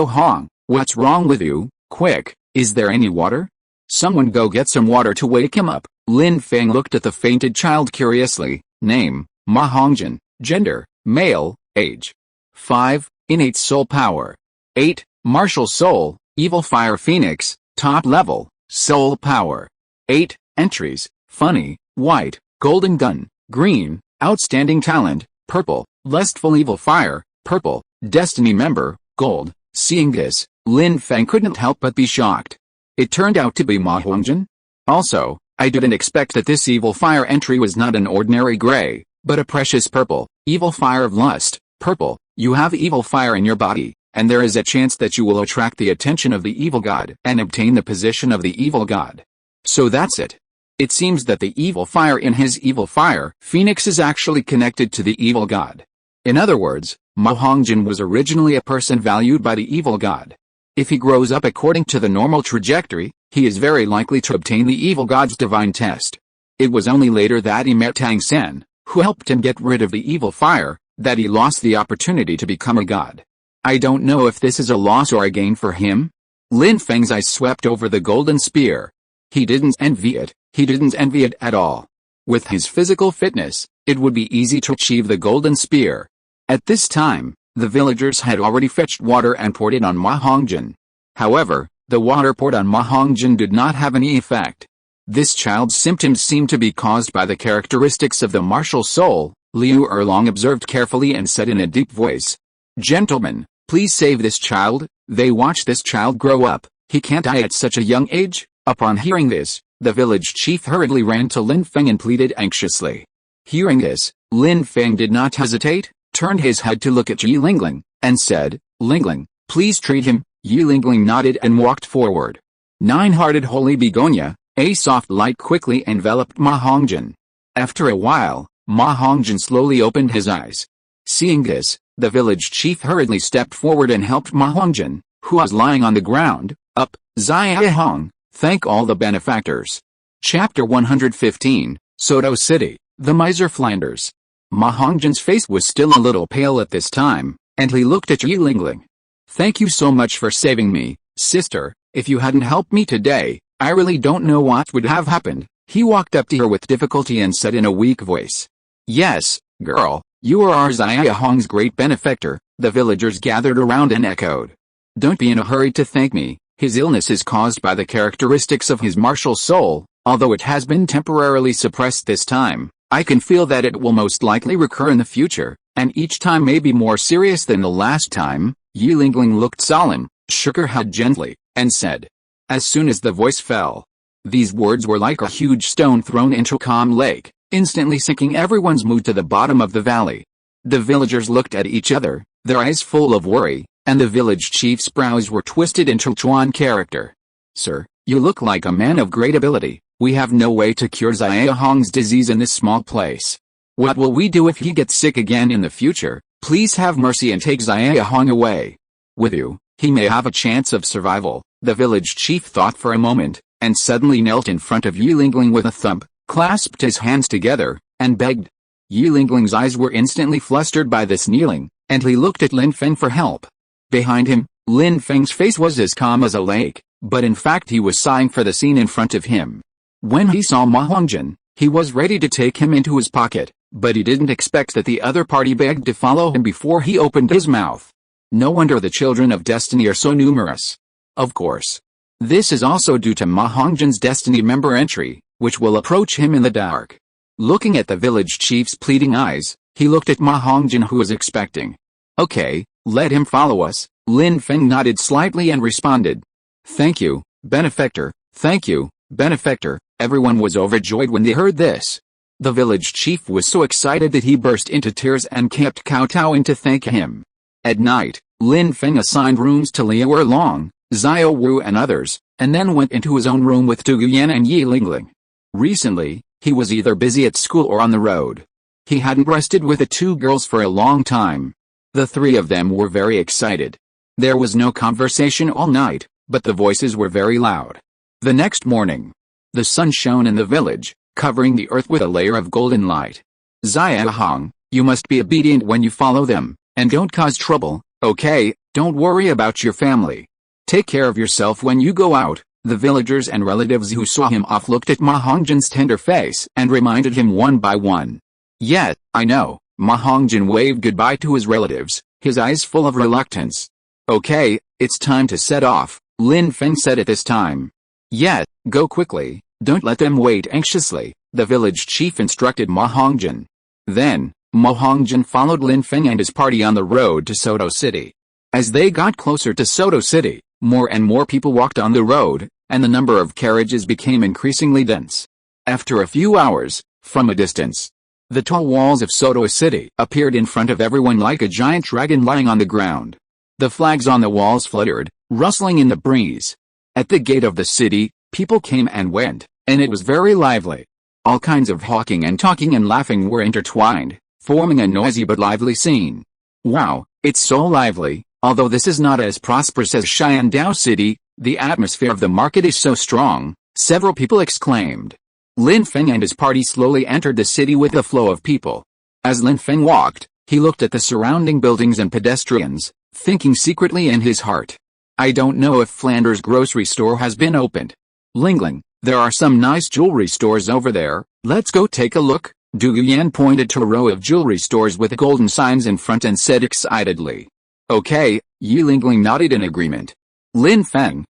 Hong, what's wrong with you? Quick, is there any water? Someone go get some water to wake him up. Lin Feng looked at the fainted child curiously. Name, Ma Hongjin. Gender, male. Age, 5. Innate soul power, 8. Martial soul, evil fire phoenix. Top level, soul power, 8. Entries, funny, white, golden gun, green, outstanding talent, purple, lustful evil fire, purple, destiny member, gold. Seeing this, Lin Feng couldn't help but be shocked. It turned out to be Ma Hongjin. Also, I didn't expect that this evil fire entry was not an ordinary gray, but a precious purple, evil fire of lust. Purple, you have evil fire in your body, and there is a chance that you will attract the attention of the evil god and obtain the position of the evil god. So that's it. It seems that the evil fire in his evil fire phoenix is actually connected to the evil god. In other words, Ma Hongjin was originally a person valued by the evil god. If he grows up according to the normal trajectory, he is very likely to obtain the evil god's divine test. It was only later that he met Tang Sen, who helped him get rid of the evil fire, that he lost the opportunity to become a god. I don't know if this is a loss or a gain for him. Lin Feng's eyes swept over the golden spear. He didn't envy it at all. With his physical fitness, it would be easy to achieve the golden spear. At this time, the villagers had already fetched water and poured it on Ma Hongjin. However, the water poured on Ma Hongjin did not have any effect. This child's symptoms seemed to be caused by the characteristics of the martial soul. Liu Erlong observed carefully and said in a deep voice, "Gentlemen, please save this child. They watch this child grow up. He can't die at such a young age." Upon hearing this, the village chief hurriedly ran to Lin Feng and pleaded anxiously. Hearing this, Lin Feng did not hesitate, turned his head to look at Yi Lingling, and said, "Lingling, please treat him." Yi Lingling nodded and walked forward. Nine-hearted holy begonia, a soft light quickly enveloped Ma Hongjin. After a while, Ma Hongjin slowly opened his eyes. Seeing this, the village chief hurriedly stepped forward and helped Ma Hongjin, who was lying on the ground, up. Xiao Hong, thank all the benefactors. Chapter 115, Soto City, the Miser Flanders. Ma Hongjin's face was still a little pale at this time, and he looked at Yi Lingling. "Thank you so much for saving me, sister. If you hadn't helped me today, I really don't know what would have happened." He walked up to her with difficulty and said in a weak voice, "Yes, girl, you are our Xiao Hong's great benefactor." The villagers gathered around and echoed, "Don't be in a hurry to thank me. His illness is caused by the characteristics of his martial soul. Although it has been temporarily suppressed this time, I can feel that it will most likely recur in the future, and each time may be more serious than the last time." Yi Lingling looked solemn, shook her head gently, and said, as soon as the voice fell, these words were like a huge stone thrown into a calm lake, instantly sinking everyone's mood to the bottom of the valley. The villagers looked at each other, their eyes full of worry, and the village chief's brows were twisted into Chuan character. "Sir, you look like a man of great ability. We have no way to cure Xiao Hong's disease in this small place. What will we do if he gets sick again in the future? Please have mercy and take Xiao Hong away. With you, he may have a chance of survival." The village chief thought for a moment, and suddenly knelt in front of Yi Lingling with a thump, clasped his hands together, and begged. Yi Lingling's eyes were instantly flustered by this kneeling, and he looked at Lin Feng for help. Behind him, Lin Feng's face was as calm as a lake, but in fact he was sighing for the scene in front of him. When he saw Ma Hongjin, he was ready to take him into his pocket, but he didn't expect that the other party begged to follow him before he opened his mouth. No wonder the children of destiny are so numerous. Of course. This is also due to Ma Hongjin's destiny member entry, which will approach him in the dark. Looking at the village chief's pleading eyes, he looked at Ma Hongjin, who was expecting. "Okay, let him follow us." Lin Feng nodded slightly and responded, "Thank you, benefactor, thank you, benefactor." Everyone was overjoyed when they heard this. The village chief was so excited that he burst into tears and kept kowtowing to thank him. At night, Lin Feng assigned rooms to Liu Erlong, Xiao Wu and others, and then went into his own room with Dugu Yan and Yi Lingling. Recently, he was either busy at school or on the road. He hadn't rested with the two girls for a long time. The three of them were very excited. There was no conversation all night, but the voices were very loud. The next morning, the sun shone in the village, covering the earth with a layer of golden light. Xia Hong, you must be obedient when you follow them, and don't cause trouble, okay? Don't worry about your family. Take care of yourself when you go out. The villagers and relatives who saw him off looked at Ma Hongjin's tender face and reminded him one by one. Yet, I know, Ma Hongjin waved goodbye to his relatives, his eyes full of reluctance. Okay, it's time to set off, Lin Feng said at this time. Yet, go quickly, don't let them wait anxiously, the village chief instructed Ma Hongjin. Then, Ma Hongjin followed Lin Feng and his party on the road to Soto City. As they got closer to Soto City, more and more people walked on the road, and the number of carriages became increasingly dense. After a few hours, from a distance, the tall walls of Soto City appeared in front of everyone like a giant dragon lying on the ground. The flags on the walls fluttered, rustling in the breeze. At the gate of the city, people came and went, and it was very lively. All kinds of hawking and talking and laughing were intertwined, forming a noisy but lively scene. Wow, it's so lively. Although this is not as prosperous as Xiandao City, the atmosphere of the market is so strong, several people exclaimed. Lin Feng and his party slowly entered the city with the flow of people. As Lin Feng walked, he looked at the surrounding buildings and pedestrians, thinking secretly in his heart. I don't know if Flanders' grocery store has been opened. Lingling, there are some nice jewelry stores over there, let's go take a look. Dugu Yan pointed to a row of jewelry stores with golden signs in front and said excitedly. Okay, Yi Lingling nodded in agreement. Lin Feng,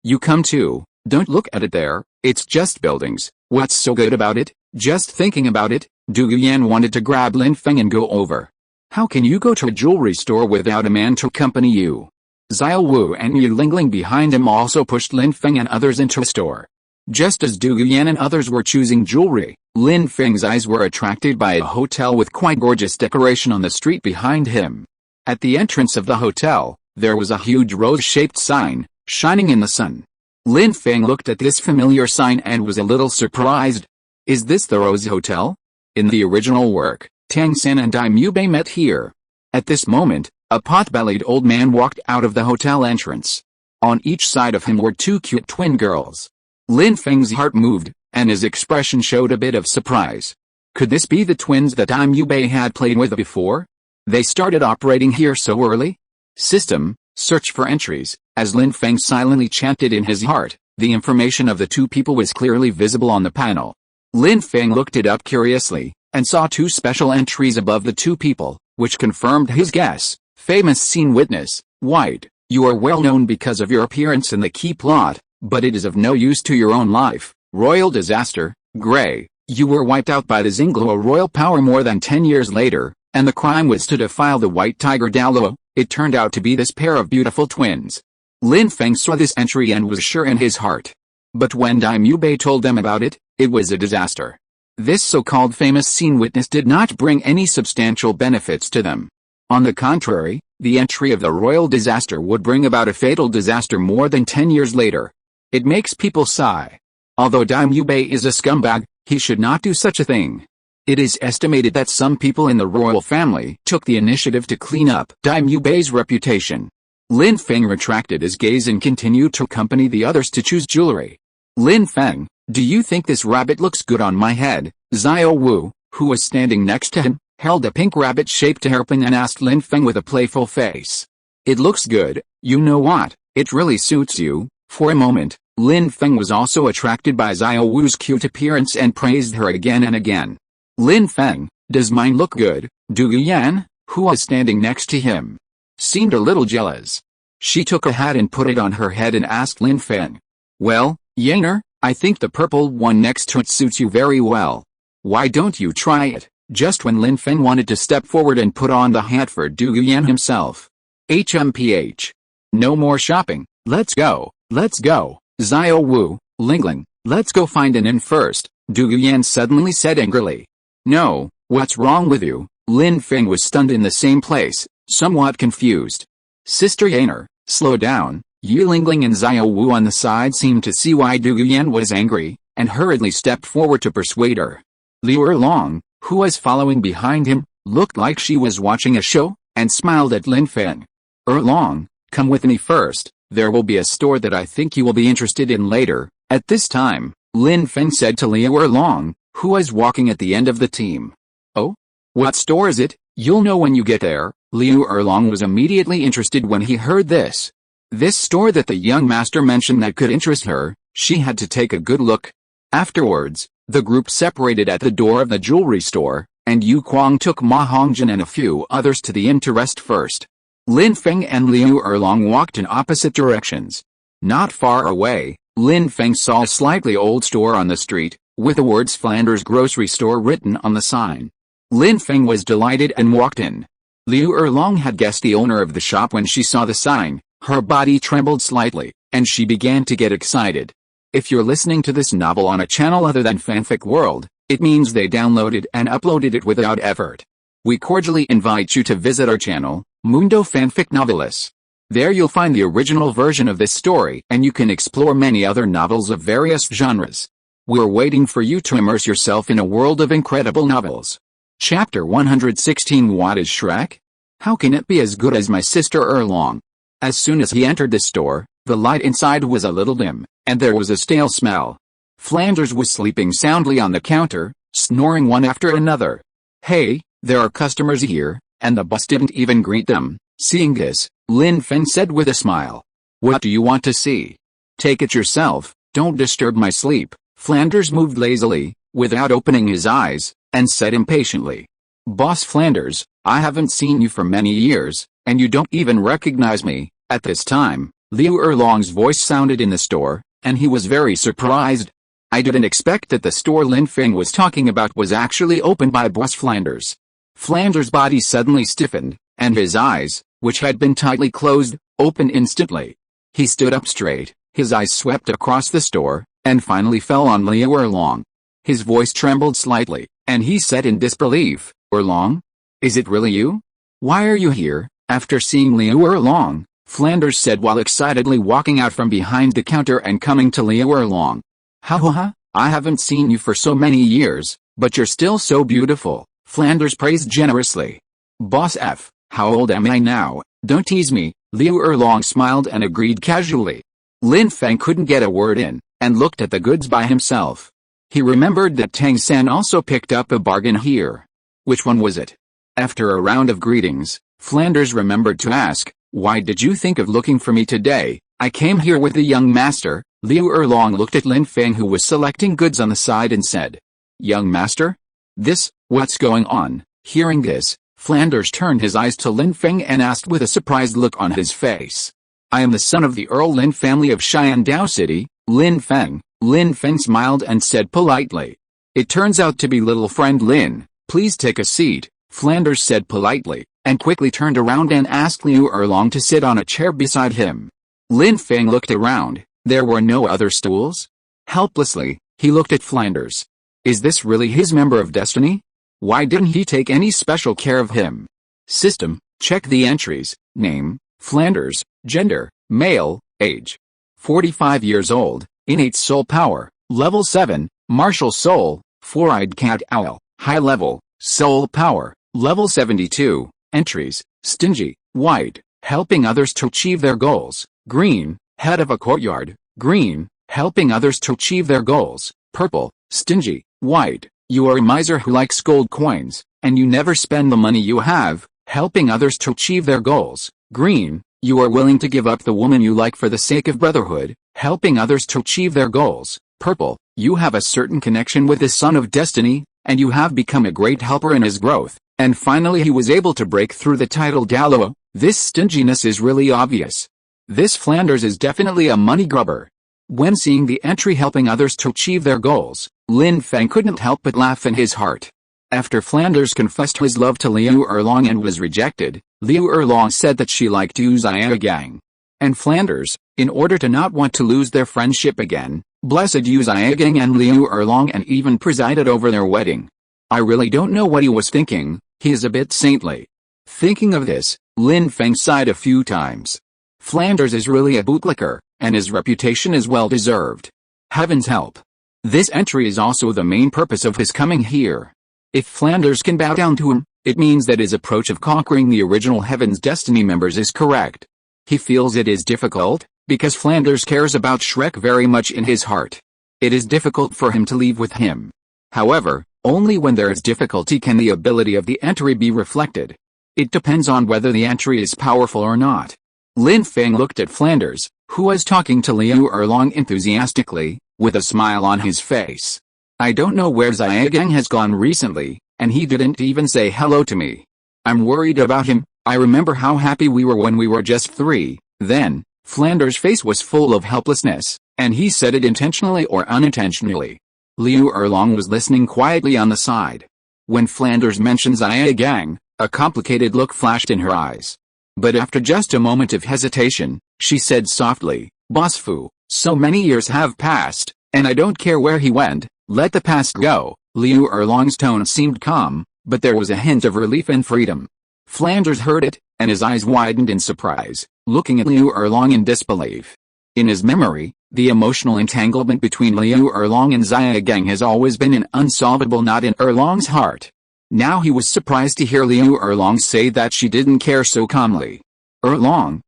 you come too, don't look at it there, it's just buildings, what's so good about it? Just thinking about it, Dugu Yan wanted to grab Lin Feng and go over. How can you go to a jewelry store without a man to accompany you? Xiao Wu and Yi Lingling behind him also pushed Lin Feng and others into a store. Just as Dugu Yan and others were choosing jewelry, Lin Feng's eyes were attracted by a hotel with quite gorgeous decoration on the street behind him. At the entrance of the hotel, there was a huge rose-shaped sign, shining in the sun. Lin Feng looked at this familiar sign and was a little surprised. Is this the Rose Hotel? In the original work, Tang San and Dai Mubei met here. At this moment, a pot-bellied old man walked out of the hotel entrance. On each side of him were two cute twin girls. Lin Feng's heart moved, and his expression showed a bit of surprise. Could this be the twins that Dai Mubei had played with before? They started operating here so early? System, search for entries. As Lin Feng silently chanted in his heart, the information of the two people was clearly visible on the panel. Lin Feng looked it up curiously, and saw two special entries above the two people, which confirmed his guess. Famous scene witness, white, you are well known because of your appearance in the key plot, but it is of no use to your own life. Royal disaster, gray, you were wiped out by the Xingluo royal power more than 10 years later, and the crime was to defile the white tiger Douluo. It turned out to be this pair of beautiful twins. Lin Feng saw this entry and was sure in his heart. But when Dai Mubei told them about it, it was a disaster. This so-called famous scene witness did not bring any substantial benefits to them. On the contrary, the entry of the royal disaster would bring about a fatal disaster more than 10 years later. It makes people sigh. Although Dai Mubei is a scumbag, he should not do such a thing. It is estimated that some people in the royal family took the initiative to clean up Dai Mubei's reputation. Lin Feng retracted his gaze and continued to accompany the others to choose jewelry. Lin Feng, do you think this rabbit looks good on my head? Xiao Wu, who was standing next to him, held a pink rabbit-shaped hairpin and asked Lin Feng with a playful face. It looks good, you know what, it really suits you. For a moment, Lin Feng was also attracted by Xiao Wu's cute appearance and praised her again and again. Lin Feng, does mine look good? Dugu Yan, who was standing next to him, seemed a little jealous. She took a hat and put it on her head and asked Lin Feng. Well, Yaner, I think the purple one next to it suits you very well. Why don't you try it? Just when Lin Feng wanted to step forward and put on the hat for Dugu Yan himself. HMPH. No more shopping, let's go, Xiao Wu, Lingling, let's go find an inn first, Dugu Yan suddenly said angrily. No, what's wrong with you? Lin Feng was stunned in the same place, somewhat confused. Sister Yaner, slow down. Yu Lingling and Xiao Wu on the side seemed to see why Dugu Yan was angry, and hurriedly stepped forward to persuade her. Liu Erlong, who was following behind him, looked like she was watching a show, and smiled at Lin Feng. Erlong, come with me first, there will be a store that I think you will be interested in later. At this time, Lin Feng said to Liu Erlong, who was walking at the end of the team. Oh? What store is it? You'll know when you get there. Liu Erlong was immediately interested when he heard this. This store that the young master mentioned that could interest her, she had to take a good look. Afterwards, the group separated at the door of the jewelry store, and Yu Kuang took Ma Hongjin and a few others to the inn to rest first. Lin Feng and Liu Erlong walked in opposite directions. Not far away, Lin Feng saw a slightly old store on the street, with the words Flanders Grocery Store written on the sign. Lin Feng was delighted and walked in. Liu Erlong had guessed the owner of the shop when she saw the sign. Her body trembled slightly, and she began to get excited. If you're listening to this novel on a channel other than Fanfic World, it means they downloaded and uploaded it without effort. We cordially invite you to visit our channel, Mundo Fanfic Novelis. There you'll find the original version of this story, and you can explore many other novels of various genres. We're waiting for you to immerse yourself in a world of incredible novels. Chapter 116. What is Shrek? How can it be as good as my sister Erlong? As soon as he entered the store, the light inside was a little dim, and there was a stale smell. Flanders was sleeping soundly on the counter, snoring one after another. Hey, there are customers here, and the boss didn't even greet them. Seeing this, Lin Feng said with a smile. What do you want to see? Take it yourself, don't disturb my sleep. Flanders moved lazily, without opening his eyes, and said impatiently. Boss Flanders, I haven't seen you for many years, and you don't even recognize me. At this time, Liu Erlong's voice sounded in the store, and he was very surprised. I didn't expect that the store Lin Feng was talking about was actually opened by Boss Flanders. Flanders' body suddenly stiffened, and his eyes, which had been tightly closed, opened instantly. He stood up straight, his eyes swept across the store, and finally fell on Liu Erlong. His voice trembled slightly, and he said in disbelief, Erlong? Is it really you? Why are you here? After seeing Liu Erlong, Flanders said while excitedly walking out from behind the counter and coming to Liu Erlong. Ha, I haven't seen you for so many years, but you're still so beautiful, Flanders praised generously. Boss F, how old am I now? Don't tease me. Liu Erlong smiled and agreed casually. Lin Feng couldn't get a word in, and looked at the goods by himself. He remembered that Tang San also picked up a bargain here. Which one was it? After a round of greetings, Flanders remembered to ask, why did you think of looking for me today? I came here with the young master. Liu Erlong looked at Lin Feng who was selecting goods on the side and said, Young master? What's going on? Hearing this, Flanders turned his eyes to Lin Feng and asked with a surprised look on his face. I am the son of the Earl Lin family of Xiandao City, Lin Feng. Lin Feng smiled and said politely. It turns out to be little friend Lin. Please take a seat, Flanders said politely, and quickly turned around and asked Liu Erlong to sit on a chair beside him. Lin Feng looked around. There were no other stools? Helplessly, he looked at Flanders. Is this really his member of destiny? Why didn't he take any special care of him? System, check the entries. Name, Flanders. Gender, male. Age, 45 years old. Innate soul power, level 7. Martial soul, four-eyed cat owl. High level, soul power, level 72. Entries, stingy. White, helping others to achieve their goals. Green, head of a courtyard. Green, helping others to achieve their goals. Purple, stingy. White, you are a miser who likes gold coins, and you never spend the money you have, helping others to achieve their goals. Green, you are willing to give up the woman you like for the sake of brotherhood, helping others to achieve their goals. Purple, you have a certain connection with the son of destiny, and you have become a great helper in his growth. And finally he was able to break through the Titled Douluo. This stinginess is really obvious. This Flanders is definitely a money grubber. When seeing the entry helping others to achieve their goals, Lin Feng couldn't help but laugh in his heart. After Flanders confessed his love to Liu Erlong and was rejected, Liu Erlong said that she liked Yu Xiaogang. And Flanders, in order to not want to lose their friendship again, blessed Yu Xiaogang and Liu Erlong and even presided over their wedding. I really don't know what he was thinking, he is a bit saintly. Thinking of this, Lin Feng sighed a few times. Flanders is really a bootlicker, and his reputation is well deserved. Heavens help. This entry is also the main purpose of his coming here. If Flanders can bow down to him, it means that his approach of conquering the original Heaven's Destiny members is correct. He feels it is difficult, because Flanders cares about Shrek very much in his heart. It is difficult for him to leave with him. However, only when there is difficulty can the ability of the entry be reflected. It depends on whether the entry is powerful or not. Lin Feng looked at Flanders, who was talking to Liu Erlong enthusiastically, with a smile on his face. I don't know where Xiaogang has gone recently, and he didn't even say hello to me. I'm worried about him. I remember how happy we were when we were just 3, then. Flanders' face was full of helplessness, and he said it intentionally or unintentionally. Liu Erlong was listening quietly on the side. When Flanders mentioned Xiaogang, a complicated look flashed in her eyes. But after just a moment of hesitation, she said softly, Boss Fu, so many years have passed, and I don't care where he went, let the past go. Liu Erlong's tone seemed calm, but there was a hint of relief and freedom. Flanders heard it, and his eyes widened in surprise, looking at Liu Erlong in disbelief. In his memory, the emotional entanglement between Liu Erlong and Xiaogang has always been an unsolvable knot in Erlong's heart. Now he was surprised to hear Liu Erlong say that she didn't care so calmly. Erlong,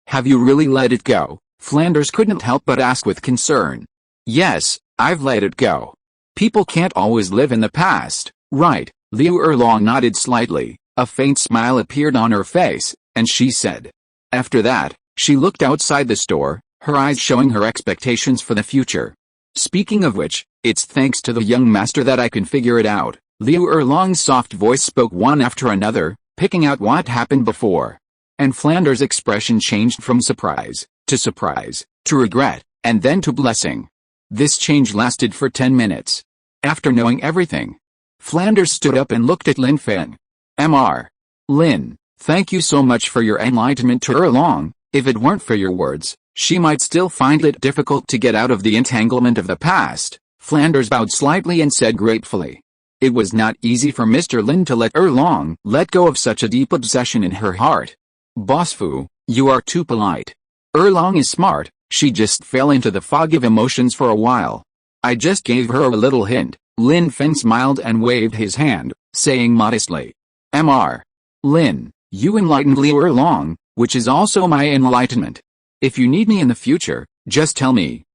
have you really let it go? Flanders couldn't help but ask with concern. Yes, I've let it go. People can't always live in the past, right? Liu Erlong nodded slightly, a faint smile appeared on her face, and she said. After that, she looked outside the store, her eyes showing her expectations for the future. Speaking of which, it's thanks to the young master that I can figure it out. Liu Erlong's soft voice spoke one after another, picking out what happened before. And Flanders' expression changed from surprise, to regret, and then to blessing. This change lasted for 10 minutes. After knowing everything, Flanders stood up and looked at Lin Feng. Mr. Lin, thank you so much for your enlightenment to Erlong. If it weren't for your words, she might still find it difficult to get out of the entanglement of the past. Flanders bowed slightly and said gratefully. It was not easy for Mr. Lin to let Erlong let go of such a deep obsession in her heart. Boss Fu, you are too polite. Erlong is smart, she just fell into the fog of emotions for a while. I just gave her a little hint. Lin Feng smiled and waved his hand, saying modestly. Mr. Lin, you enlightened Liu Erlong, which is also my enlightenment. If you need me in the future, just tell me.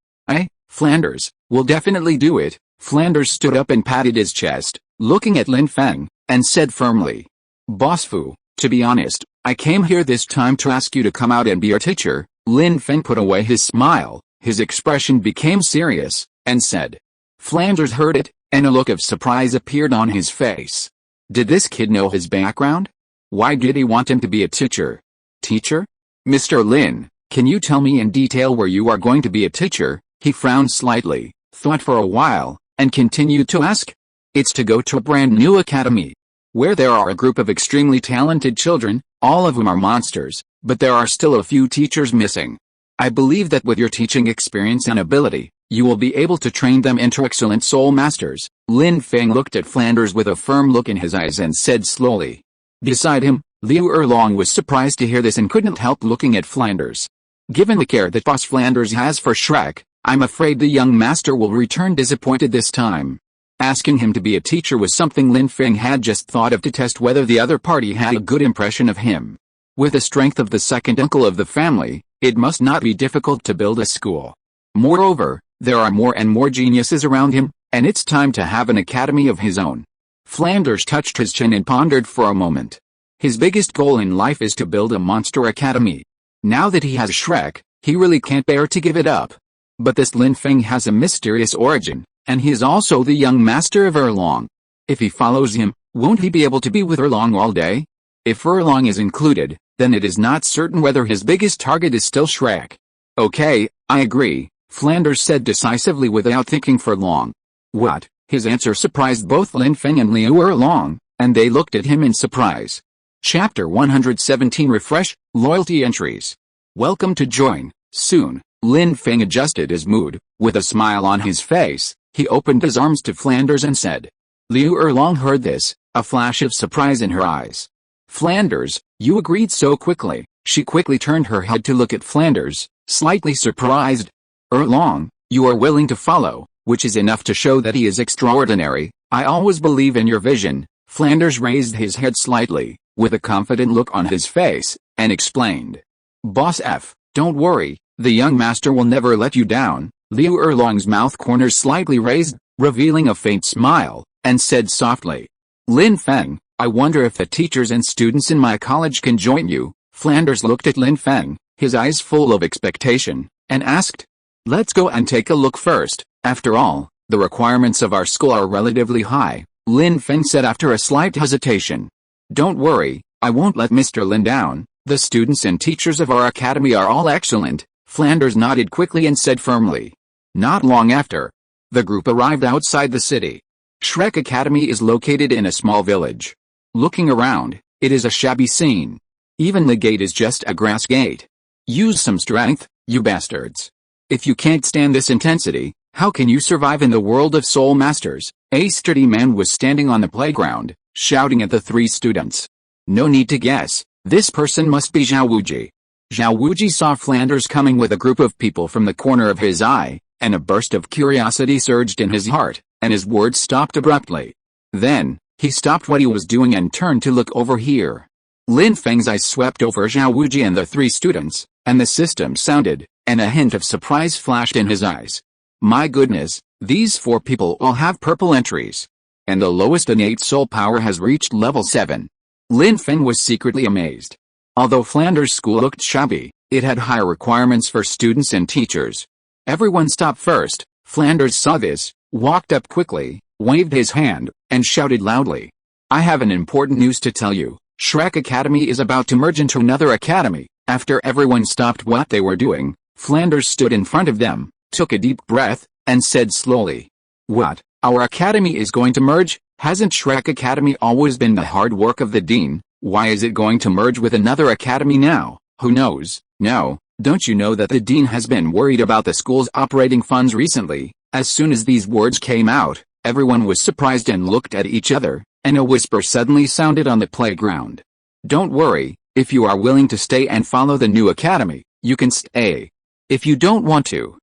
Flanders, will definitely do it. Flanders stood up and patted his chest, looking at Lin Feng, and said firmly. Boss Fu, to be honest, I came here this time to ask you to come out and be our teacher. Lin Feng put away his smile, his expression became serious, and said. Flanders heard it, and a look of surprise appeared on his face. Did this kid know his background? Why did he want him to be a teacher? Teacher? Mr. Lin, can you tell me in detail where you are going to be a teacher? He frowned slightly, thought for a while, and continued to ask. It's to go to a brand new academy, where there are a group of extremely talented children, all of whom are monsters, but there are still a few teachers missing. I believe that with your teaching experience and ability, you will be able to train them into excellent soul masters. Lin Feng looked at Flanders with a firm look in his eyes and said slowly. Beside him, Liu Erlong was surprised to hear this and couldn't help looking at Flanders. Given the care that Boss Flanders has for Shrek, I'm afraid the young master will return disappointed this time. Asking him to be a teacher was something Lin Feng had just thought of to test whether the other party had a good impression of him. With the strength of the second uncle of the family, it must not be difficult to build a school. Moreover, there are more and more geniuses around him, and it's time to have an academy of his own. Flanders touched his chin and pondered for a moment. His biggest goal in life is to build a monster academy. Now that he has Shrek, he really can't bear to give it up. But this Lin Feng has a mysterious origin, and he is also the young master of Erlong. If he follows him, won't he be able to be with Erlong all day? If Erlong is included, then it is not certain whether his biggest target is still Shrek. Okay, I agree, Flanders said decisively without thinking for long. What? His answer surprised both Lin Feng and Liu Erlong, and they looked at him in surprise. Chapter 117 Refresh, Loyalty Entries. Welcome to join, soon. Lin Feng adjusted his mood, with a smile on his face, he opened his arms to Flanders and said. Liu Erlong heard this, a flash of surprise in her eyes. Flanders, You agreed so quickly." She quickly turned her head to look at Flanders, slightly surprised. "Erlong, you are willing to follow, which is enough to show that he is extraordinary. I always believe in your vision." Flanders raised his head slightly, with a confident look on his face, and explained. "Boss F, don't worry, the young master will never let you down." Liu Erlong's mouth corners slightly raised, revealing a faint smile, and said softly, "Lin Feng, I wonder if the teachers and students in my college can join you." Flanders looked at Lin Feng, his eyes full of expectation, and asked, "Let's go and take a look first. After all, the requirements of our school are relatively high," Lin Feng said after a slight hesitation. "Don't worry, I won't let Mr. Lin down. The students and teachers of our academy are all excellent." Flanders nodded quickly and said firmly. Not long after, the group arrived outside the city. Shrek Academy is located in a small village. Looking around, it is a shabby scene. Even the gate is just a grass gate. Use some strength, you bastards. If you can't stand this intensity, how can you survive in the world of soul masters? A sturdy man was standing on the playground, shouting at the three students. No need to guess, this person must be Zhao Wuji. Zhao Wuji saw Flanders coming with a group of people from the corner of his eye, and a burst of curiosity surged in his heart, and his words stopped abruptly. Then, he stopped what he was doing and turned to look over here. Lin Feng's eyes swept over Zhao Wuji and the three students, and the system sounded, and a hint of surprise flashed in his eyes. My goodness, these four people all have purple entries. And the lowest innate soul power has reached level 7. Lin Feng was secretly amazed. Although Flanders' school looked shabby, it had higher requirements for students and teachers. Everyone stopped first. Flanders saw this, walked up quickly, waved his hand, and shouted loudly. I have an important news to tell you. Shrek Academy is about to merge into another academy. After everyone stopped what they were doing, Flanders stood in front of them, took a deep breath, and said slowly. What? Our academy is going to merge? Hasn't Shrek Academy always been the hard work of the dean? Why is it going to merge with another academy now? Who knows? No, don't you know that the dean has been worried about the school's operating funds recently? As soon as these words came out, everyone was surprised and looked at each other, and a whisper suddenly sounded on the playground. Don't worry, if you are willing to stay and follow the new academy, you can stay. If you don't want to,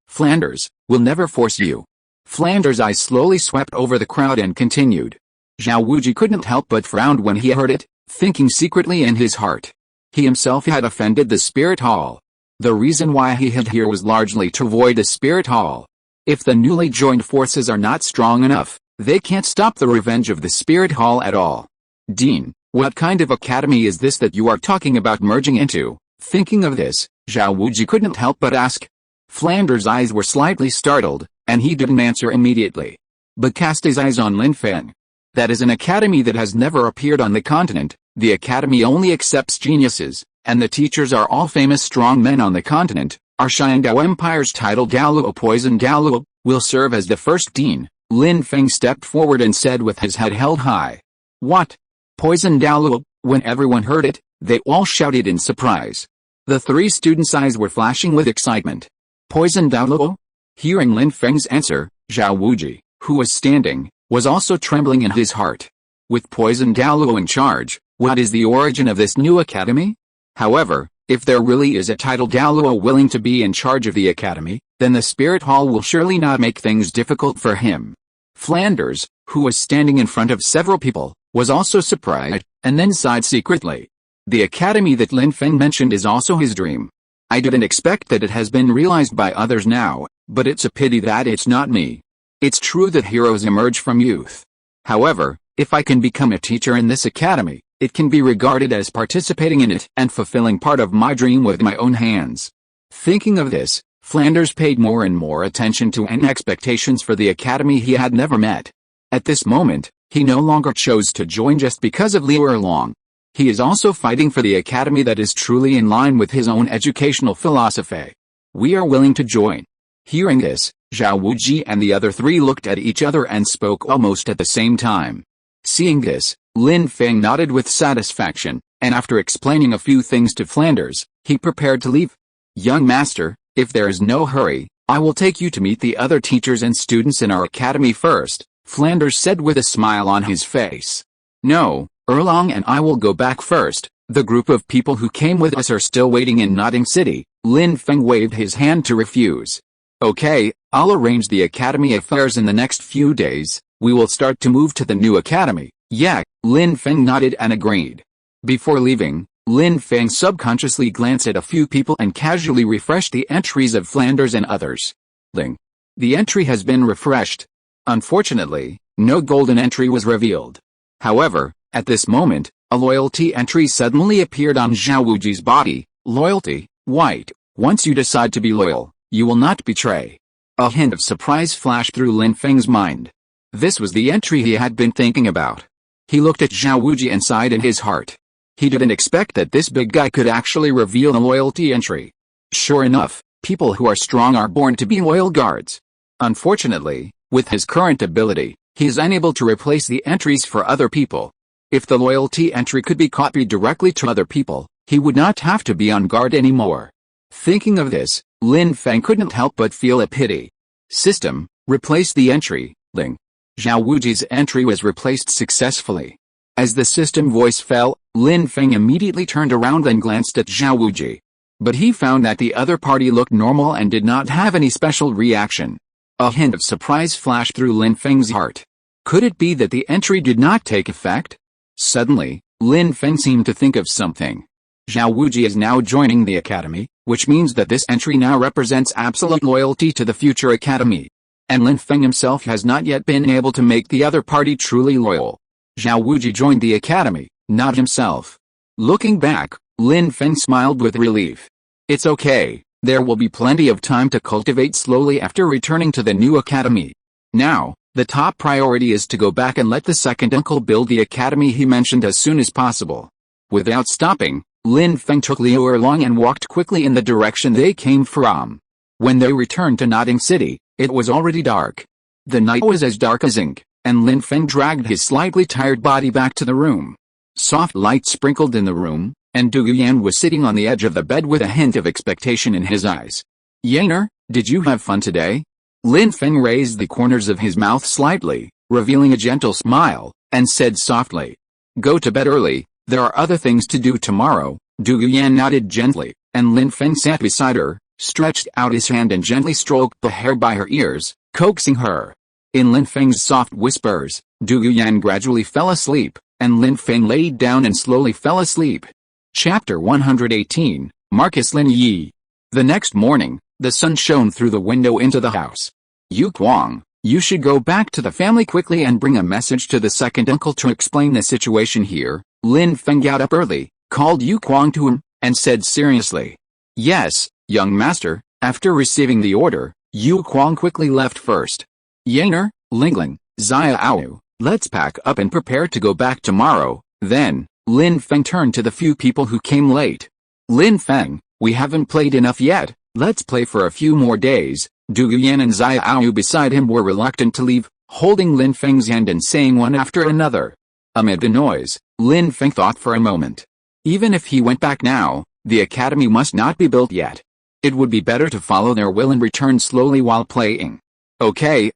Flanders, will never force you. Flanders' eyes slowly swept over the crowd and continued. Zhao Wuji couldn't help but frown when he heard it, thinking secretly in his heart. He himself had offended the Spirit Hall. The reason why he hid here was largely to avoid the Spirit Hall. If the newly joined forces are not strong enough, they can't stop the revenge of the Spirit Hall at all. Dean, what kind of academy is this that you are talking about merging into? Thinking of this, Zhao Wuji couldn't help but ask. Flanders' eyes were slightly startled, and he didn't answer immediately, but cast his eyes on Lin Feng. That is an academy that has never appeared on the continent. The academy only accepts geniuses, and the teachers are all famous strong men on the continent. Our Xiandao Empire's Titled Douluo Poison Douluo will serve as the first dean. Lin Feng stepped forward and said with his head held high. What? Poison Douluo? When everyone heard it, they all shouted in surprise. The three students' eyes were flashing with excitement. Poison Douluo? Hearing Lin Feng's answer, Zhao Wuji, who was standing, was also trembling in his heart. With Poison Douluo in charge, what is the origin of this new academy? However, if there really is a Titled Douluo willing to be in charge of the academy, then the Spirit Hall will surely not make things difficult for him. Flanders, who was standing in front of several people, was also surprised, and then sighed secretly. The academy that Lin Feng mentioned is also his dream. I didn't expect that it has been realized by others now, but it's a pity that it's not me. It's true that heroes emerge from youth. However, if I can become a teacher in this academy, it can be regarded as participating in it and fulfilling part of my dream with my own hands. Thinking of this, Flanders paid more and more attention to any expectations for the academy he had never met. At this moment, he no longer chose to join just because of Liu Erlong. He is also fighting for the academy that is truly in line with his own educational philosophy. We are willing to join. Hearing this, Zhao Wuji and the other three looked at each other and spoke almost at the same time. Seeing this, Lin Feng nodded with satisfaction, and after explaining a few things to Flanders, he prepared to leave. Young master, if there is no hurry, I will take you to meet the other teachers and students in our academy first, Flanders said with a smile on his face. No, Erlong and I will go back first. The group of people who came with us are still waiting in Notting City. Lin Feng waved his hand to refuse. Okay, I'll arrange the academy affairs in the next few days. We will start to move to the new academy. Yeah, Lin Feng nodded and agreed. Before leaving, Lin Feng subconsciously glanced at a few people and casually refreshed the entries of Flanders and others. Ling. The entry has been refreshed. Unfortunately, no golden entry was revealed. However, at this moment, a loyalty entry suddenly appeared on Zhao Wuji's body. Loyalty, white. Once you decide to be loyal, you will not betray. A hint of surprise flashed through Lin Feng's mind. This was the entry he had been thinking about. He looked at Zhao Wuji and sighed in his heart. He didn't expect that this big guy could actually reveal a loyalty entry. Sure enough, people who are strong are born to be loyal guards. Unfortunately, with his current ability, he is unable to replace the entries for other people. If the loyalty entry could be copied directly to other people, he would not have to be on guard anymore. Thinking of this, Lin Feng couldn't help but feel a pity. System, replace the entry, Ling. Zhao Wuji's entry was replaced successfully. As the system voice fell, Lin Feng immediately turned around and glanced at Zhao Wuji. But he found that the other party looked normal and did not have any special reaction. A hint of surprise flashed through Lin Feng's heart. Could it be that the entry did not take effect? Suddenly, Lin Feng seemed to think of something. Zhao Wuji is now joining the academy, which means that this entry now represents absolute loyalty to the future academy. And Lin Feng himself has not yet been able to make the other party truly loyal. Zhao Wuji joined the academy, not himself. Looking back, Lin Feng smiled with relief. It's okay, there will be plenty of time to cultivate slowly after returning to the new academy. Now, the top priority is to go back and let the second uncle build the academy he mentioned as soon as possible. Without stopping, Lin Feng took Liu Erlong and walked quickly in the direction they came from. When they returned to Notting City, it was already dark. The night was as dark as ink, and Lin Feng dragged his slightly tired body back to the room. Soft light sprinkled in the room, and Dugu Yan was sitting on the edge of the bed with a hint of expectation in his eyes. Yaner, did you have fun today? Lin Feng raised the corners of his mouth slightly, revealing a gentle smile, and said softly, Go to bed early, there are other things to do tomorrow. Dugu Yan nodded gently, and Lin Feng sat beside her, stretched out his hand and gently stroked the hair by her ears, coaxing her. In Lin Feng's soft whispers, Dugu Yan gradually fell asleep, and Lin Feng laid down and slowly fell asleep. Chapter 118, Marcus Lin Yi. The next morning, the sun shone through the window into the house. Yu Kuang, you should go back to the family quickly and bring a message to the second uncle to explain the situation here. Lin Feng got up early, called Yu Kuang to him, and said seriously. Yes, young master. After receiving the order, Yu Kuang quickly left first. Yaner, Lingling, Xia Ao, let's pack up and prepare to go back tomorrow. Then, Lin Feng turned to the few people who came late. Lin Feng, we haven't played enough yet, let's play for a few more days. Dugu Yan and Xia Ao beside him were reluctant to leave, holding Lin Feng's hand and saying one after another. Amid the noise, Lin Feng thought for a moment. Even if he went back now, the academy must not be built yet. It would be better to follow their will and return slowly while playing. Okay,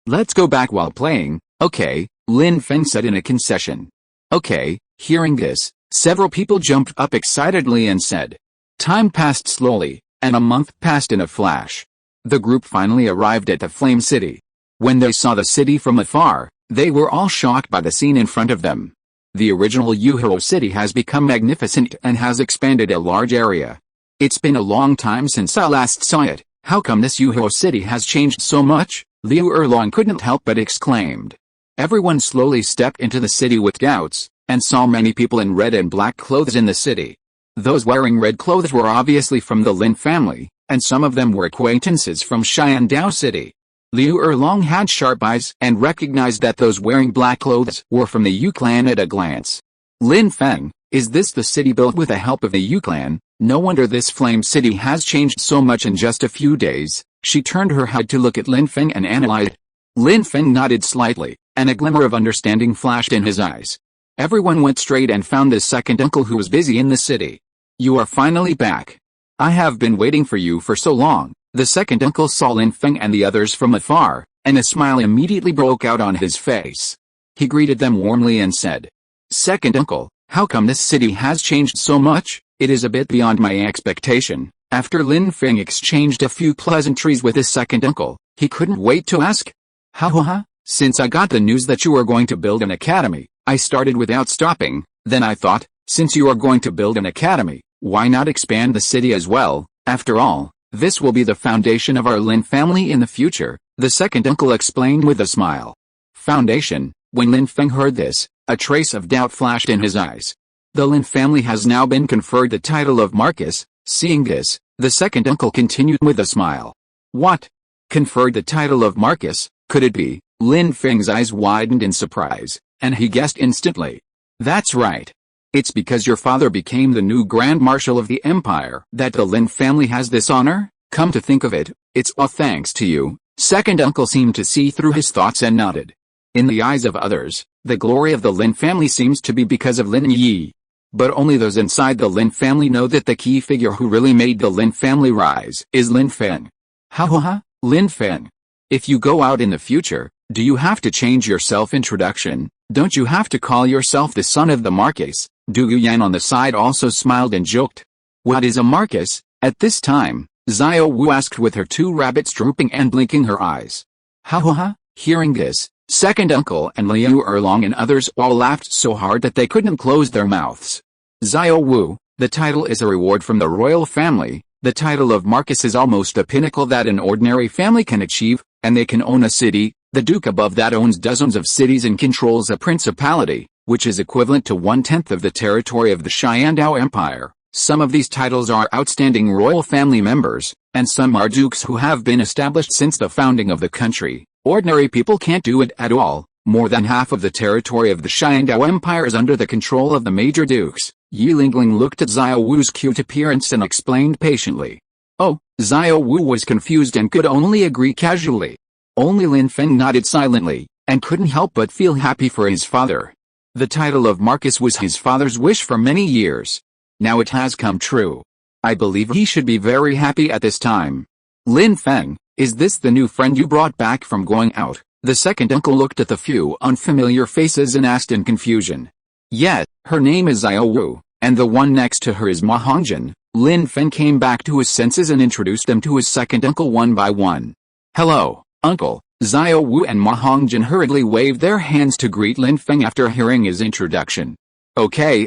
let's go back while playing, okay, Lin Feng said in a concession. Okay, hearing this, several people jumped up excitedly and said. Time passed slowly, and a month passed in a flash. The group finally arrived at the Flame City. When they saw the city from afar, they were all shocked by the scene in front of them. The original Yuhao city has become magnificent and has expanded a large area. It's been a long time since I last saw it. How come this Yuhao city has changed so much? Liu Erlong couldn't help but exclaimed. Everyone slowly stepped into the city with doubts, and saw many people in red and black clothes in the city. Those wearing red clothes were obviously from the Lin family, and some of them were acquaintances from Xiandao City. Liu Erlong had sharp eyes and recognized that those wearing black clothes were from the Yu clan at a glance. Lin Feng, is this the city built with the help of the Yu clan? No wonder this flame city has changed so much in just a few days. She turned her head to look at Lin Feng and analyzed. Lin Feng nodded slightly, and a glimmer of understanding flashed in his eyes. Everyone went straight and found the second uncle who was busy in the city. You are finally back. I have been waiting for you for so long. The second uncle saw Lin Feng and the others from afar, and a smile immediately broke out on his face. He greeted them warmly and said, Second uncle, How come this city has changed so much? It is a bit beyond my expectation." After Lin Feng exchanged a few pleasantries with his second uncle, he couldn't wait to ask. "Ha, since I got the news that you are going to build an academy, I started without stopping. Then I thought, since you are going to build an academy, why not expand the city as well? After all, this will be the foundation of our Lin family in the future," the second uncle explained with a smile. Foundation. When Lin Feng heard this, a trace of doubt flashed in his eyes. The Lin family has now been conferred the title of Marcus. Seeing this, the second uncle continued with a smile. "What? Conferred the title of Marcus? Could it be?" Lin Feng's eyes widened in surprise, and he guessed instantly. "That's right. It's because your father became the new Grand Marshal of the Empire that the Lin family has this honor. Come to think of it, it's all thanks to you." Second uncle seemed to see through his thoughts and nodded. In the eyes of others, the glory of the Lin family seems to be because of Lin Yi. But only those inside the Lin family know that the key figure who really made the Lin family rise is Lin Feng. Ha, Lin Feng. If you go out in the future, do you have to change your self-introduction? Don't you have to call yourself the son of the Marquis? Dugu Yan on the side also smiled and joked. "What is a Marquis?" At this time, Xiao Wu asked with her two rabbits drooping and blinking her eyes. Ha. Hearing this, second uncle and Liu Erlong and others all laughed so hard that they couldn't close their mouths. Xiao Wu, the title is a reward from the royal family. The title of Marquis is almost a pinnacle that an ordinary family can achieve, and they can own a city. The duke above that owns dozens of cities and controls a principality, which is equivalent to 1/10 of the territory of the Xiandao Empire. Some of these titles are outstanding royal family members, and some are dukes who have been established since the founding of the country. Ordinary people can't do it at all. More than half of the territory of the Xiandao Empire is under the control of the major dukes. Yi Lingling looked at Xiao Wu's cute appearance and explained patiently. Oh, Xiao Wu was confused and could only agree casually. Only Lin Feng nodded silently, and couldn't help but feel happy for his father. The title of Marquis was his father's wish for many years. Now it has come true. I believe he should be very happy at this time. Lin Feng, is this the new friend you brought back from going out? The second uncle looked at the few unfamiliar faces and asked in confusion. Yet, her name is Xiao Wu, and the one next to her is Ma Hongjin. Lin Feng came back to his senses and introduced them to his second uncle one by one. Hello, uncle. Xiao Wu and Ma Hongjin hurriedly waved their hands to greet Lin Feng after hearing his introduction. Okay,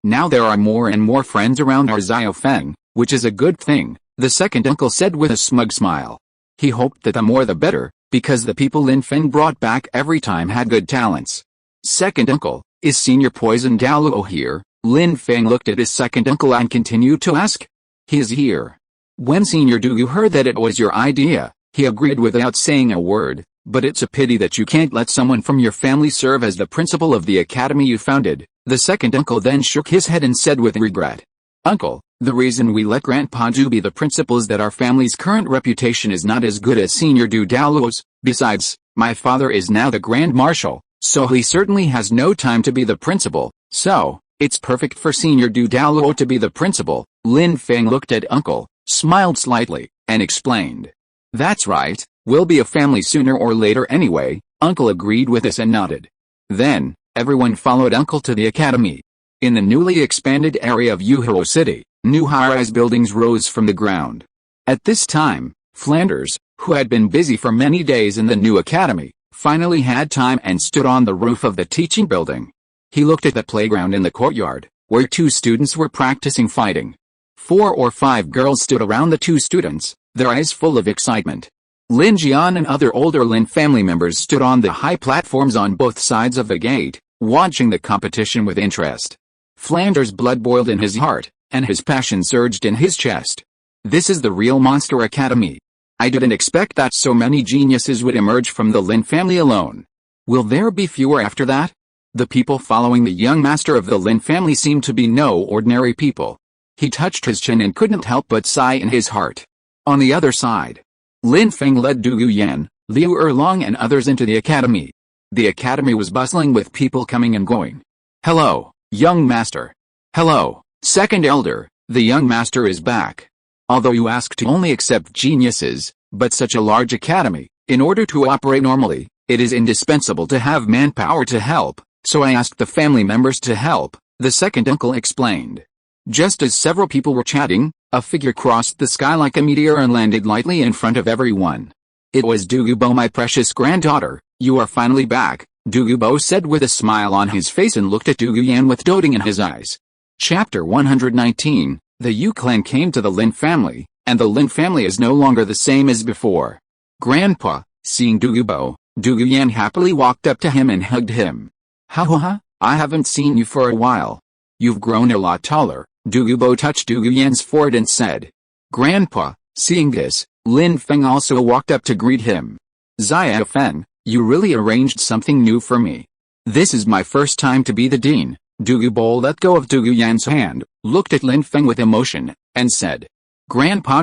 now there are more and more friends around our Xiao Feng, which is a good thing, the second uncle said with a smug smile. He hoped that the more the better, because the people Lin Feng brought back every time had good talents. Second uncle, is Senior Poison Douluo here? Lin Feng looked at his second uncle and continued to ask. He is here. When Senior Dugu heard that it was your idea, he agreed without saying a word, but it's a pity that you can't let someone from your family serve as the principal of the academy you founded. The second uncle then shook his head and said with regret. Uncle, the reason we let Grandpa Du be the principal is that our family's current reputation is not as good as Senior Du Douluo's. Besides, my father is now the Grand Marshal, so he certainly has no time to be the principal, so it's perfect for Senior Du Douluo to be the principal. Lin Feng looked at uncle, smiled slightly, and explained. That's right, we'll be a family sooner or later anyway. Uncle agreed with this and nodded. Then, everyone followed uncle to the academy. In the newly expanded area of Yuhao City, new high-rise buildings rose from the ground. At this time, Flanders, who had been busy for many days in the new academy, finally had time and stood on the roof of the teaching building. He looked at the playground in the courtyard, where two students were practicing fighting. 4 or 5 girls stood around the two students, their eyes full of excitement. Lin Jian and other older Lin family members stood on the high platforms on both sides of the gate, watching the competition with interest. Flanders' blood boiled in his heart, and his passion surged in his chest. This is the real Monster Academy. I didn't expect that so many geniuses would emerge from the Lin family alone. Will there be fewer after that? The people following the young master of the Lin family seemed to be no ordinary people. He touched his chin and couldn't help but sigh in his heart. On the other side, Lin Feng led Dugu Yan, Liu Erlong and others into the academy. The academy was bustling with people coming and going. Hello, young master. Hello, second elder, the young master is back. Although you ask to only accept geniuses, but such a large academy, in order to operate normally, it is indispensable to have manpower to help, so I asked the family members to help. The second uncle explained. Just as several people were chatting, a figure crossed the sky like a meteor and landed lightly in front of everyone. It was Dugu, my precious granddaughter. You are finally back, Dugu said with a smile on his face and looked at Dugu Yan with doting in his eyes. Chapter 119, the Yu clan came to the Lin family, and the Lin family is no longer the same as before. Grandpa, seeing Dugu Yan happily walked up to him and hugged him. Ha, I haven't seen you for a while. You've grown a lot taller, Dugu touched Dugu Yan's forehead and said. Grandpa, seeing this, Lin Feng also walked up to greet him. Feng, you really arranged something new for me. This is my first time to be the dean. Dugu let go of Dugu Yan's hand, looked at Lin Feng with emotion, and said. Grandpa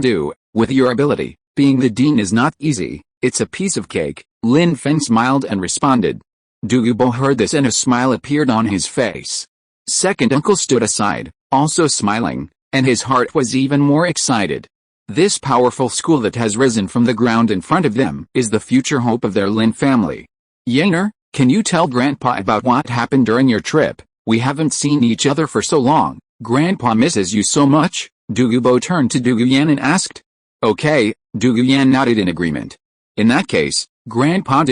with your ability, being the dean is not easy, it's a piece of cake, Lin Feng smiled and responded. Dugu heard this and a smile appeared on his face. Second uncle stood aside, also smiling, and his heart was even more excited. This powerful school that has risen from the ground in front of them is the future hope of their Lin family. Yaner, can you tell Grandpa about what happened during your trip? We haven't seen each other for so long. Grandpa misses you so much. Dugu turned to Dugu Yan and asked. Okay, Dugu Yan nodded in agreement. In that case, Grandpa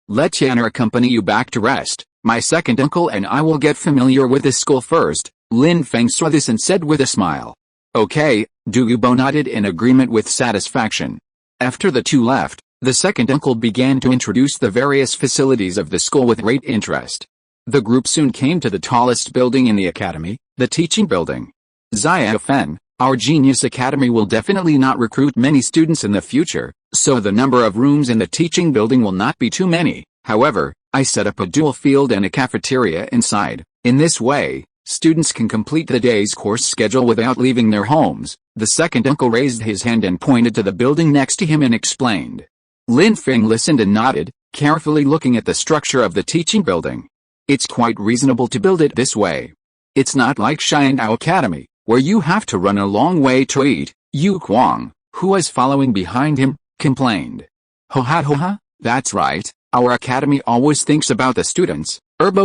let Yaner accompany you back to rest. My second uncle and I will get familiar with this school first. Lin Feng saw this and said with a smile. Okay, Dugu nodded in agreement with satisfaction. After the two left, the second uncle began to introduce the various facilities of the school with great interest. The group soon came to the tallest building in the academy, the teaching building. Feng, our genius academy will definitely not recruit many students in the future, so the number of rooms in the teaching building will not be too many. However, I set up a dual field and a cafeteria inside. In this way, students can complete the day's course schedule without leaving their homes. The second uncle raised his hand and pointed to the building next to him and explained. Lin Feng listened and nodded, carefully looking at the structure of the teaching building. It's quite reasonable to build it this way. It's not like Xiandao Academy, where you have to run a long way to eat, Yu Kuang, who was following behind him, complained. Ho, that's right, our academy always thinks about the students.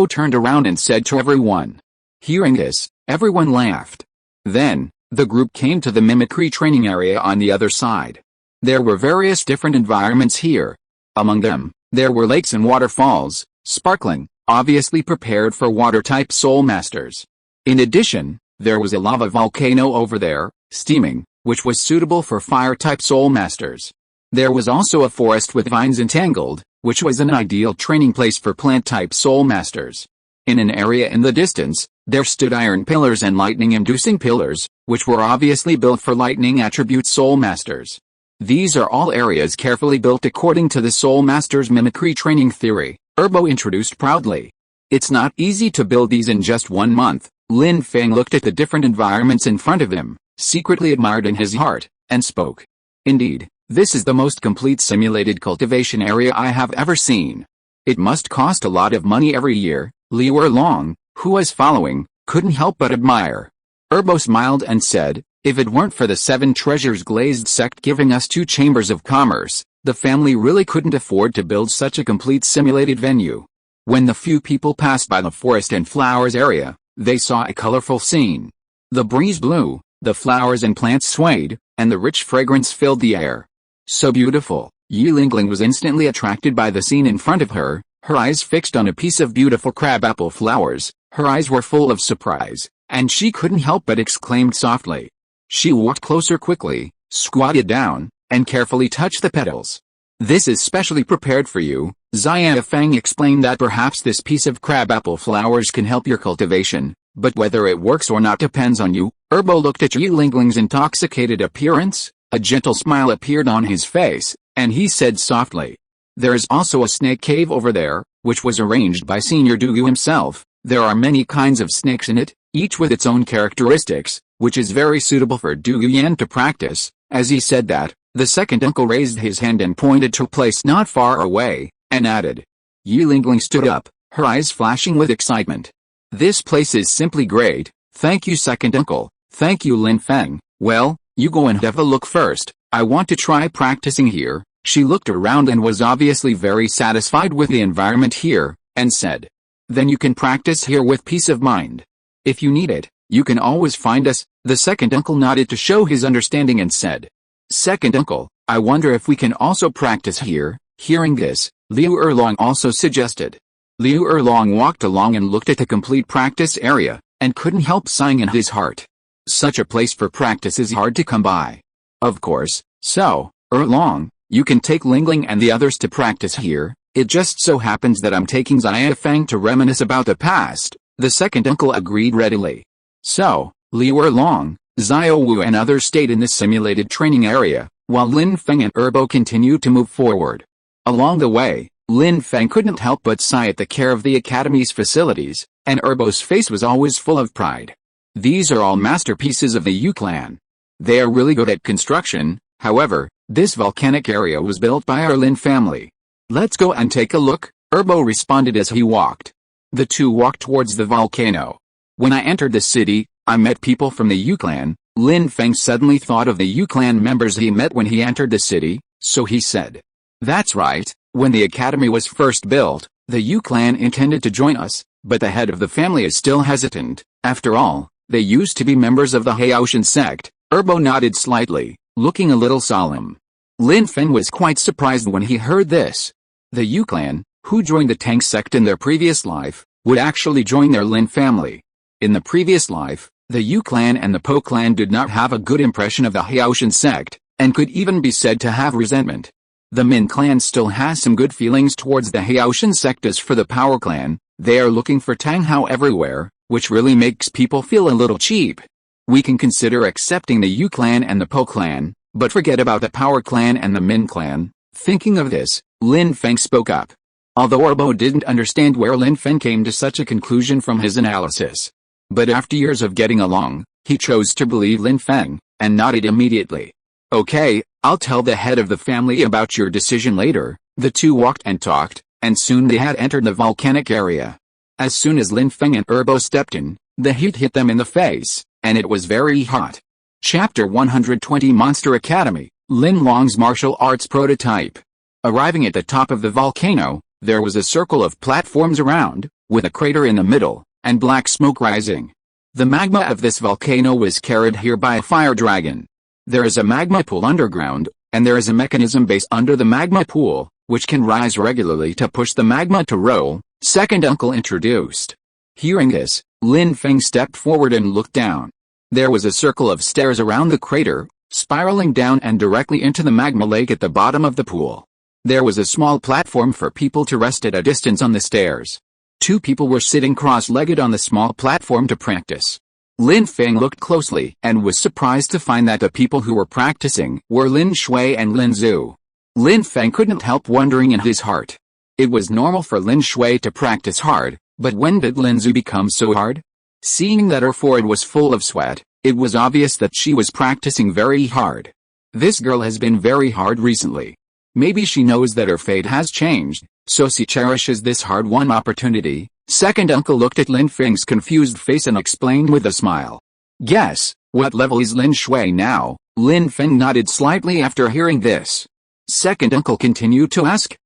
Turned around and said to everyone. Hearing this, everyone laughed. Then, the group came to the mimicry training area on the other side. There were various different environments here. Among them, there were lakes and waterfalls, sparkling, obviously prepared for water-type soul masters. In addition, there was a lava volcano over there, steaming, which was suitable for fire-type soul masters. There was also a forest with vines entangled, which was an ideal training place for plant-type soul masters. In an area in the distance, there stood iron pillars and lightning-inducing pillars, which were obviously built for lightning attribute soul masters. These are all areas carefully built according to the soul master's mimicry training theory, introduced proudly. It's not easy to build these in just 1 month. Lin Feng looked at the different environments in front of him, secretly admired in his heart, and spoke. Indeed, this is the most complete simulated cultivation area I have ever seen. It must cost a lot of money every year. Liu Erlong, who was following, couldn't help but admire. Smiled and said, if it weren't for the 7 treasures glazed sect giving us 2 chambers of commerce, the family really couldn't afford to build such a complete simulated venue. When the few people passed by the forest and flowers area, they saw a colorful scene. The breeze blew, the flowers and plants swayed, and the rich fragrance filled the air. So beautiful, Yi Lingling was instantly attracted by the scene in front of her, her eyes fixed on a piece of beautiful crabapple flowers. Her eyes were full of surprise, and she couldn't help but exclaim softly. She walked closer quickly, squatted down, and carefully touched the petals. This is specially prepared for you. Feng explained that perhaps this piece of crabapple flowers can help your cultivation, but whether it works or not depends on you. Looked at Yi Lingling's intoxicated appearance, a gentle smile appeared on his face, and he said softly. There is also a snake cave over there, which was arranged by Senior Dugu himself. There are many kinds of snakes in it, each with its own characteristics, which is very suitable for Dugu Yan to practice. As he said that, the second uncle raised his hand and pointed to a place not far away, and added. Yi Lingling stood up, her eyes flashing with excitement. This place is simply great. Thank you, second uncle. Thank you, Lin Feng. Well, you go and have a look first. I want to try practicing here. She looked around and was obviously very satisfied with the environment here, and said. Then you can practice here with peace of mind. If you need it, you can always find us. The second uncle nodded to show his understanding and said, "Second uncle, I wonder if we can also practice here." Hearing this, Liu Erlong also suggested. Liu Erlong walked along and looked at the complete practice area, and couldn't help sighing in his heart. Such a place for practice is hard to come by. Of course, so, Erlong, you can take Lingling and the others to practice here. It just so happens that I'm taking Xia Feng to reminisce about the past. The second uncle agreed readily. So, Liu Erlong, Xiao Wu and others stayed in this simulated training area, while Lin Feng and Erbo continued to move forward. Along the way, Lin Feng couldn't help but sigh at the care of the academy's facilities, and Erbo's face was always full of pride. These are all masterpieces of the Yu clan. They are really good at construction. However, this volcanic area was built by our Lin family. Let's go and take a look, Erbo responded as he walked. The two walked towards the volcano. When I entered the city, I met people from the Yu clan. Lin Feng suddenly thought of the Yu clan members he met when he entered the city, so he said, "That's right, when the academy was first built, the Yu clan intended to join us, but the head of the family is still hesitant. After all, they used to be members of the Haoshan sect." Erbo nodded slightly, looking a little solemn. Lin Feng was quite surprised when he heard this. The Yu clan, who joined the Tang sect in their previous life, would actually join their Lin family. In the previous life, the Yu clan and the Po clan did not have a good impression of the Haoshan sect, and could even be said to have resentment. The Min clan still has some good feelings towards the Haoshan sect. As for the Power clan, they are looking for Tang Hao everywhere, which really makes people feel a little cheap. We can consider accepting the Yu clan and the Po clan, but forget about the Power clan and the Min clan. Thinking of this, Lin Feng spoke up. Although Erbo didn't understand where Lin Feng came to such a conclusion from his analysis. But after years of getting along, he chose to believe Lin Feng, and nodded immediately. "Okay, I'll tell the head of the family about your decision later." The two walked and talked, and soon they had entered the volcanic area. As soon as Lin Feng and Erbo stepped in, the heat hit them in the face, and it was very hot. Chapter 120 Monster Academy, Lin Long's martial arts prototype. Arriving at the top of the volcano, there was a circle of platforms around, with a crater in the middle, and black smoke rising. The magma of this volcano was carried here by a fire dragon. There is a magma pool underground, and there is a mechanism base under the magma pool, which can rise regularly to push the magma to roll, second uncle introduced. Hearing this, Lin Feng stepped forward and looked down. There was a circle of stairs around the crater, spiraling down and directly into the magma lake at the bottom of the pool. There was a small platform for people to rest at a distance on the stairs. Two people were sitting cross-legged on the small platform to practice. Lin Feng looked closely and was surprised to find that the people who were practicing were Lin Shui and Lin Zhu. Lin Feng couldn't help wondering in his heart. It was normal for Lin Shui to practice hard, but when did Lin Zhu become so hard? Seeing that her forehead was full of sweat, it was obvious that she was practicing very hard. This girl has been very hard recently. Maybe she knows that her fate has changed, so she cherishes this hard-won opportunity. Second uncle looked at Lin Feng's confused face and explained with a smile. "Guess, what level is Lin Shui now?" Lin Feng nodded slightly after hearing this. Second uncle continued to ask.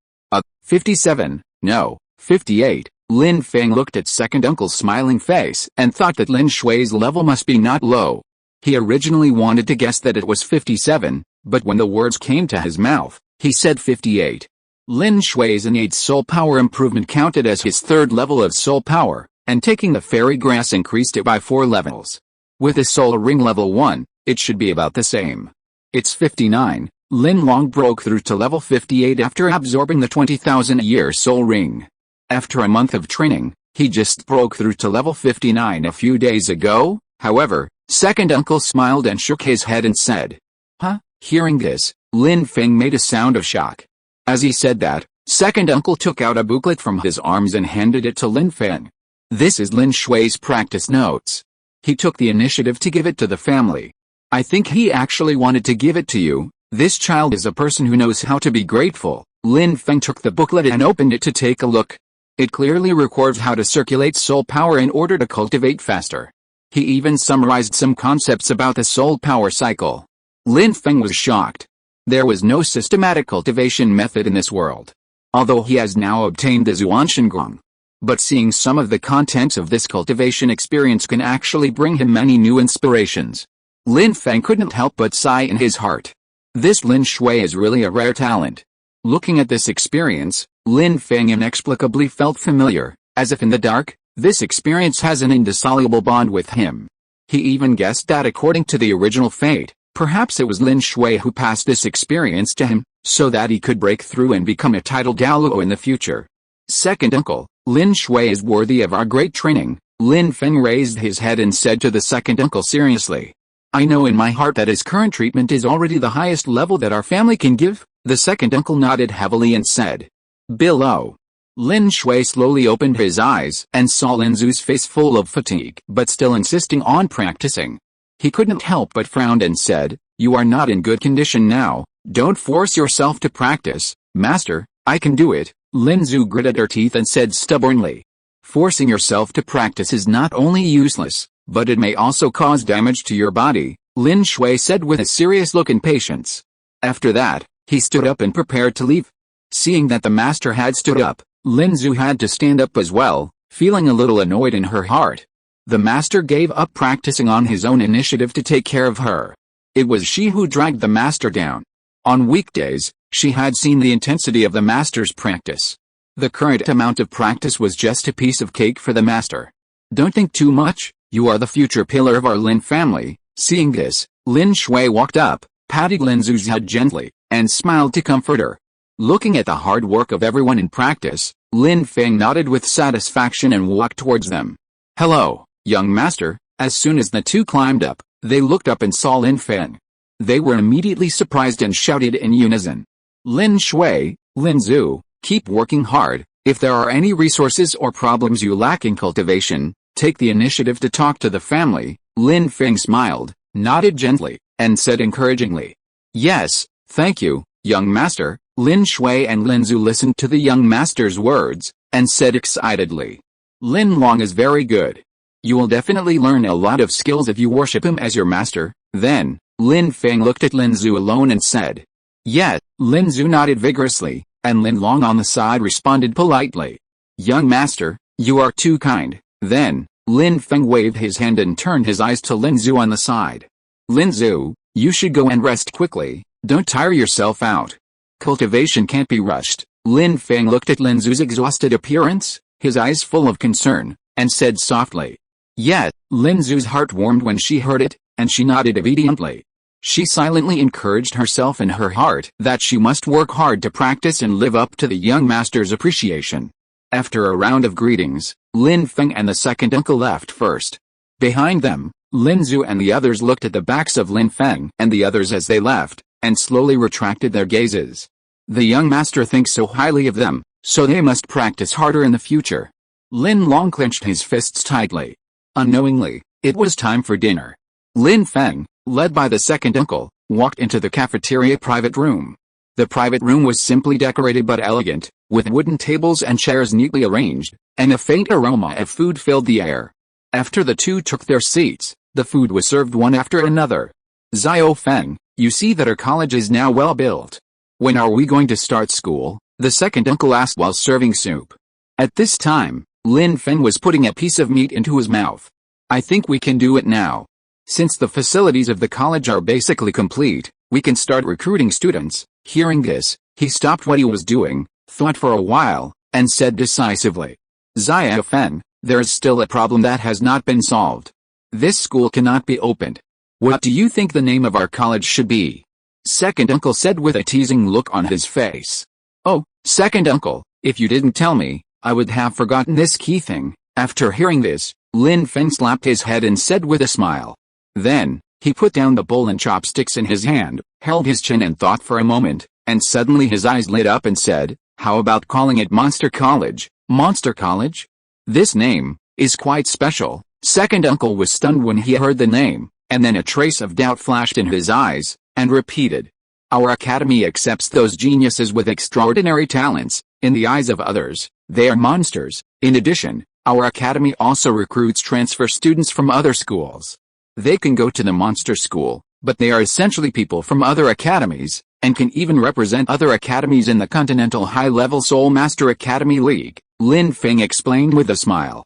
57, no, 58. Lin Feng looked at second uncle's smiling face and thought that Lin Shui's level must be not low. He originally wanted to guess that it was 57, but when the words came to his mouth, he said 58. Lin Shui's innate soul power improvement counted as his third level of soul power, and taking the fairy grass increased it by 4 levels. With his soul ring level 1, it should be about the same. It's 59. Lin Long broke through to level 58 after absorbing the 20,000-year soul ring. After a month of training, he just broke through to level 59 a few days ago. However, second uncle smiled and shook his head and said, "Huh?" Hearing this, Lin Feng made a sound of shock. As he said that, second uncle took out a booklet from his arms and handed it to Lin Feng. This is Lin Shui's practice notes. He took the initiative to give it to the family. I think he actually wanted to give it to you. This child is a person who knows how to be grateful. Lin Feng took the booklet and opened it to take a look. It clearly records how to circulate soul power in order to cultivate faster. He even summarized some concepts about the soul power cycle. Lin Feng was shocked. There was no systematic cultivation method in this world. Although he has now obtained the Zhuanshan Gong. But seeing some of the contents of this cultivation experience can actually bring him many new inspirations. Lin Feng couldn't help but sigh in his heart. This Lin Shui is really a rare talent. Looking at this experience, Lin Feng inexplicably felt familiar, as if in the dark, this experience has an indissoluble bond with him. He even guessed that according to the original fate, perhaps it was Lin Shui who passed this experience to him, so that he could break through and become a titled Douluo in the future. Second uncle, Lin Shui is worthy of our great training. Lin Feng raised his head and said to the second uncle seriously. I know in my heart that his current treatment is already the highest level that our family can give. The second uncle nodded heavily and said. Below. Lin Shui slowly opened his eyes and saw Lin Zu's face full of fatigue but still insisting on practicing. He couldn't help but frown and said, You are not in good condition now, don't force yourself to practice, master, I can do it. Lin Zu gritted her teeth and said stubbornly. Forcing yourself to practice is not only useless, but it may also cause damage to your body, Lin Shui said with a serious look and patience. After that, he stood up and prepared to leave. Seeing that the master had stood up, Lin Zu had to stand up as well, feeling a little annoyed in her heart. The master gave up practicing on his own initiative to take care of her. It was she who dragged the master down. On weekdays, she had seen the intensity of the master's practice. The current amount of practice was just a piece of cake for the master. Don't think too much, you are the future pillar of our Lin family. Seeing this, Lin Shui walked up, patted Lin Zu's head gently, and smiled to comfort her. Looking at the hard work of everyone in practice, Lin Feng nodded with satisfaction and walked towards them. Hello, young master. As soon as the two climbed up, they looked up and saw Lin Feng. They were immediately surprised and shouted in unison. Lin Shui, Lin Zu, keep working hard. If there are any resources or problems you lack in cultivation, take the initiative to talk to the family. Lin Feng smiled, nodded gently, and said encouragingly. Yes, thank you, young master. Lin Shui and Lin Zu listened to the young master's words, and said excitedly. Lin Long is very good. You will definitely learn a lot of skills if you worship him as your master. Then, Lin Feng looked at Lin Zu alone and said. Yes, Lin Zu nodded vigorously, and Lin Long on the side responded politely. Young master, you are too kind. Then, Lin Feng waved his hand and turned his eyes to Lin Zu on the side. Lin Zu, you should go and rest quickly, don't tire yourself out. Cultivation can't be rushed. Lin Feng looked at Lin Zu's exhausted appearance, his eyes full of concern, and said softly. Yes, Lin Zu's heart warmed when she heard it, and she nodded obediently. She silently encouraged herself in her heart that she must work hard to practice and live up to the young master's appreciation. After a round of greetings, Lin Feng and the second uncle left first. Behind them, Lin Zu and the others looked at the backs of Lin Feng and the others as they left, and slowly retracted their gazes. The young master thinks so highly of them, so they must practice harder in the future. Lin Long clenched his fists tightly. Unknowingly, it was time for dinner. Lin Feng, led by the second uncle, walked into the cafeteria private room. The private room was simply decorated but elegant, with wooden tables and chairs neatly arranged, and a faint aroma of food filled the air. After the two took their seats, the food was served one after another. Xiao Feng, you see that our college is now well built. When are we going to start school? The second uncle asked while serving soup. At this time, Lin Feng was putting a piece of meat into his mouth. I think we can do it now. Since the facilities of the college are basically complete, we can start recruiting students. Hearing this, he stopped what he was doing, thought for a while, and said decisively. Xiao Feng, there is still a problem that has not been solved. This school cannot be opened. What do you think the name of our college should be? Second uncle said with a teasing look on his face. Oh, second uncle, if you didn't tell me, I would have forgotten this key thing. After hearing this, Lin Feng slapped his head and said with a smile. Then, he put down the bowl and chopsticks in his hand, held his chin and thought for a moment, and suddenly his eyes lit up and said, how about calling it Monster College? Monster College? This name is quite special. Second uncle was stunned when he heard the name, and then a trace of doubt flashed in his eyes, and repeated. Our academy accepts those geniuses with extraordinary talents. In the eyes of others, they are monsters. In addition, our academy also recruits transfer students from other schools. They can go to the monster school, but they are essentially people from other academies, and can even represent other academies in the Continental High-Level Soul Master Academy League. Lin Feng explained with a smile.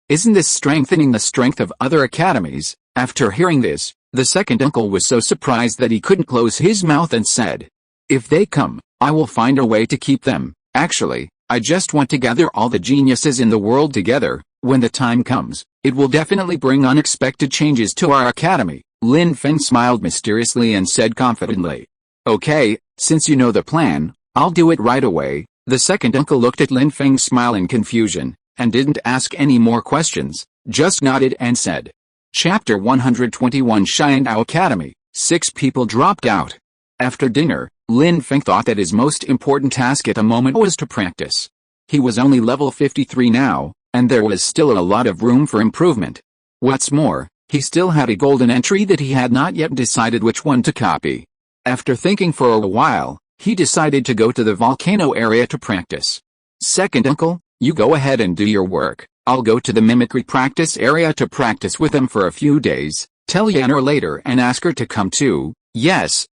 Isn't this strengthening the strength of other academies? After hearing this, the second uncle was so surprised that he couldn't close his mouth and said, "If they come, I will find a way to keep them. Actually, I just want to gather all the geniuses in the world together. When the time comes, it will definitely bring unexpected changes to our academy." Lin Feng smiled mysteriously and said confidently, "Okay, since you know the plan, I'll do it right away." The second uncle looked at Lin Feng's smile in confusion, and didn't ask any more questions, just nodded and said. Chapter 121 Xianyao Academy. 6 people dropped out. After dinner, Lin Feng thought that his most important task at the moment was to practice. He was only level 53 now, and there was still a lot of room for improvement. What's more, he still had a golden entry that he had not yet decided which one to copy. After thinking for a while, he decided to go to the volcano area to practice. Second uncle, you go ahead and do your work. I'll go to the mimicry practice area to practice with them for a few days. Tell Yanner later and ask her to come too. Yes,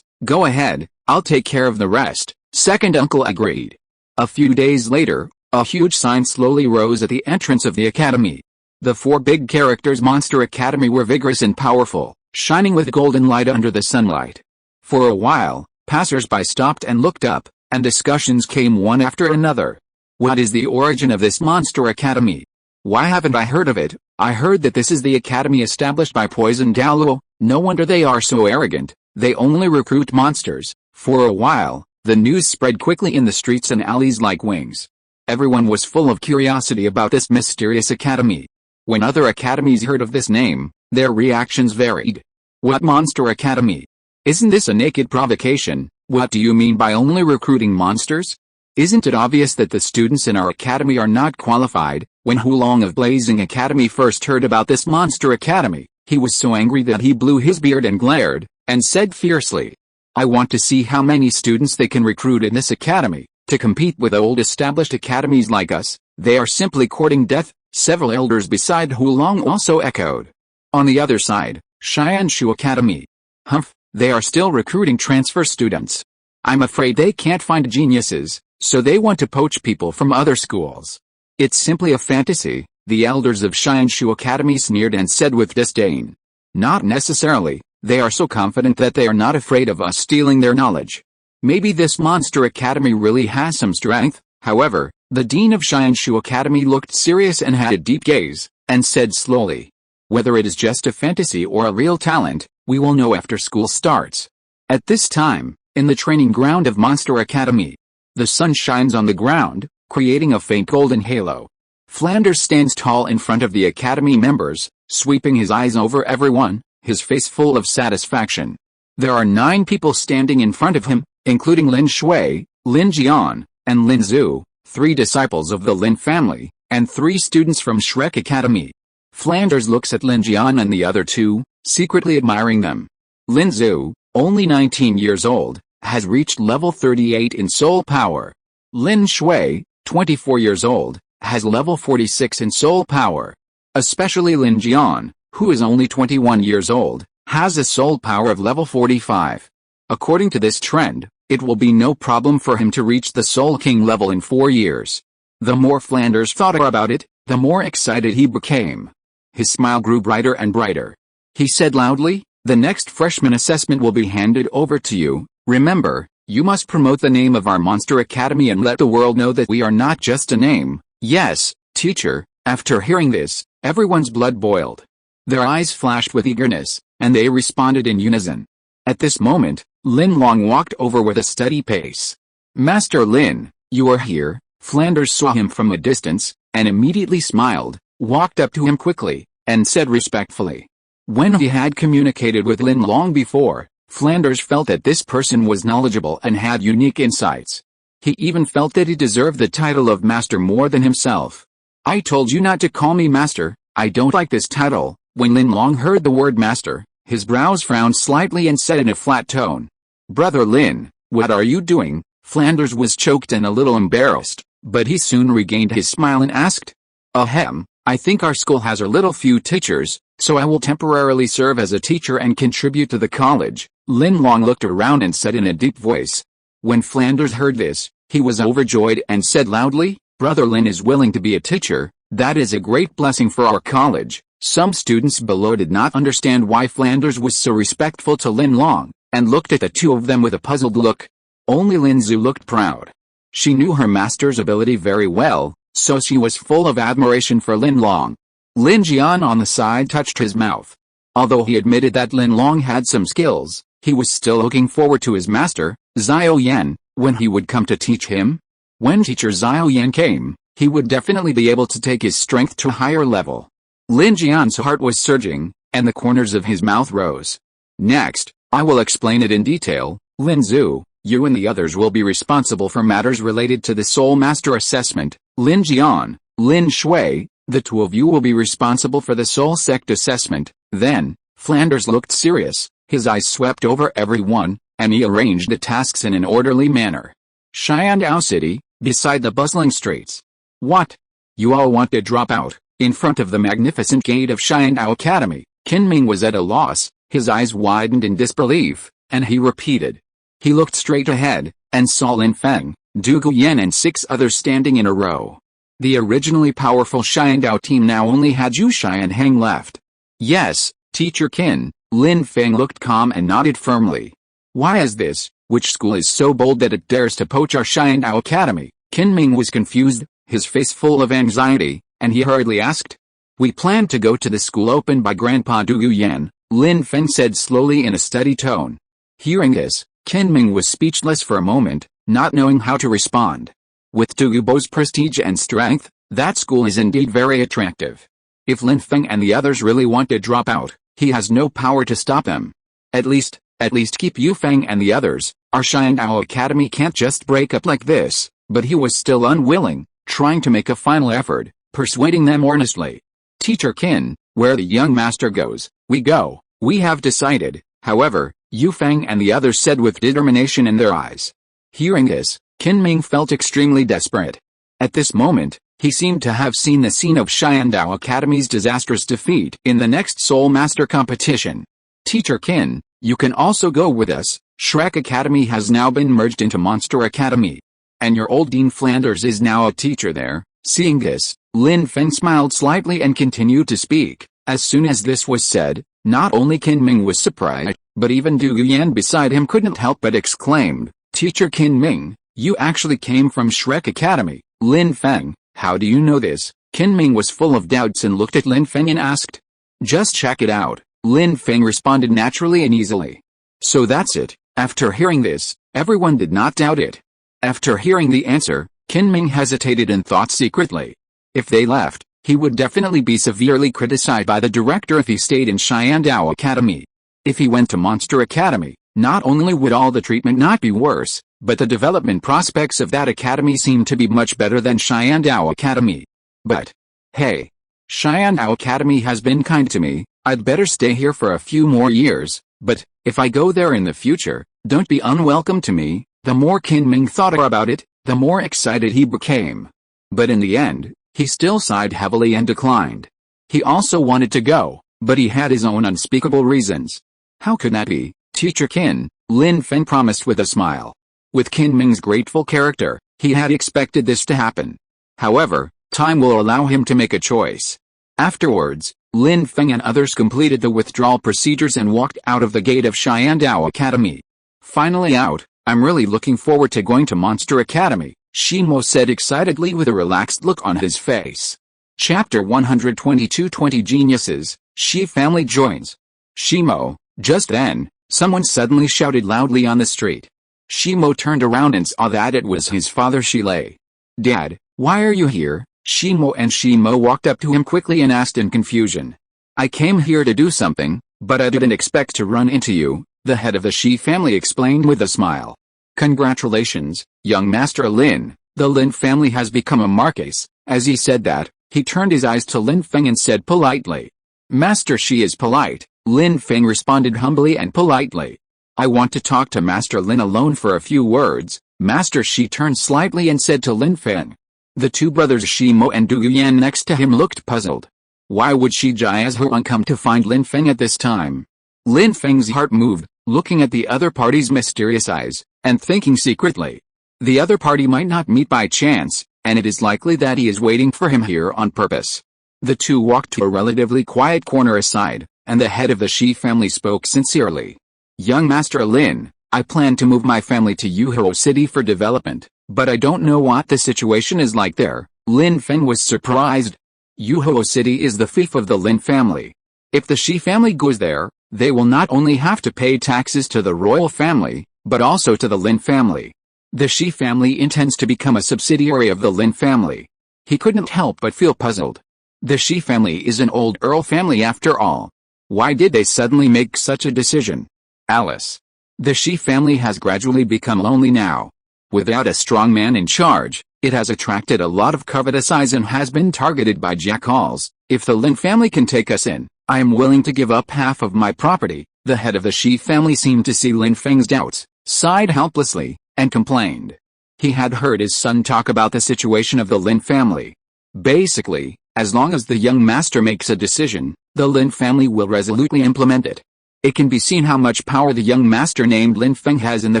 go ahead, I'll take care of the rest. Second uncle agreed. A few days later, a huge sign slowly rose at the entrance of the academy. The 4 big characters Monster Academy were vigorous and powerful, shining with golden light under the sunlight. For a while, passers-by stopped and looked up, and discussions came one after another. What is the origin of this Monster Academy? Why haven't I heard of it? I heard that this is the academy established by Poison Douluo. No wonder they are so arrogant. They only recruit monsters. For a while, the news spread quickly in the streets and alleys like wings. Everyone was full of curiosity about this mysterious academy. When other academies heard of this name, their reactions varied. What Monster Academy? Isn't this a naked provocation? What do you mean by only recruiting monsters? Isn't it obvious that the students in our academy are not qualified? When Hulong of Blazing Academy first heard about this Monster Academy, he was so angry that he blew his beard and glared, and said fiercely, "I want to see how many students they can recruit in this academy, to compete with old established academies like us. They are simply courting death." Several elders beside Hulong also echoed. On the other side, Xianshu Academy. Humph, they are still recruiting transfer students. I'm afraid they can't find geniuses, so they want to poach people from other schools. It's simply a fantasy, the elders of Xianshu Academy sneered and said with disdain. Not necessarily, they are so confident that they are not afraid of us stealing their knowledge. Maybe this Monster Academy really has some strength. However, the dean of Xianshu Academy looked serious and had a deep gaze, and said slowly, "Whether it is just a fantasy or a real talent, we will know after school starts." At this time, in the training ground of Monster Academy, the sun shines on the ground, creating a faint golden halo. Flanders stands tall in front of the academy members, sweeping his eyes over everyone, his face full of satisfaction. There are 9 people standing in front of him, including Lin Shui, Lin Jian, and Lin Zhu, 3 disciples of the Lin family, and 3 students from Shrek Academy. Flanders looks at Lin Jian and the other 2, secretly admiring them. Lin Zhu, only 19 years old, has reached level 38 in soul power. Lin Shui, 24 years old, has level 46 in soul power. Especially Lin Jian, who is only 21 years old, has a soul power of level 45. According to this trend, it will be no problem for him to reach the Soul King level in 4 years. The more Flanders thought about it, the more excited he became. His smile grew brighter and brighter. He said loudly, "The next freshman assessment will be handed over to you. Remember, you must promote the name of our Monster Academy and let the world know that we are not just a name." "Yes, teacher." After hearing this, everyone's blood boiled. Their eyes flashed with eagerness, and they responded in unison. At this moment, Lin Long walked over with a steady pace. "Master Lin, you are here." Flanders saw him from a distance, and immediately smiled, walked up to him quickly, and said respectfully. When he had communicated with Lin long before, Flanders felt that this person was knowledgeable and had unique insights. He even felt that he deserved the title of master more than himself. "I told you not to call me master, I don't like this title." When Lin Long heard the word master, his brows frowned slightly and said in a flat tone, "Brother Lin, what are you doing?" Flanders was choked and a little embarrassed, but he soon regained his smile and asked, "Ahem, I think our school has a little few teachers, so I will temporarily serve as a teacher and contribute to the college." Lin Long looked around and said in a deep voice. When Flanders heard this, he was overjoyed and said loudly, Brother Lin is willing to be a teacher. That is a great blessing for our college. Some students below did not understand why Flanders was so respectful to Lin Long, and looked at the two of them with a puzzled look. Only Lin Zhu looked proud. She knew her master's ability very well, so she was full of admiration for Lin Long. Lin Jian on the side touched his mouth. Although he admitted that Lin Long had some skills, he was still looking forward to his master, Xiao Yan, when he would come to teach him. When teacher Xiao Yan came, he would definitely be able to take his strength to a higher level. Lin Jian's heart was surging, and the corners of his mouth rose. Next, I will explain it in detail. Lin Zhu, you and the others will be responsible for matters related to the Soul Master assessment. Lin Jian, Lin Shui, the two of you will be responsible for the Soul Sect assessment. Then, Flanders looked serious, his eyes swept over everyone, and he arranged the tasks in an orderly manner. Xiandao City, beside the bustling streets. What? You all want to drop out? In front of the magnificent gate of Xiandao Academy, Qin was at a loss, his eyes widened in disbelief, and he repeated. He looked straight ahead, and saw Lin Feng, Dugu Yan and 6 others standing in a row. The originally powerful Xiandao team now only had Zhu Shai and Heng left. Yes, Teacher Qin, Lin Feng looked calm and nodded firmly. Why is this? Which school is so bold that it dares to poach our Xiandao Academy? Qin was confused, his face full of anxiety, and he hurriedly asked. We plan to go to the school opened by Grandpa Dugu Yan, Lin Feng said slowly in a steady tone. Hearing this, Qin was speechless for a moment, not knowing how to respond. With Dugu Bo's prestige and strength, that school is indeed very attractive. If Lin Feng and the others really want to drop out, he has no power to stop them. At least keep Yu Feng and the others. Our Xiandao Academy can't just break up like this. But he was still unwilling, trying to make a final effort, persuading them earnestly. Teacher Qin, where the young master goes, we go, we have decided. However, Yu Feng and the others said with determination in their eyes. Hearing this, Qin felt extremely desperate. At this moment, he seemed to have seen the scene of Xiandao Academy's disastrous defeat in the next Soul Master competition. Teacher Qin, you can also go with us. Shrek Academy has now been merged into Monster Academy. And your old Dean Flanders is now a teacher there. Seeing this, Lin Feng smiled slightly and continued to speak. As soon as this was said, not only Qin was surprised, but even Dugu Yan beside him couldn't help but exclaimed, Teacher Qin, you actually came from Shrek Academy. Lin Feng, how do you know this? Qin was full of doubts and looked at Lin Feng and asked. Just check it out. Lin Feng responded naturally and easily. So that's it. After hearing this, everyone did not doubt it. After hearing the answer, Qin hesitated and thought secretly. If they left, he would definitely be severely criticized by the director if he stayed in Xiandao Academy. If he went to Monster Academy, not only would all the treatment not be worse, but the development prospects of that academy seemed to be much better than Xiandao Academy. But, hey, Xiandao Academy has been kind to me, I'd better stay here for a few more years, but, if I go there in the future, don't be unwelcome to me. The more Qin thought about it, the more excited he became. But in the end, he still sighed heavily and declined. He also wanted to go, but he had his own unspeakable reasons. How could that be, Teacher Qin? Lin Feng promised with a smile. With Qin grateful character, he had expected this to happen. However, time will allow him to make a choice. Afterwards, Lin Feng and others completed the withdrawal procedures and walked out of the gate of Xiandao Academy. Finally out, I'm really looking forward to going to Monster Academy, Shimo said excitedly with a relaxed look on his face. Chapter 122 20 Geniuses, Shi family joins. Shimo. Just then, someone suddenly shouted loudly on the street. Shimo turned around and saw that it was his father Shilei. Dad, why are you here? Shimo walked up to him quickly and asked in confusion. I came here to do something, but I didn't expect to run into you, the head of the Shi family explained with a smile. Congratulations, young Master Lin, the Lin family has become a Marquise. As he said that, he turned his eyes to Lin Feng and said politely. Master Shi is polite, Lin Feng responded humbly and politely. I want to talk to Master Lin alone for a few words. Master Shi turned slightly and said to Lin Feng. The two brothers Shimo and Dugu Yan next to him looked puzzled. Why would Shi Jiazhuang come to find Lin Feng at this time? Lin Feng's heart moved, looking at the other party's mysterious eyes, and thinking secretly. The other party might not meet by chance, and it is likely that he is waiting for him here on purpose. The two walked to a relatively quiet corner aside, and the head of the Shi family spoke sincerely. Young Master Lin, I plan to move my family to Yuhao City for development, but I don't know what the situation is like there. Lin Feng was surprised. Yuhao City is the fief of the Lin family. If the Shi family goes there, they will not only have to pay taxes to the royal family, but also to the Lin family. The Shi family intends to become a subsidiary of the Lin family. He couldn't help but feel puzzled. The Shi family is an old earl family after all. Why did they suddenly make such a decision? Alice. The Shi family has gradually become lonely now. Without a strong man in charge, it has attracted a lot of covetous eyes and has been targeted by jackals. If the Lin family can take us in, I am willing to give up half of my property. The head of the Shi family seemed to see Lin Feng's doubts, sighed helplessly, and complained. He had heard his son talk about the situation of the Lin family. Basically, as long as the young master makes a decision, the Lin family will resolutely implement it. It can be seen how much power the young master named Lin Feng has in the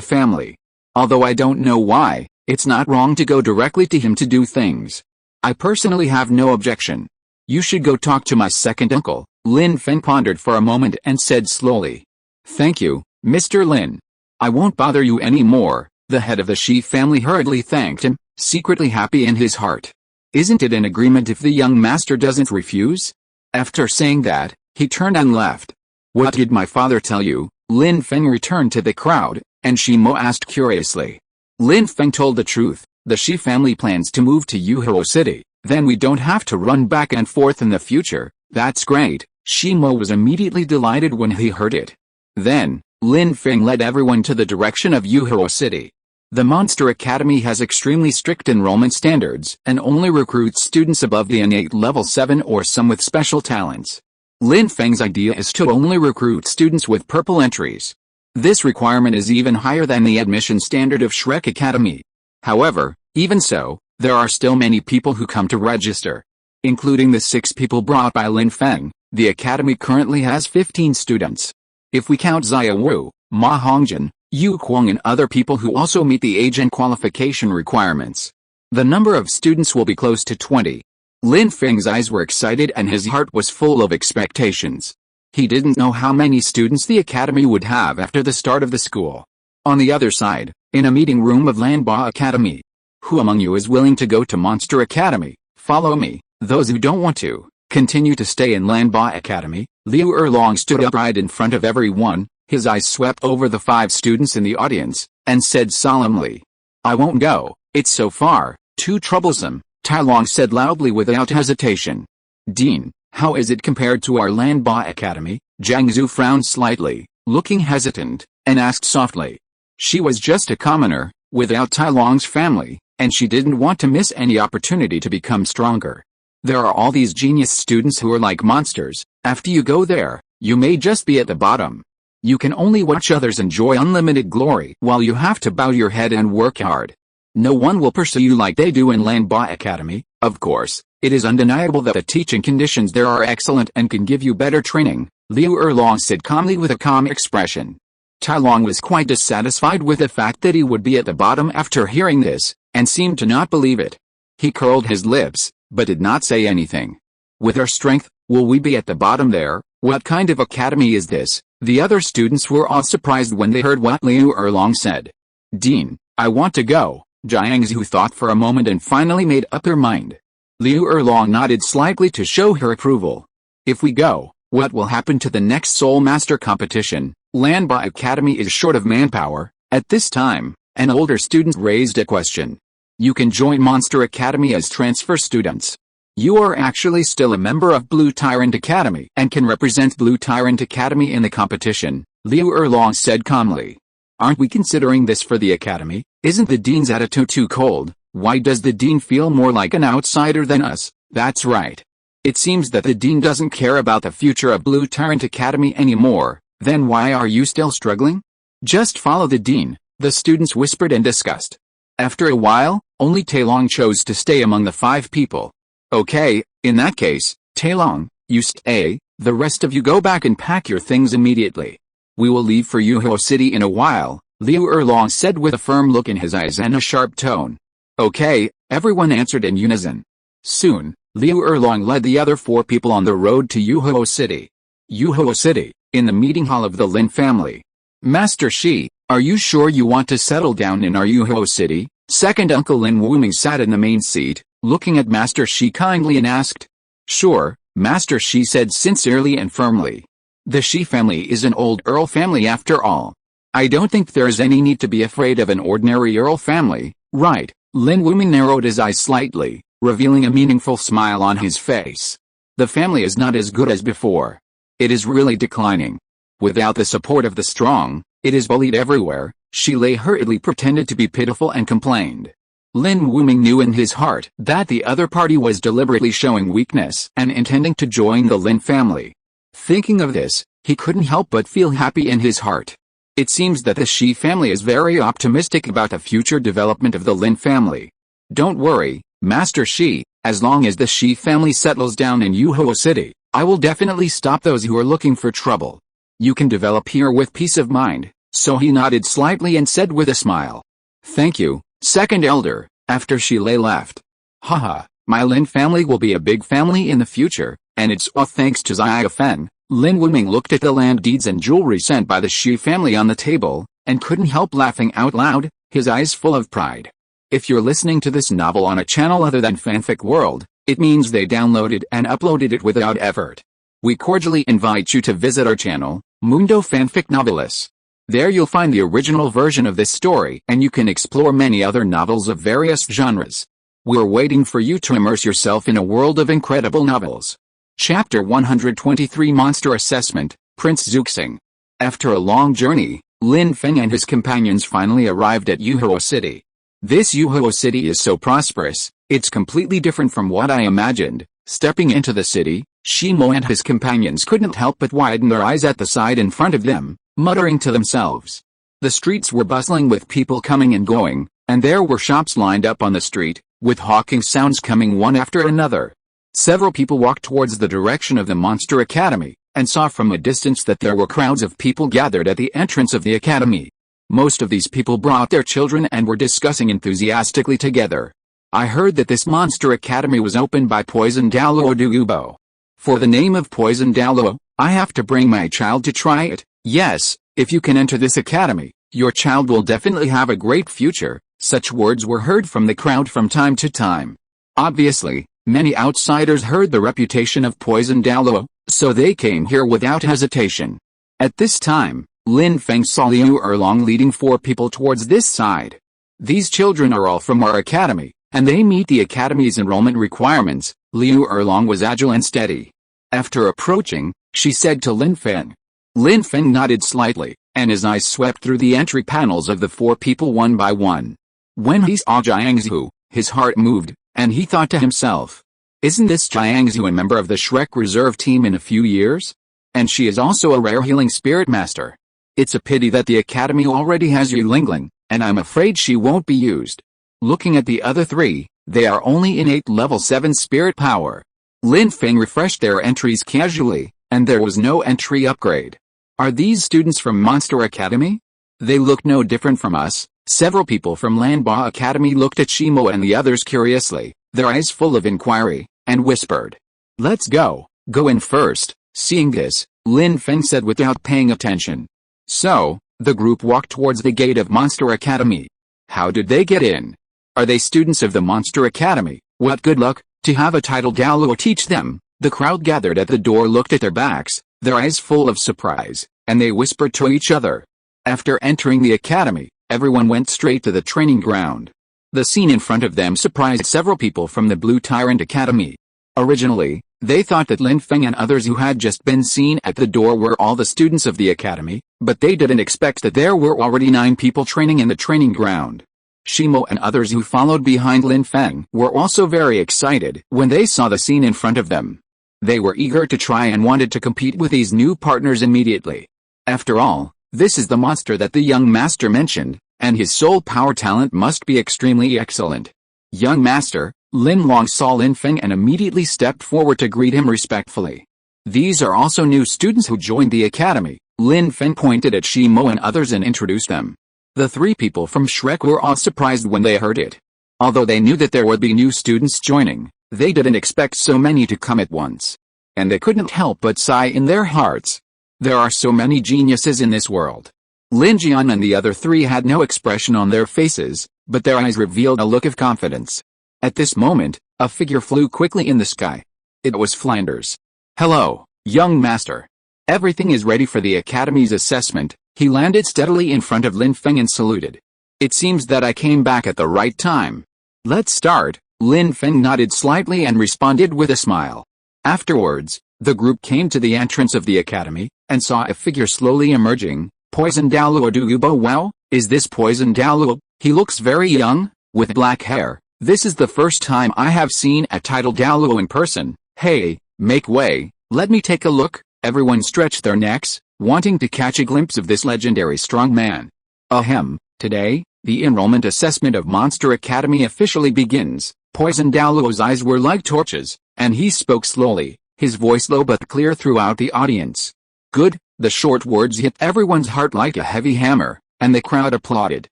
family. Although I don't know why, it's not wrong to go directly to him to do things. I personally have no objection. You should go talk to my second uncle. Lin Feng pondered for a moment and said slowly. Thank you, Mr. Lin. I won't bother you anymore. The head of the Shi family hurriedly thanked him, secretly happy in his heart. Isn't it an agreement if the young master doesn't refuse? After saying that, he turned and left. What did my father tell you? Lin Feng returned to the crowd, and Shimo asked curiously. Lin Feng told the truth. The Shi family plans to move to Yuhao City, then we don't have to run back and forth in the future. That's great. Shimo was immediately delighted when he heard it. Then, Lin Feng led everyone to the direction of Yuhao City. The Monster Academy has extremely strict enrollment standards and only recruits students above the innate level 7 or some with special talents. Lin Feng's idea is to only recruit students with purple entries. This requirement is even higher than the admission standard of Shrek Academy. However, even so, there are still many people who come to register. Including the 6 people brought by Lin Feng, the academy currently has 15 students. If we count Xia Wu, Ma Hongjin, Yu Kuang and other people who also meet the age and qualification requirements, the number of students will be close to 20. Lin Feng's eyes were excited and his heart was full of expectations. He didn't know how many students the academy would have after the start of the school. On the other side, in a meeting room of Lanba Academy. Who among you is willing to go to Monster Academy? Follow me. Those who don't want to, continue to stay in Lanba Academy. Liu Erlong stood upright in front of everyone. His eyes swept over the 5 students in the audience, and said solemnly, I won't go, it's so far, too troublesome. Tai Long said loudly without hesitation. Dean, how is it compared to our Lanba Academy? Jiang Zhu frowned slightly, looking hesitant, and asked softly. She was just a commoner, without Tai Long's family, and she didn't want to miss any opportunity to become stronger. There are all these genius students who are like monsters. After you go there, you may just be at the bottom. You can only watch others enjoy unlimited glory while you have to bow your head and work hard. No one will pursue you like they do in Lanba Academy. Of course, it is undeniable that the teaching conditions there are excellent and can give you better training, Liu Erlong said calmly with a calm expression. Tai Long was quite dissatisfied with the fact that he would be at the bottom after hearing this, and seemed to not believe it. He curled his lips, but did not say anything. With our strength, will we be at the bottom there? What kind of academy is this? The other students were all surprised when they heard what Liu Erlong said. Dean, I want to go. Jiang Zhu thought for a moment and finally made up her mind. Liu Erlong nodded slightly to show her approval. If we go, what will happen to the next Soul Master competition? Lanba Academy is short of manpower. At this time, an older student raised a question. You can join Monster Academy as transfer students. You are actually still a member of Blue Tyrant Academy and can represent Blue Tyrant Academy in the competition, Liu Erlong said calmly. Aren't we considering this for the academy? Isn't the dean's attitude too cold? Why does the dean feel more like an outsider than us? That's right. It seems that the dean doesn't care about the future of Blue Tyrant Academy anymore. Then why are you still struggling? Just follow the dean, the students whispered and discussed. After a while, only Tai Long chose to stay among the 5 people. Okay, in that case, Tai Long, you stay, the rest of you go back and pack your things immediately. We will leave for Yuhao City in a while, Liu Erlong said with a firm look in his eyes and a sharp tone. Okay, Everyone answered in unison. Soon, Liu Erlong led the other 4 people on the road to Yuhuo City. Yuhuo City, in the meeting hall of the Lin family. Master Shi, are you sure you want to settle down in our Yuhuo City? Second Uncle Lin Wuming sat in the main seat, looking at Master Shi kindly and asked. Sure, Master Shi said sincerely and firmly. The Shi family is an old Earl family after all. I don't think there's any need to be afraid of an ordinary Earl family, right? Lin Wuming narrowed his eyes slightly, revealing a meaningful smile on his face. The family is not as good as before. It is really declining. Without the support of the strong, it is bullied everywhere. Shi Lei hurriedly pretended to be pitiful and complained. Lin Wuming knew in his heart that the other party was deliberately showing weakness and intending to join the Lin family. Thinking of this, he couldn't help but feel happy in his heart. It seems that the Shi family is very optimistic about the future development of the Lin family. Don't worry, Master Shi, as long as the Shi family settles down in Yuhuo City, I will definitely stop those who are looking for trouble. You can develop here with peace of mind. So he nodded slightly and said with a smile. Thank you, second elder, after Shi Lei left. Haha, my Lin family will be a big family in the future, and it's all thanks to Xia Fen. Lin Wuming looked at the land deeds and jewelry sent by the Shi family on the table, and couldn't help laughing out loud, his eyes full of pride. If you're listening to this novel on a channel other than Fanfic World, it means they downloaded and uploaded it without effort. We cordially invite you to visit our channel, Mundo Fanfic Novelis. There you'll find the original version of this story and you can explore many other novels of various genres. We're waiting for you to immerse yourself in a world of incredible novels. Chapter 123 Monster Assessment, Prince Zuxing. After a long journey, Lin Feng and his companions finally arrived at Yuhuo City. This Yuhuo City is so prosperous, it's completely different from what I imagined. Stepping into the city, Shimo and his companions couldn't help but widen their eyes at the sight in front of them, muttering to themselves. The streets were bustling with people coming and going, and there were shops lined up on the street, with hawking sounds coming one after another. Several people walked towards the direction of the Monster Academy, and saw from a distance that there were crowds of people gathered at the entrance of the academy. Most of these people brought their children and were discussing enthusiastically together. I heard that this Monster Academy was opened by Poison Douluo Dugu. For the name of Poison Douluo, I have to bring my child to try it. Yes, if you can enter this academy, your child will definitely have a great future. Such words were heard from the crowd from time to time. Obviously, many outsiders heard the reputation of Poison Douluo, so they came here without hesitation. At this time, Lin Feng saw Liu Erlong leading 4 people towards this side. These children are all from our academy, and they meet the academy's enrollment requirements. Liu Erlong was agile and steady. After approaching, she said to Lin Feng. Lin Feng nodded slightly, and his eyes swept through the entry panels of the 4 people one by one. When he saw Jiangsu, his heart moved, and he thought to himself, isn't this Jiangsu a member of the Shrek Reserve team in a few years? And she is also a rare healing spirit master. It's a pity that the academy already has Yu Lingling, and I'm afraid she won't be used. Looking at the other 3, they are only in 8 level 7 spirit power. Lin Feng refreshed their entries casually, and there was no entry upgrade. Are these students from Monster Academy? They look no different from us. Several people from Lanba Academy looked at Shimo and the others curiously, their eyes full of inquiry, and whispered. Let's go in first. Seeing this, Lin Feng said without paying attention. So, the group walked towards the gate of Monster Academy. How did they get in? Are they students of the Monster Academy? What good luck, to have a Titled Douluo teach them. The crowd gathered at the door looked at their backs, their eyes full of surprise, and they whispered to each other. After entering the academy, everyone went straight to the training ground. The scene in front of them surprised several people from the Blue Tyrant Academy. Originally, they thought that Lin Feng and others who had just been seen at the door were all the students of the academy, but they didn't expect that there were already 9 people training in the training ground. Shimo and others who followed behind Lin Feng were also very excited when they saw the scene in front of them. They were eager to try and wanted to compete with these new partners immediately. After all, this is the monster that the young master mentioned, and his soul power talent must be extremely excellent. Young master, Lin Long saw Lin Feng and immediately stepped forward to greet him respectfully. These are also new students who joined the academy. Lin Feng pointed at Shimo and others and introduced them. The 3 people from Shrek were all surprised when they heard it. Although they knew that there would be new students joining, they didn't expect so many to come at once. And they couldn't help but sigh in their hearts. There are so many geniuses in this world. Lin Jian and the other three had no expression on their faces, but their eyes revealed a look of confidence. At this moment, a figure flew quickly in the sky. It was Flanders. "Hello, young master. Everything is ready for the Academy's assessment." He landed steadily in front of Lin Feng and saluted. "It seems that I came back at the right time. Let's start." Lin Feng nodded slightly and responded with a smile. Afterwards, the group came to the entrance of the Academy, and saw a figure slowly emerging. "Poison Douluo Dugu. Wow, is this Poison Douluo? He looks very young, with black hair. This is the first time I have seen a Titled Douluo in person. Hey, make way, let me take a look." Everyone stretched their necks, wanting to catch a glimpse of this legendary strong man. Ahem, today, the enrollment assessment of Monster Academy officially begins. Poison Douluo's eyes were like torches, and he spoke slowly, his voice low but clear throughout the audience. "Good." The short words hit everyone's heart like a heavy hammer, and the crowd applauded.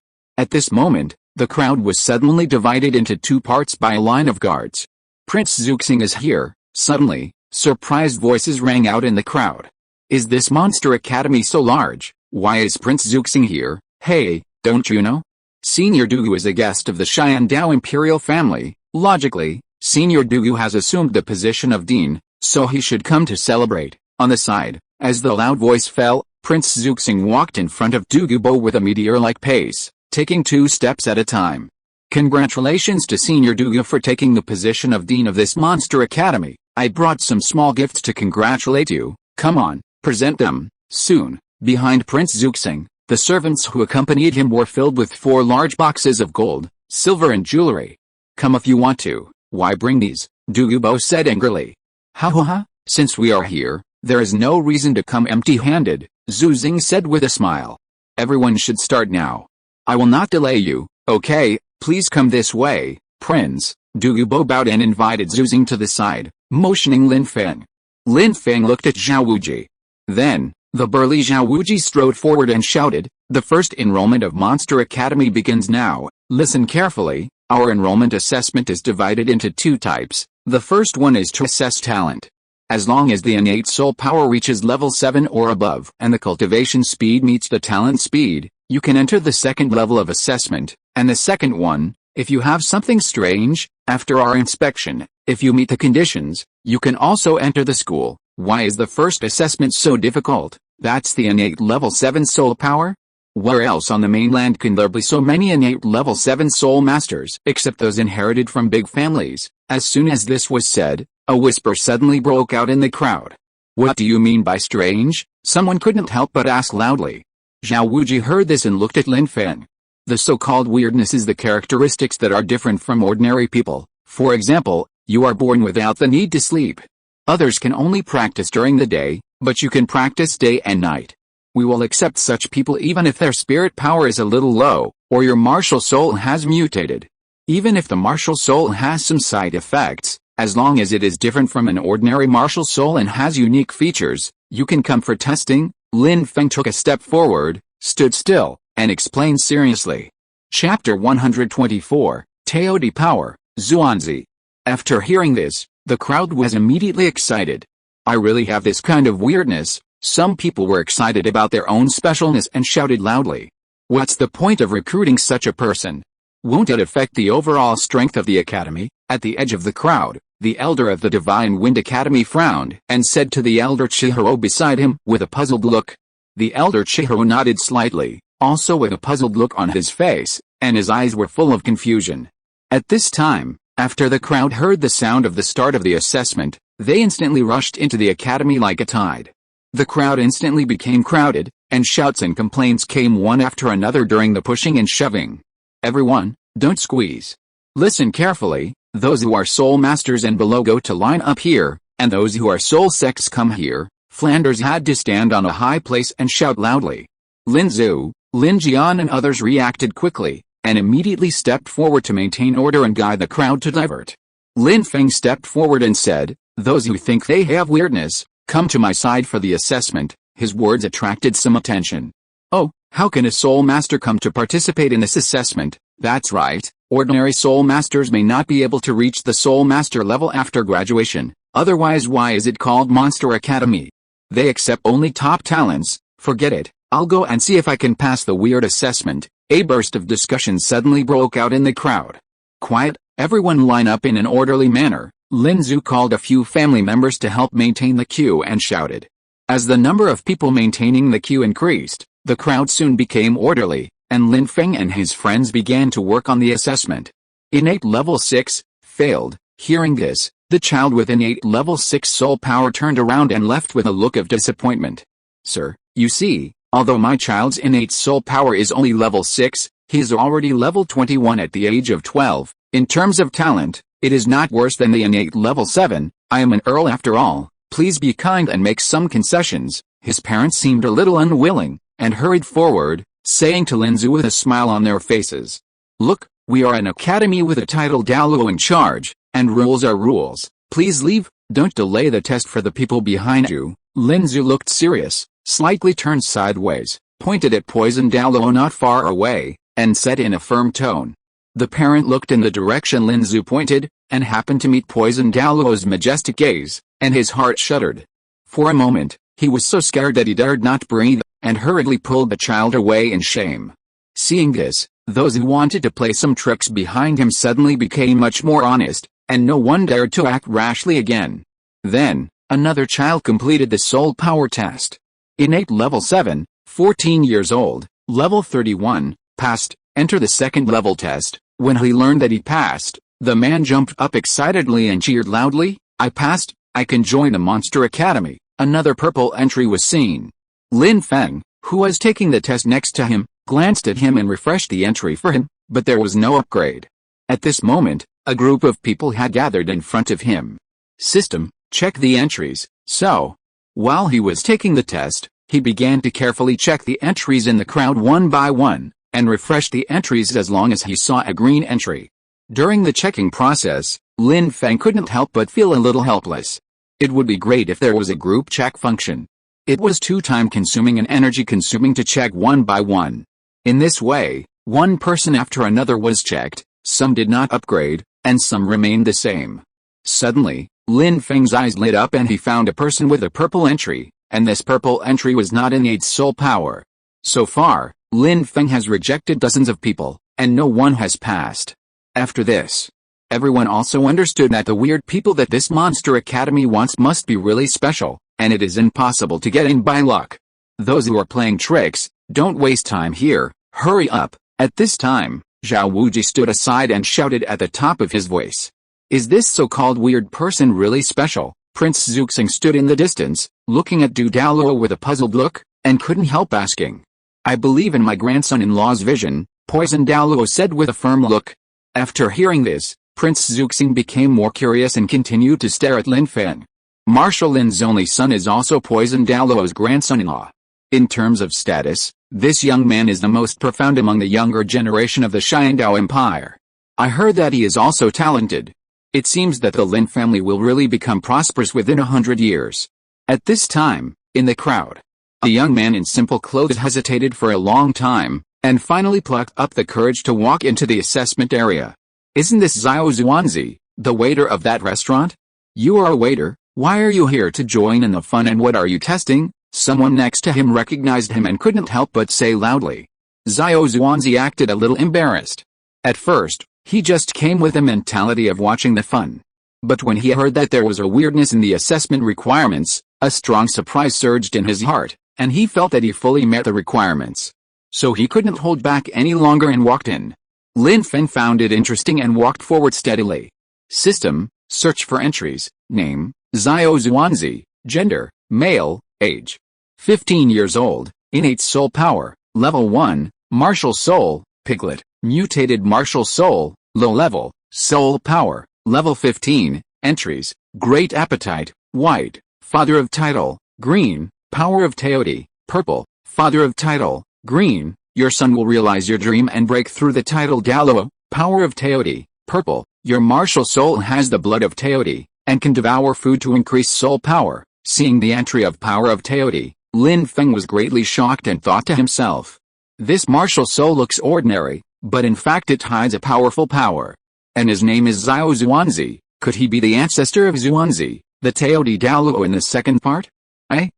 At this moment, the crowd was suddenly divided into two parts by a line of guards. "Prince Zuxing is here." Suddenly, surprised voices rang out in the crowd. "Is this Monster Academy so large? Why is Prince Zuxing here? Hey, don't you know? Senior Dugu is a guest of the Xiandao imperial family. Logically, Senior Dugu has assumed the position of dean, so he should come to celebrate." On the side, as the loud voice fell, Prince Zuxing walked in front of Dugu with a meteor-like pace, taking 2 steps at a time. "Congratulations to Senior Dugu for taking the position of dean of this Monster Academy. I brought some small gifts to congratulate you. Come on, present them." Soon, behind Prince Zuxing, the servants who accompanied him were filled with 4 large boxes of gold, silver and jewelry. "Come if you want to, why bring these?" Dugu said angrily. "Ha ha ha, since we are here, there is no reason to come empty-handed," Zuxing said with a smile. "Everyone should start now. I will not delay you, okay? Please come this way, Prince." Dugu bowed and invited Zuxing to the side, motioning Lin Feng. Lin Feng looked at Zhao Wuji. Then, the burly Zhao Wuji strode forward and shouted, "The first enrollment of Monster Academy begins now. Listen carefully. Our enrollment assessment is divided into 2 types. The first one is to assess talent. As long as the innate soul power reaches level 7 or above and the cultivation speed meets the talent speed, you can enter the second level of assessment. And the second one, if you have something strange, after our inspection, if you meet the conditions, you can also enter the school." Why is the first assessment so difficult? That's the innate level 7 soul power? Where else on the mainland can there be so many innate level 7 soul masters except those inherited from big families? As soon as this was said, a whisper suddenly broke out in the crowd. "What do you mean by strange?" someone couldn't help but ask loudly. Zhao Wuji heard this and looked at Lin Feng. "The so-called weirdness is the characteristics that are different from ordinary people. For example, you are born without the need to sleep. Others can only practice during the day, but you can practice day and night. We will accept such people even if their spirit power is a little low, or your martial soul has mutated. Even if the martial soul has some side effects, as long as it is different from an ordinary martial soul and has unique features, you can come for testing." Lin Feng took a step forward, stood still, and explained seriously. Chapter 124, Teodi Power, Zuanzi. After hearing this, the crowd was immediately excited. "I really have this kind of weirdness." Some people were excited about their own specialness and shouted loudly. "What's the point of recruiting such a person? Won't it affect the overall strength of the academy?" At the edge of the crowd, the elder of the Divine Wind Academy frowned and said to the elder Chihiro beside him with a puzzled look. The elder Chihiro nodded slightly, also with a puzzled look on his face, and his eyes were full of confusion. At this time, after the crowd heard the sound of the start of the assessment, they instantly rushed into the academy like a tide. The crowd instantly became crowded, and shouts and complaints came one after another during the pushing and shoving. "Everyone, don't squeeze. Listen carefully, those who are soul masters and below go to line up here, and those who are soul sects come here." Flanders had to stand on a high place and shout loudly. Lin Zhu, Lin Jian and others reacted quickly, and immediately stepped forward to maintain order and guide the crowd to divert. Lin Feng stepped forward and said, "Those who think they have weirdness, come to my side for the assessment." His words attracted some attention. "Oh, how can a soul master come to participate in this assessment?" That's right, ordinary Soul Masters may not be able to reach the Soul Master level after graduation, otherwise why is it called Monster Academy? They accept only top talents. Forget it, I'll go and see if I can pass the weird assessment. A burst of discussion suddenly broke out in the crowd. Quiet, everyone line up in an orderly manner. Lin Zu called a few family members to help maintain the queue and shouted. As the number of people maintaining the queue increased, the crowd soon became orderly, and Lin Feng and his friends began to work on the assessment. Innate level 6, failed. Hearing this, the child with innate level 6 soul power turned around and left with a look of disappointment. Sir, you see, although my child's innate soul power is only level 6, he is already level 21 at the age of 12. In terms of talent, it is not worse than the innate level 7. I am an earl after all. Please be kind and make some concessions. His parents seemed a little unwilling, and hurried forward, saying to Lin Zu with a smile on their faces. Look, we are an academy with a Titled Douluo in charge, and rules are rules. Please leave, don't delay the test for the people behind you. Lin Zu looked serious, slightly turned sideways, pointed at Poison Douluo not far away, and said in a firm tone. The parent looked in the direction Lin Zu pointed, and happened to meet Poison Douluo's majestic gaze, and his heart shuddered. For a moment, he was so scared that he dared not breathe, and hurriedly pulled the child away in shame. Seeing this, those who wanted to play some tricks behind him suddenly became much more honest, and no one dared to act rashly again. Then, another child completed the soul power test. Innate level 7, 14 years old, level 31, passed. Enter the second level test. When he learned that he passed, the man jumped up excitedly and cheered loudly. I passed, I can join the Monster Academy. Another purple entry was seen. Lin Feng, who was taking the test next to him, glanced at him and refreshed the entry for him, but there was no upgrade. At this moment, a group of people had gathered in front of him. System, check the entries. So, while he was taking the test, he began to carefully check the entries in the crowd one by one, and refresh the entries as long as he saw a green entry. During the checking process, Lin Feng couldn't help but feel a little helpless. It would be great if there was a group check function. It was too time-consuming and energy-consuming to check one by one. In this way, one person after another was checked, some did not upgrade, and some remained the same. Suddenly, Lin Feng's eyes lit up and he found a person with a purple entry, and this purple entry was not innate soul power. So far, Lin Feng has rejected dozens of people, and no one has passed. After this, everyone also understood that the weird people that this Monster Academy wants must be really special, and it is impossible to get in by luck. Those who are playing tricks, don't waste time here, hurry up. At this time, Zhao Wuji stood aside and shouted at the top of his voice. Is this so-called weird person really special? Prince Zuxing stood in the distance, looking at Du Douluo with a puzzled look, and couldn't help asking. I believe in my grandson-in-law's vision, Poison Douluo said with a firm look. After hearing this, Prince Zuxing became more curious and continued to stare at Lin Feng. Marshal Lin's only son is also Poison Douluo's grandson-in-law. In terms of status, this young man is the most profound among the younger generation of the Xiandao Empire. I heard that he is also talented. It seems that the Lin family will really become prosperous within 100 years. At this time, in the crowd, a young man in simple clothes hesitated for a long time, and finally plucked up the courage to walk into the assessment area. Isn't this Xiao Zuanzi, the waiter of that restaurant? You are a waiter, why are you here to join in the fun and what are you testing? Someone next to him recognized him and couldn't help but say loudly. Xiao Zuanzi acted a little embarrassed. At first, he just came with the mentality of watching the fun. But when he heard that there was a weirdness in the assessment requirements, a strong surprise surged in his heart, and he felt that he fully met the requirements. So he couldn't hold back any longer and walked in. Lin Feng found it interesting and walked forward steadily. System, search for entries, name, Xiao Zuanzi, gender, male, age. 15 years old, innate soul power, level 1, martial soul, piglet, mutated martial soul, low level, soul power, level 15, entries, great appetite, white, father of title, green, power of Teoti, purple, father of title, green, your son will realize your dream and break through the Titled Douluo, power of Teoti, purple, your martial soul has the blood of Teoti, and can devour food to increase soul power. Seeing the entry of power of Teoti, Lin Feng was greatly shocked and thought to himself. This martial soul looks ordinary, but in fact it hides a powerful power. And his name is Xiao Zuanzi. Could he be the ancestor of Zuanzi, the Titled Douluo in the second part? I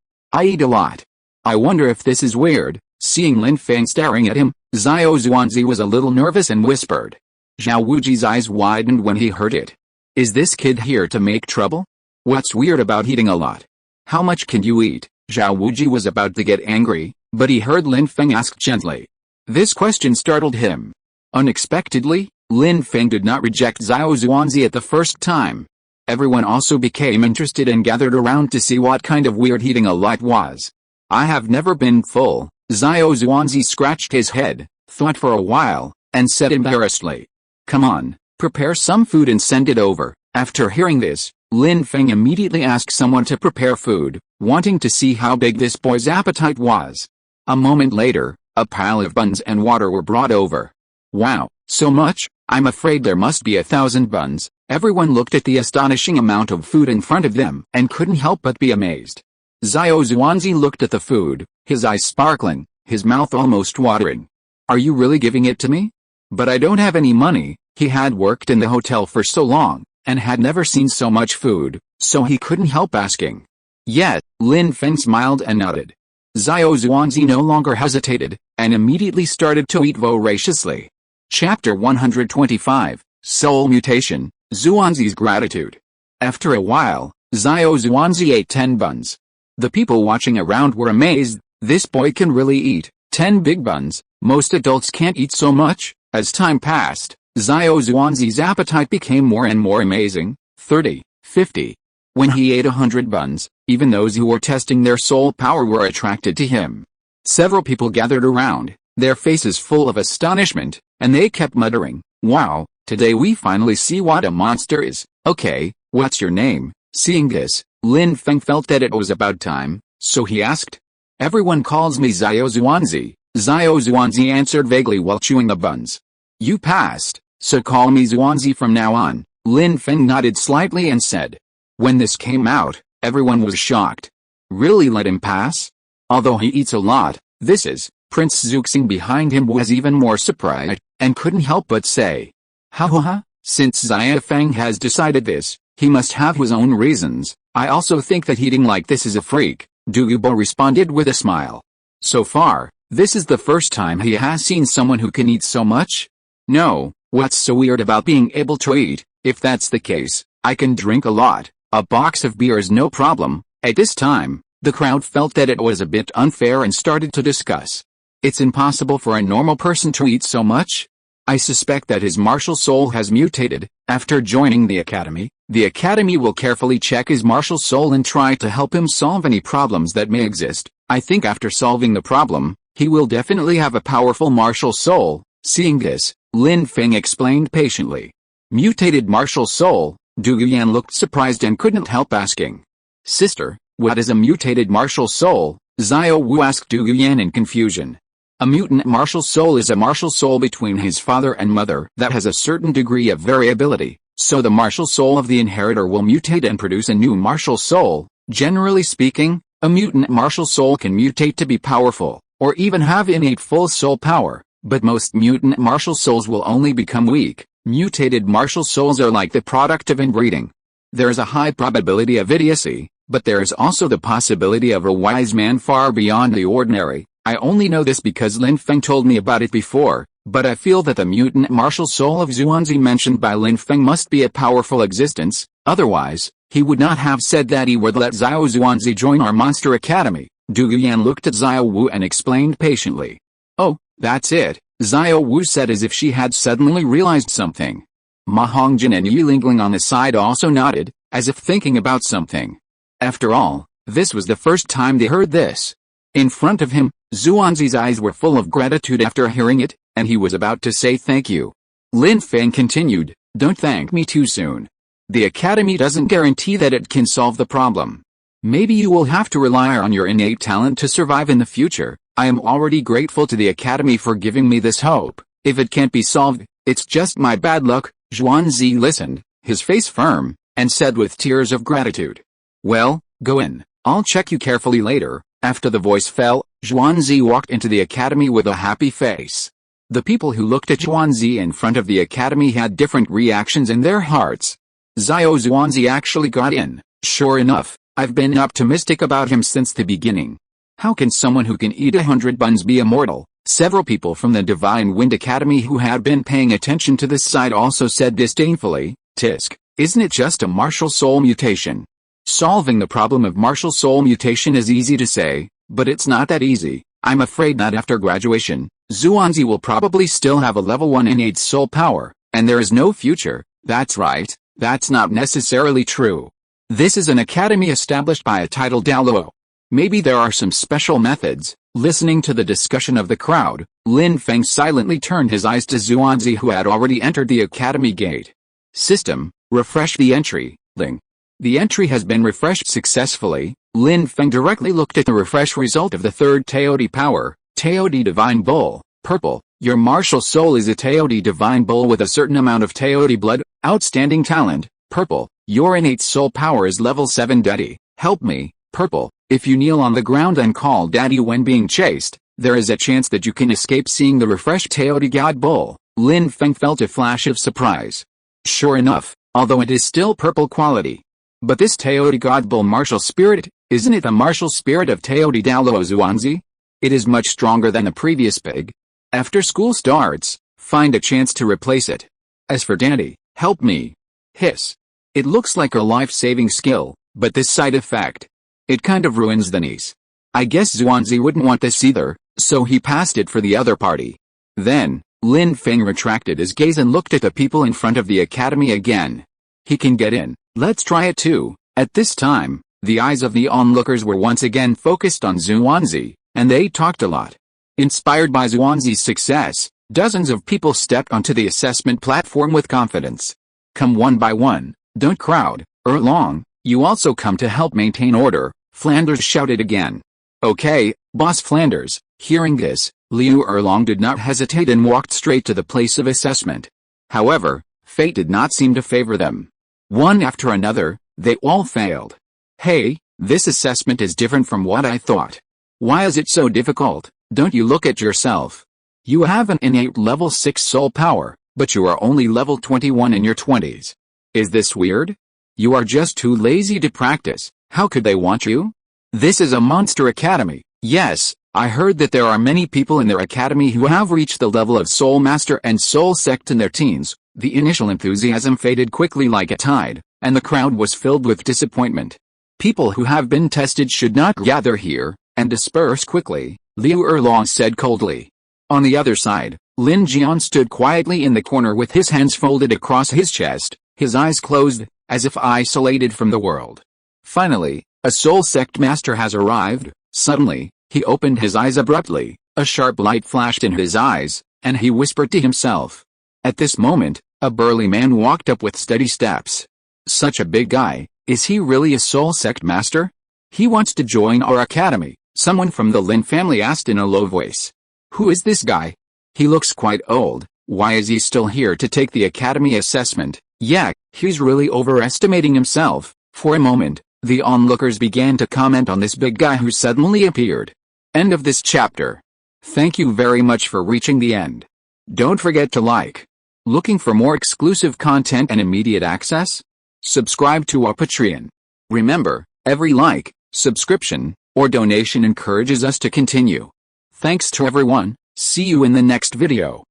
eat a lot. I wonder if this is weird. Seeing Lin Feng staring at him, Xiao Zuanzi was a little nervous and whispered. Zhao Wuji's eyes widened when he heard it. Is this kid here to make trouble? What's weird about eating a lot? How much can you eat? Zhao Wuji was about to get angry, but he heard Lin Feng ask gently. This question startled him. Unexpectedly, Lin Feng did not reject Xiao Zuanzi at the first time. Everyone also became interested and gathered around to see what kind of weird eating a lot was. I have never been full. Xiao Zuanzi scratched his head, thought for a while, and said embarrassedly. Come on, prepare some food and send it over. After hearing this, Lin Feng immediately asked someone to prepare food, wanting to see how big this boy's appetite was. A moment later, a pile of buns and water were brought over. Wow, so much? I'm afraid there must be 1,000 buns. Everyone looked at the astonishing amount of food in front of them and couldn't help but be amazed. Xiao Zuanzi looked at the food, his eyes sparkling, his mouth almost watering. Are you really giving it to me? But I don't have any money. He had worked in the hotel for so long, and had never seen so much food, so he couldn't help asking. Yet, Lin Feng smiled and nodded. Xiao Zuanzi no longer hesitated, and immediately started to eat voraciously. Chapter 125, Soul Mutation, Zuanzi's Gratitude. After a while, Xiao Zuanzi ate 10 buns. The people watching around were amazed. This boy can really eat 10 big buns. Most adults can't eat so much. As time passed, Xiao Zuanzi's appetite became more and more amazing. 30, 50. When he ate 100 buns, even those who were testing their soul power were attracted to him. Several people gathered around, their faces full of astonishment, and they kept muttering, "Wow, today we finally see what a monster is." Okay, what's your name? Seeing this, Lin Feng felt that it was about time, so he asked. Everyone calls me Xiao Zuanzi. Xiao Zuanzi answered vaguely while chewing the buns. You passed, so call me Zuanzi from now on. Lin Feng nodded slightly and said. When this came out, everyone was shocked. Really let him pass? Although he eats a lot, this is. Prince Zuxing behind him was even more surprised, and couldn't help but say. Ha. Since Xia Feng has decided this, he must have his own reasons. I also think that eating like this is a freak, Dugu responded with a smile. So far, this is the first time he has seen someone who can eat so much? No, what's so weird about being able to eat? If that's the case, I can drink a lot. A box of beer is no problem. At this time, the crowd felt that it was a bit unfair and started to discuss. It's impossible for a normal person to eat so much. I suspect that his martial soul has mutated. After joining the academy will carefully check his martial soul and try to help him solve any problems that may exist. I think after solving the problem, he will definitely have a powerful martial soul. Seeing this, Lin Feng explained patiently. Mutated martial soul? Dugu Yan looked surprised and couldn't help asking. Sister, what is a mutated martial soul? Xiao Wu asked Dugu Yan in confusion. A mutant martial soul is a martial soul between his father and mother that has a certain degree of variability, so the martial soul of the inheritor will mutate and produce a new martial soul. Generally speaking, a mutant martial soul can mutate to be powerful, or even have innate full soul power, but most mutant martial souls will only become weak. Mutated martial souls are like the product of inbreeding. There is a high probability of idiocy, but there is also the possibility of a wise man far beyond the ordinary. I only know this because Lin Feng told me about it before, but I feel that the mutant martial soul of Zuanzi mentioned by Lin Feng must be a powerful existence, otherwise, he would not have said that he would let Xiao Zuanzi join our monster academy. Dugu Yan looked at Xiao Wu and explained patiently. Oh, that's it, Xiao Wu said as if she had suddenly realized something. Ma Hongjin and Yi Lingling on the side also nodded, as if thinking about something. After all, this was the first time they heard this. In front of him, Zuanzi's eyes were full of gratitude after hearing it, and he was about to say thank you. Lin Feng continued, don't thank me too soon. The academy doesn't guarantee that it can solve the problem. Maybe you will have to rely on your innate talent to survive in the future. I am already grateful to the academy for giving me this hope. If it can't be solved, it's just my bad luck. Zuanzi listened, his face firm, and said with tears of gratitude. Well, go in, I'll check you carefully later. After the voice fell, Zuanzi walked into the academy with a happy face. The people who looked at Zhuangzi in front of the academy had different reactions in their hearts. Xiao Zhuangzi actually got in. Sure enough, I've been optimistic about him since the beginning. How can someone who can eat 100 buns be immortal? Several people from the Divine Wind Academy who had been paying attention to this side also said disdainfully, "Tisk, isn't it just a martial soul mutation?" Solving the problem of martial soul mutation is easy to say, but it's not that easy. I'm afraid that after graduation, Zhuangzi will probably still have a level 1 innate soul power, and there is no future. That's right, that's not necessarily true. This is an academy established by a Titled Douluo. Maybe there are some special methods. Listening to the discussion of the crowd, Lin Feng silently turned his eyes to Zhuangzi, who had already entered the academy gate. System, refresh the entry, Ling. The entry has been refreshed successfully. Lin Feng directly looked at the refresh result of the third Teodi power, Teodi Divine Bull, purple. Your martial soul is a Teodi Divine Bull with a certain amount of Teodi blood, outstanding talent, purple. Your innate soul power is level 7. Daddy, help me, purple. If you kneel on the ground and call Daddy when being chased, there is a chance that you can escape seeing the refreshed Teodi God Bull. Lin Feng felt a flash of surprise. Sure enough, although it is still purple quality. But this Teodi God Bull martial spirit, isn't it the martial spirit of Teodi Douluo Zhuangzi? It is much stronger than the previous pig. After school starts, find a chance to replace it. As for Daddy, help me. Hiss. It looks like a life-saving skill, but this side effect, it kind of ruins the knees. I guess Zhuangzi wouldn't want this either, so he passed it for the other party. Then, Lin Feng retracted his gaze and looked at the people in front of the academy again. He can get in, let's try it too. At this time, the eyes of the onlookers were once again focused on Zhuangzi, and they talked a lot. Inspired by Zhuangzi's success, dozens of people stepped onto the assessment platform with confidence. Come one by one, don't crowd. Erlong, you also come to help maintain order, Flanders shouted again. Okay, Boss Flanders. Hearing this, Liu Erlong did not hesitate and walked straight to the place of assessment. However, fate did not seem to favor them. One after another, they all failed. Hey, this assessment is different from what I thought. Why is it so difficult? Don't you look at yourself? You have an innate level 6 soul power, but you are only level 21 in your 20s. Is this weird? You are just too lazy to practice. How could they want you? This is a monster academy. Yes, I heard that there are many people in their academy who have reached the level of Soul Master and Soul Sect in their teens. The initial enthusiasm faded quickly like a tide, and the crowd was filled with disappointment. People who have been tested should not gather here, and disperse quickly, Liu Erlong said coldly. On the other side, Lin Jian stood quietly in the corner with his hands folded across his chest, his eyes closed, as if isolated from the world. Finally, a Soul Sect Master has arrived. Suddenly, he opened his eyes abruptly, a sharp light flashed in his eyes, and he whispered to himself. At this moment, a burly man walked up with steady steps. Such a big guy, is he really a Soul Sect Master? He wants to join our academy, someone from the Lin family asked in a low voice. Who is this guy? He looks quite old. Why is he still here to take the academy assessment? Yeah, he's really overestimating himself. For a moment, the onlookers began to comment on this big guy who suddenly appeared. End of this chapter. Thank you very much for reaching the end. Don't forget to like. Looking for more exclusive content and immediate access? Subscribe to our Patreon. Remember, every like, subscription, or donation encourages us to continue. Thanks to everyone. See you in the next video.